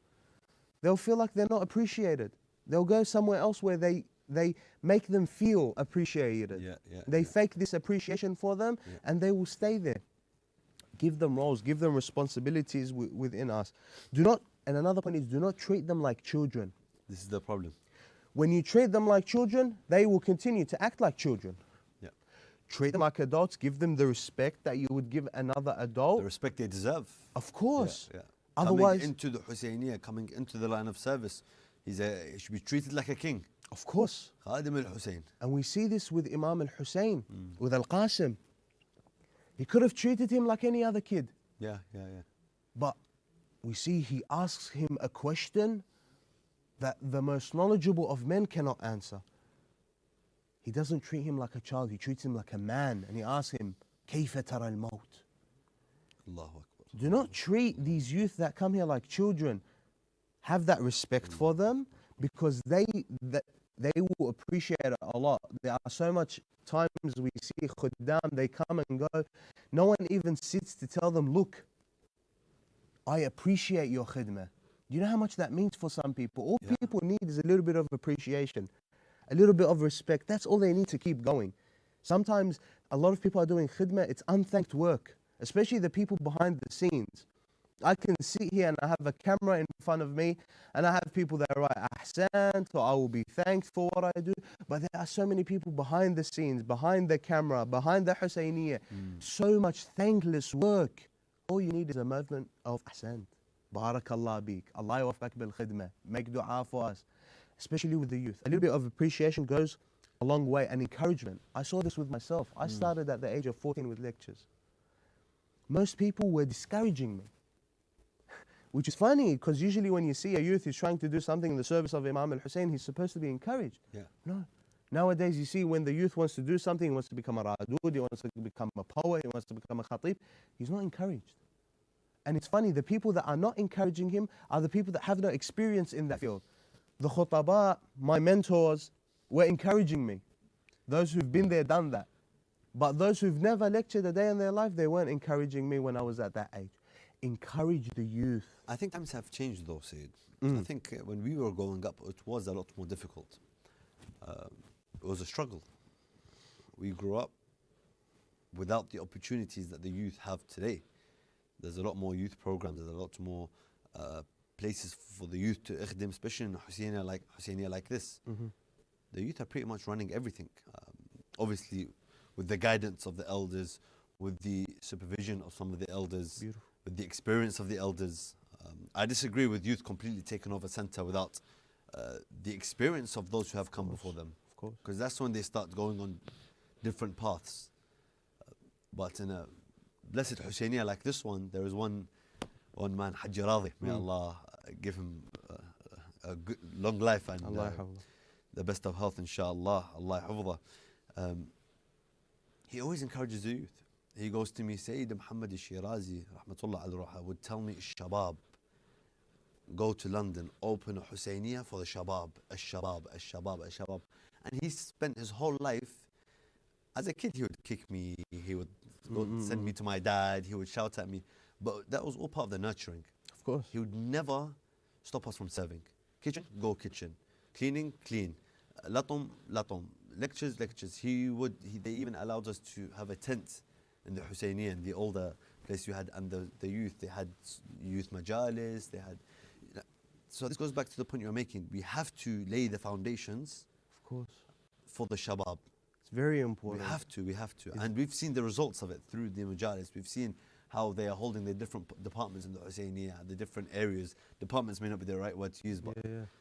they'll feel like they're not appreciated. They'll go somewhere else where they make them feel appreciated. They fake this appreciation for them and they will stay there. Give them roles, give them responsibilities within us. And another point is, do not treat them like children. This is the problem. When you treat them like children, they will continue to act like children. Treat them like adults, give them the respect that you would give another adult. The respect they deserve. Of course. Otherwise, coming into the Husayniyah, coming into the line of service, he should be treated like a king. Of course. Khadim al-Hussein. And we see this with Imam al-Hussein, with al-Qasim. He could have treated him like any other kid. But we see he asks him a question that the most knowledgeable of men cannot answer. He doesn't treat him like a child, he treats him like a man. And he asks him, كيف ترى الموت? Allahu Akbar. Do not treat these youth that come here like children. Have that respect for them, because they will appreciate it a lot. There are so much times we see khuddam, they come and go. No one even sits to tell them, look, I appreciate your khidmah. Do you know how much that means for some people? All people need is a little bit of appreciation, a little bit of respect. That's all they need to keep going. Sometimes a lot of people are doing khidmah, it's unthanked work, especially the people behind the scenes. I can sit here and I have a camera in front of me and I have people that write ahsan, so I will be thanked for what I do. But there are so many people behind the scenes, behind the camera, behind the Husayniyah. So much thankless work. All you need is a movement of ahsan. Barakallah beek. Allah wafak bil khidmah. Make dua for us, especially with the youth. A little bit of appreciation goes a long way, and encouragement. I saw this with myself. I started at the age of 14 with lectures. Most people were discouraging me. Which is funny, because usually when you see a youth who's trying to do something in the service of Imam al-Hussein, he's supposed to be encouraged. No. Nowadays you see when the youth wants to do something, he wants to become a radud, he wants to become a poet, he wants to become a khatib, he's not encouraged. And it's funny, the people that are not encouraging him are the people that have no experience in that field. The khutaba, my mentors, were encouraging me. Those who've been there, done that. But those who've never lectured a day in their life, they weren't encouraging me when I was at that age. Encourage the youth. I think times have changed though, Sayyid. I think when we were growing up, it was a lot more difficult. It was a struggle. We grew up, without the opportunities that the youth have today. There's a lot more youth programs, there's a lot more places for the youth to ikhdim, especially in Hussainia like this. The youth are pretty much running everything. Obviously, with the guidance of the elders, with the supervision of some of the elders, with the experience of the elders. I disagree with youth completely taking over center without the experience of those who have come before them. Of course. Because that's when they start going on different paths. But in a blessed Hussainia like this one, there is one man, Hajji Radi. May Allah give him a good, long life and the best of health, inshallah. Allah hafidha. He always encourages the youth. He goes to me, Sayyid Muhammad al-Shirazi, rahmatullah al-Ruha, would tell me, Shabab, go to London, open a Hussainia for the Shabab, al-Shabab, al-Shabab, al-Shabab. And he spent his whole life, as a kid he would kick me, he would go send me to my dad, he would shout at me. But that was all part of the nurturing. Of course. He would never stop us from serving. Kitchen, go kitchen. Cleaning, clean. Latum, latum. Lectures, lectures. They even allowed us to have a tent in the Hussainia, in the older place you had, and the youth, they had youth majalis, they had. So this goes back to the point you're making. We have to lay the foundations, of course, for the shabab. It's very important. We have to. And we've seen the results of it through the majalis. We've seen how they are holding the different departments in the Hussainia, the different areas. Departments may not be the right word to use, but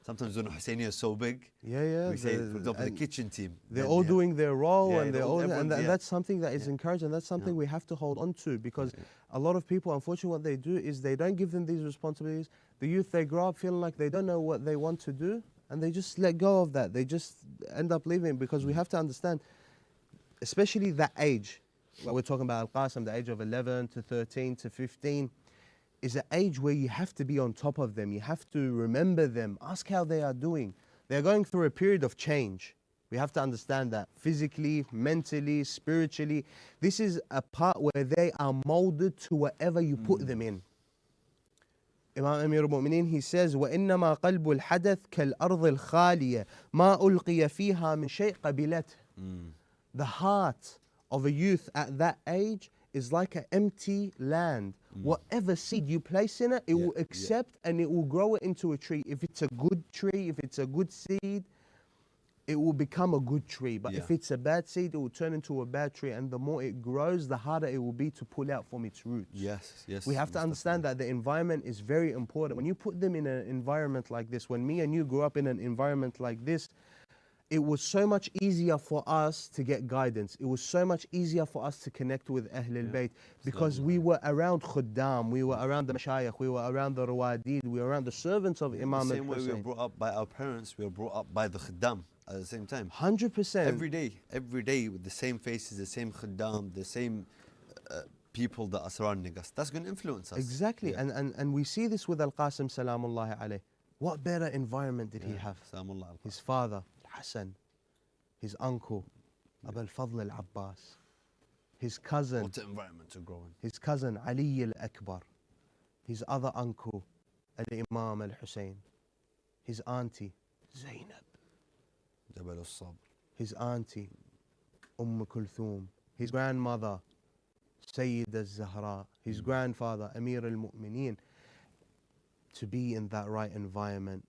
sometimes when the Hussainia is so big, we say, for example, the kitchen team. They're all doing their role, and and that's something that is encouraged, and that's something we have to hold on to, because a lot of people, unfortunately, what they do is they don't give them these responsibilities. The youth, they grow up feeling like they don't know what they want to do, and they just let go of that. They just end up leaving, because we have to understand, especially that age. What we're talking about Al-Qasim, the age of 11 to 13 to 15, is an age where you have to be on top of them. You have to remember them, ask how they are doing. They're going through a period of change. We have to understand that physically, mentally, spiritually. This is a part where they are molded to whatever you put them in. Imam Amir al-Mu'mineen, he says, وَإِنَّمَا قَلْبُ الْحَدَثْ كَالْأَرْضِ الْخَالِيَةِ مَا أُلْقِيَ فِيهَا مِنْ شَيْءٍ قَبِلَتْهُ. The heart of a youth at that age is like an empty land. Whatever seed you place in it, it will accept and it will grow it into a tree. If it's a good tree, if it's a good seed, it will become a good tree. But if it's a bad seed, it will turn into a bad tree. And the more it grows, the harder it will be to pull out from its roots. Yes. We have to understand that the environment is very important. When you put them in an environment like this, when me and you grew up in an environment like this, it was so much easier for us to get guidance. It was so much easier for us to connect with Ahl al-Bayt, because we were around Khuddam, we were around the Mashayikh, we were around the Rawadid, we were around the servants of Imam The same way we were Hussein. brought up by our parents, we were brought up by the Khuddam at the same time. 100%. Every day with the same faces, the same Khuddam, the same people that are surrounding us. That's going to influence us. Exactly, and we see this with Al-Qasim Salamullahi alayh. What better environment did he have? His father, Hassan, his uncle, Aba al-Fadl al-Abbas, his cousin. What environment to grow in. His cousin, Ali al-Akbar, his other uncle, al-Imam al-Hussein, his auntie, Zainab, Jabal al-Sabr, his auntie, Kulthum, his grandmother, Sayyid al-Zahra, his grandfather, Amir al-Mu'mineen. To be in that right environment.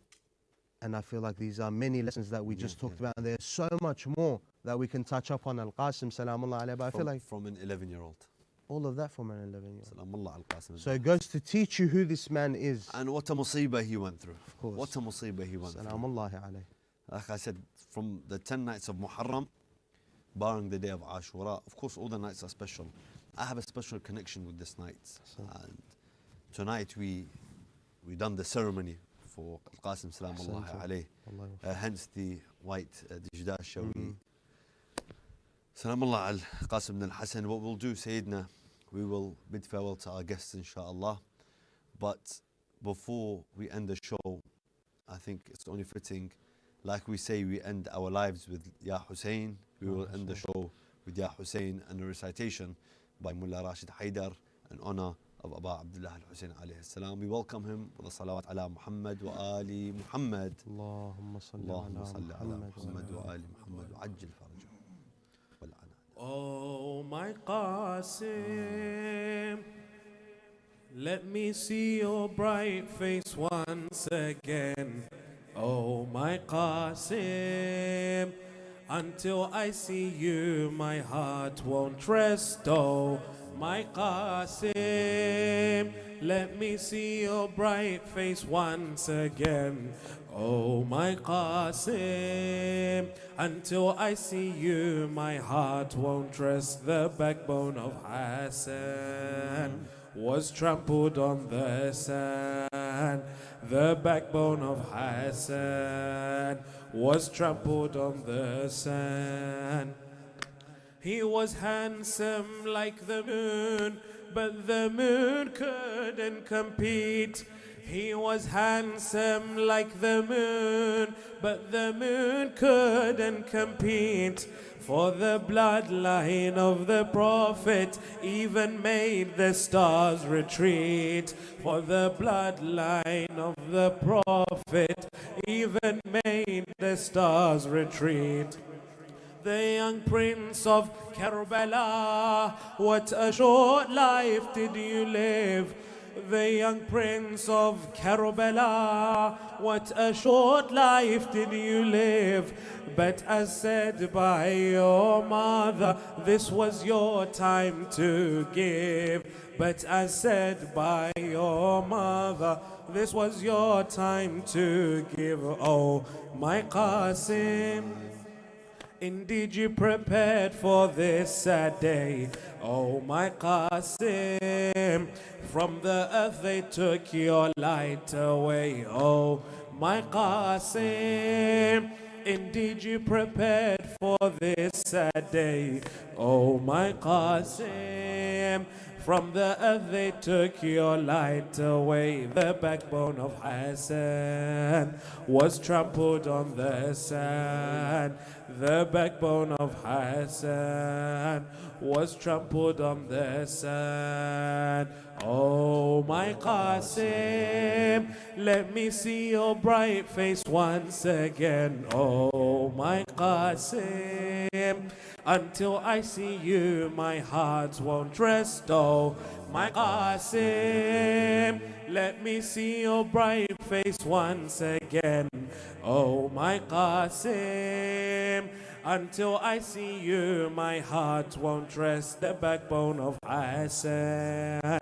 And I feel like these are many lessons that we just talked about, and there's so much more that we can touch up on Al-Qasim Salamullah alayhi. But I feel like from an 11-year-old. All of that from an 11-year-old. Salamullah al-Qasim. So it goes to teach you who this man is. And what a musibah he went through. Of course. What a musibah he went through. Salamullah alayhi. Like I said, from the 10 nights of Muharram, barring the day of Ashura, of course all the nights are special. I have a special connection with this night. And tonight we done the ceremony for Qasim Salamullahi alayhi. Hence the white Dijdasha. Salamullah al Qasim ibn al-Hassan. What we'll do, Sayyidina, we will bid farewell to our guests, inshallah. But before we end the show, I think it's only fitting, like we say, we end our lives with Ya Hussein. We will end the show with Ya Hussein and a recitation by Mullah Rashid Haidar in honor of Aba Abdillah al-Hussein alayhi salam. We welcome him with the salawat ala Muhammad wa ali Muhammad. Allahumma salli ala Muhammad wa ali Muhammad wa ajil farajah. Oh, my Qasim, let me see your bright face once again. Oh, my Qasim, until I see you, my heart won't rest. Oh, my Qasim, let me see your bright face once again. Oh, my Qasim, until I see you, my heart won't rest. The backbone of Hassan was trampled on the sand. The backbone of Hassan was trampled on the sand. He was handsome like the moon, but the moon couldn't compete. He was handsome like the moon, but the moon couldn't compete. For the bloodline of the Prophet even made the stars retreat. For the bloodline of the Prophet even made the stars retreat. The young prince of Karbala, what a short life did you live. The young prince of Karbala, what a short life did you live. But as said by your mother, this was your time to give. But as said by your mother, this was your time to give. Oh, my Qasim, indeed you prepared for this sad day. Oh, my Qasim, from the earth they took your light away. Oh, my Qasim, indeed you prepared for this sad day. Oh, my Qasim, from the earth they took your light away. The backbone of Hassan was trampled on the sand. The backbone of Hassan was trampled on the sand. Oh, my Qasim, let me see your bright face once again. Oh, my Qasim, until I see you, my heart won't rest. Oh, my Qasim, let me see your bright face once again. Oh, my Qasim, until I see you, my heart won't rest. The backbone of Hassan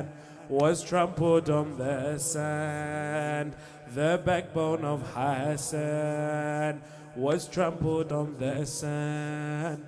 was trampled on the sand. The backbone of Hassan was trampled on the sand.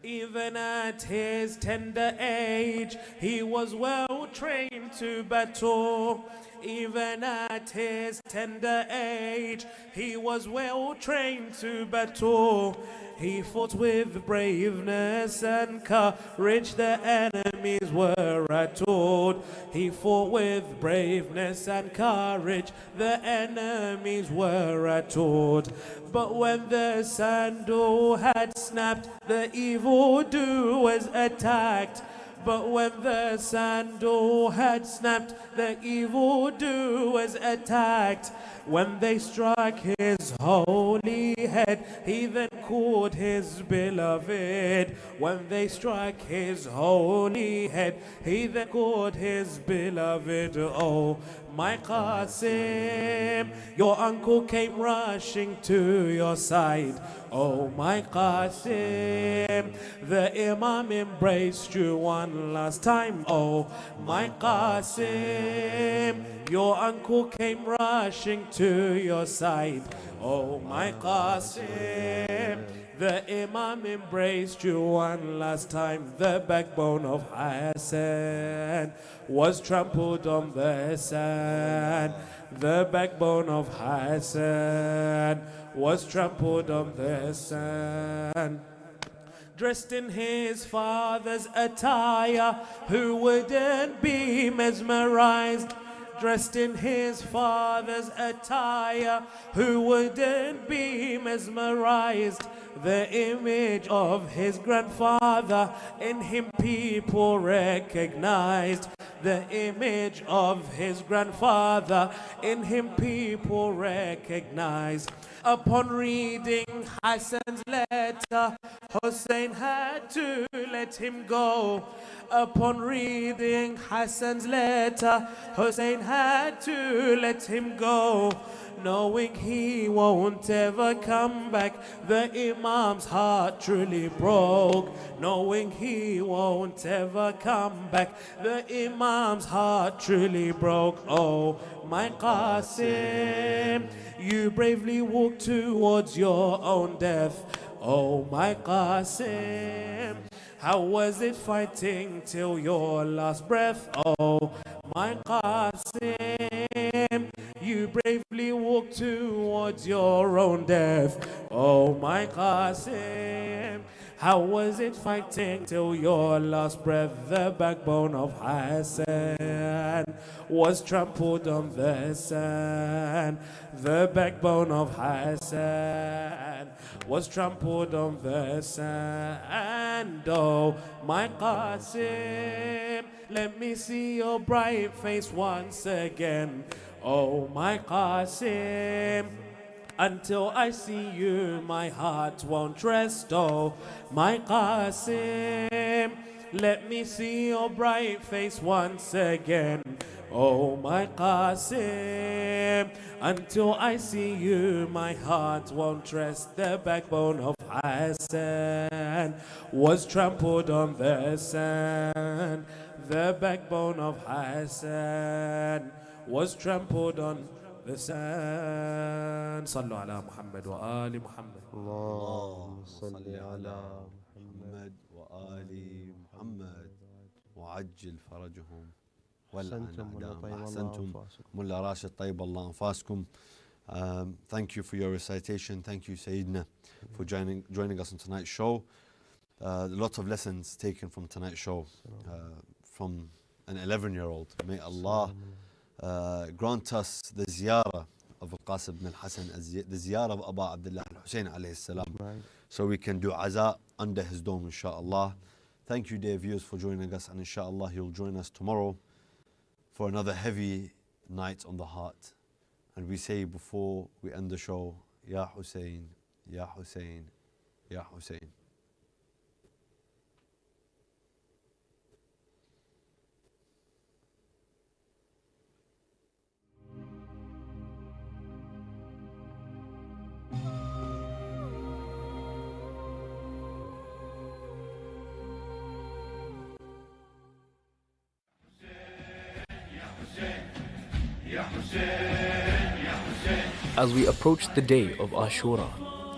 Even at his tender age, he was well trained to battle. Even at his tender age, he was well trained to battle. He fought with braveness and courage, the enemies were rattled. He fought with braveness and courage, the enemies were rattled. But when the sandal had snapped, the evildoers attacked. But when the sandal had snapped, the evildoers attacked. When they struck his holy head, he then called his beloved. When they struck his holy head, he then called his beloved. Oh, my Qasim, your uncle came rushing to your side. Oh, my Qasim, the Imam embraced you one last time. Oh, my Qasim, your uncle came rushing to your side. Oh, my Qasim, the Imam embraced you one last time. The backbone of Hassan was trampled on the sand. The backbone of Hassan was trampled on the sand. Dressed in his father's attire, who wouldn't be mesmerized? Dressed in his father's attire, who wouldn't be mesmerized? The image of his grandfather, in him people recognized. The image of his grandfather, in him people recognized. Upon reading Hassan's letter, Hussein had to let him go. Upon reading Hassan's letter, Hussein had to let him go, knowing he won't ever come back. The Imam's heart truly broke, knowing he won't ever come back. The Imam's heart truly broke. Oh, my Qasim, you bravely walked towards your own death. Oh, my Qasim, how was it fighting till your last breath? Oh, my Qasim, you bravely walked towards your own death. Oh, my Qasim, how was it fighting till your last breath? The backbone of Hassan was trampled on the sand. The backbone of Hassan was trampled on the sand. Oh, my Qasim, let me see your bright face once again. Oh, my Qasim, until I see you, my heart won't rest. Oh, my Qasim, let me see your bright face once again. Oh, my Qasim, until I see you, my heart won't rest. The backbone of Hassan was trampled on the sand. The backbone of Hassan was trampled on the sand. صلوا على محمد وآل محمد. اللهم صل على محمد وآل محمد وعجل فرجهم والأعدام. أحسنتم ملا راشد طيب الله أنفاسكم. Thank you for your recitation. Thank you, Sayyidina, for joining us on tonight's show. Lots of lessons taken from tonight's show from an 11-year-old. May Allah grant us the Ziyara of Qasim ibn al-Hassan, the Ziyara of Aba Abdillah al-Hussein alayhi salam, so we can do aza under his dome, inshallah. Thank you, dear viewers, for joining us, and inshallah you'll join us tomorrow for another heavy night on the heart. And we say before we end the show, Ya Hussein, Ya Hussein, Ya Hussein. As we approach the day of Ashura,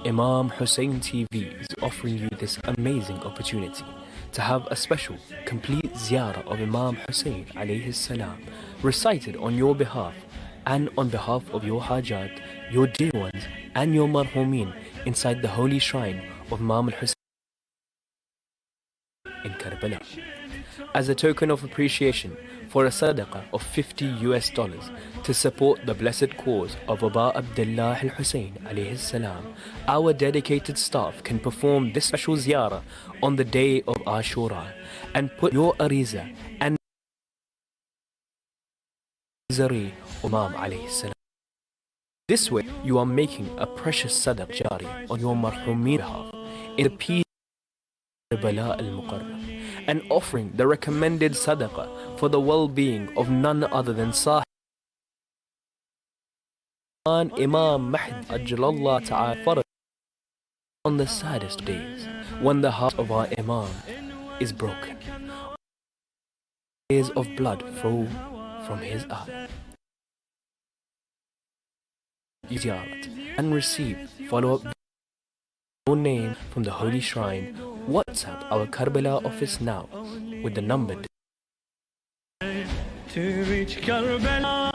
Imam Hussein TV is offering you this amazing opportunity to have a special, complete ziyarah of Imam Hussein alayhi salam recited on your behalf and on behalf of your hajat, your dear ones, and your marhumin inside the holy shrine of Imam Hussein in Karbala. As a token of appreciation for a sadaqah of $50 to support the blessed cause of Aba Abdillah al-Hussein alayhi salam, our dedicated staff can perform this special ziyarah on the day of Ashura and put your ariza and zari Imam alayhi salam. This way you are making a precious sadaqah jari on your marhumin behalf in the peace of Karbala al-Muqarrab, and offering the recommended sadaqah for the well-being of none other than Sahib Imam Mahdi Ajlallah Ta'ala on the saddest days, when the heart of our Imam is broken, tears of blood flow from his eye. Ziyarat and receive follow-up your name from the holy shrine. WhatsApp our Karbala office now with the number to reach Karbala,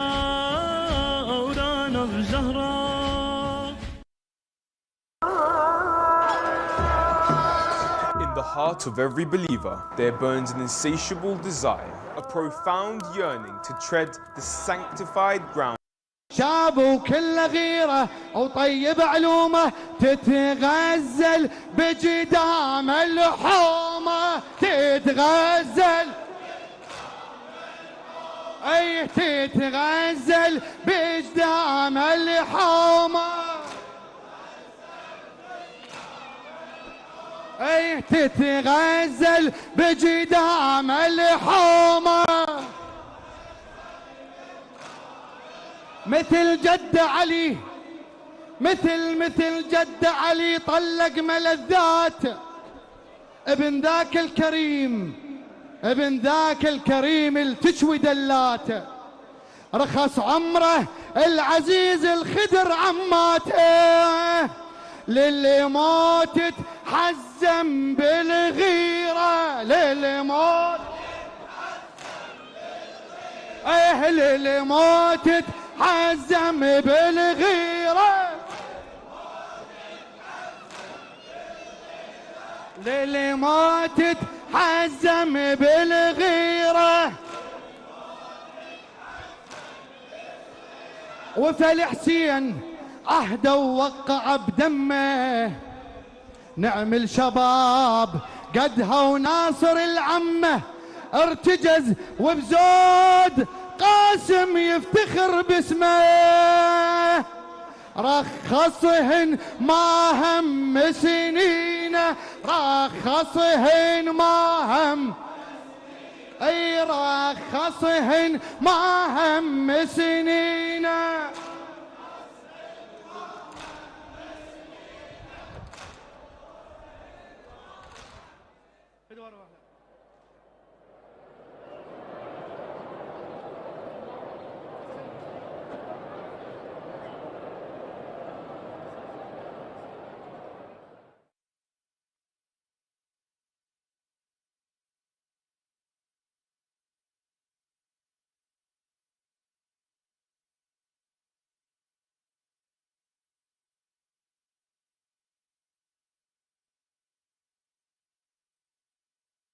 O dawn of Zahra. In the heart of every believer, there burns an insatiable desire, a profound yearning to tread the sanctified ground. شاب وكل غيرة وطيب علومه تتغزل بجدام الحومة، تتغزل اي تتغزل بجدام الحومة، تتغزل بجدام الحومة مثل جد علي، مثل جد علي طلق ملذات ابن ذاك الكريم، ابن ذاك الكريم التشوي دلات، رخص عمره العزيز الخدر عماته، للي موتت حزم بالغيرة، للي موت ايه للي موتت حزم بالغيرة، للي موتت حزم بالغيرة، وفالحسين عهد ووقع بدمه، نعمل شباب قدها وناصر العمه، ارتجز وبزود قاسم يفتخر باسمه، رخصهن ما هم سنينه، رخصهن ما هم، اي رخصهن ما هم سنينه،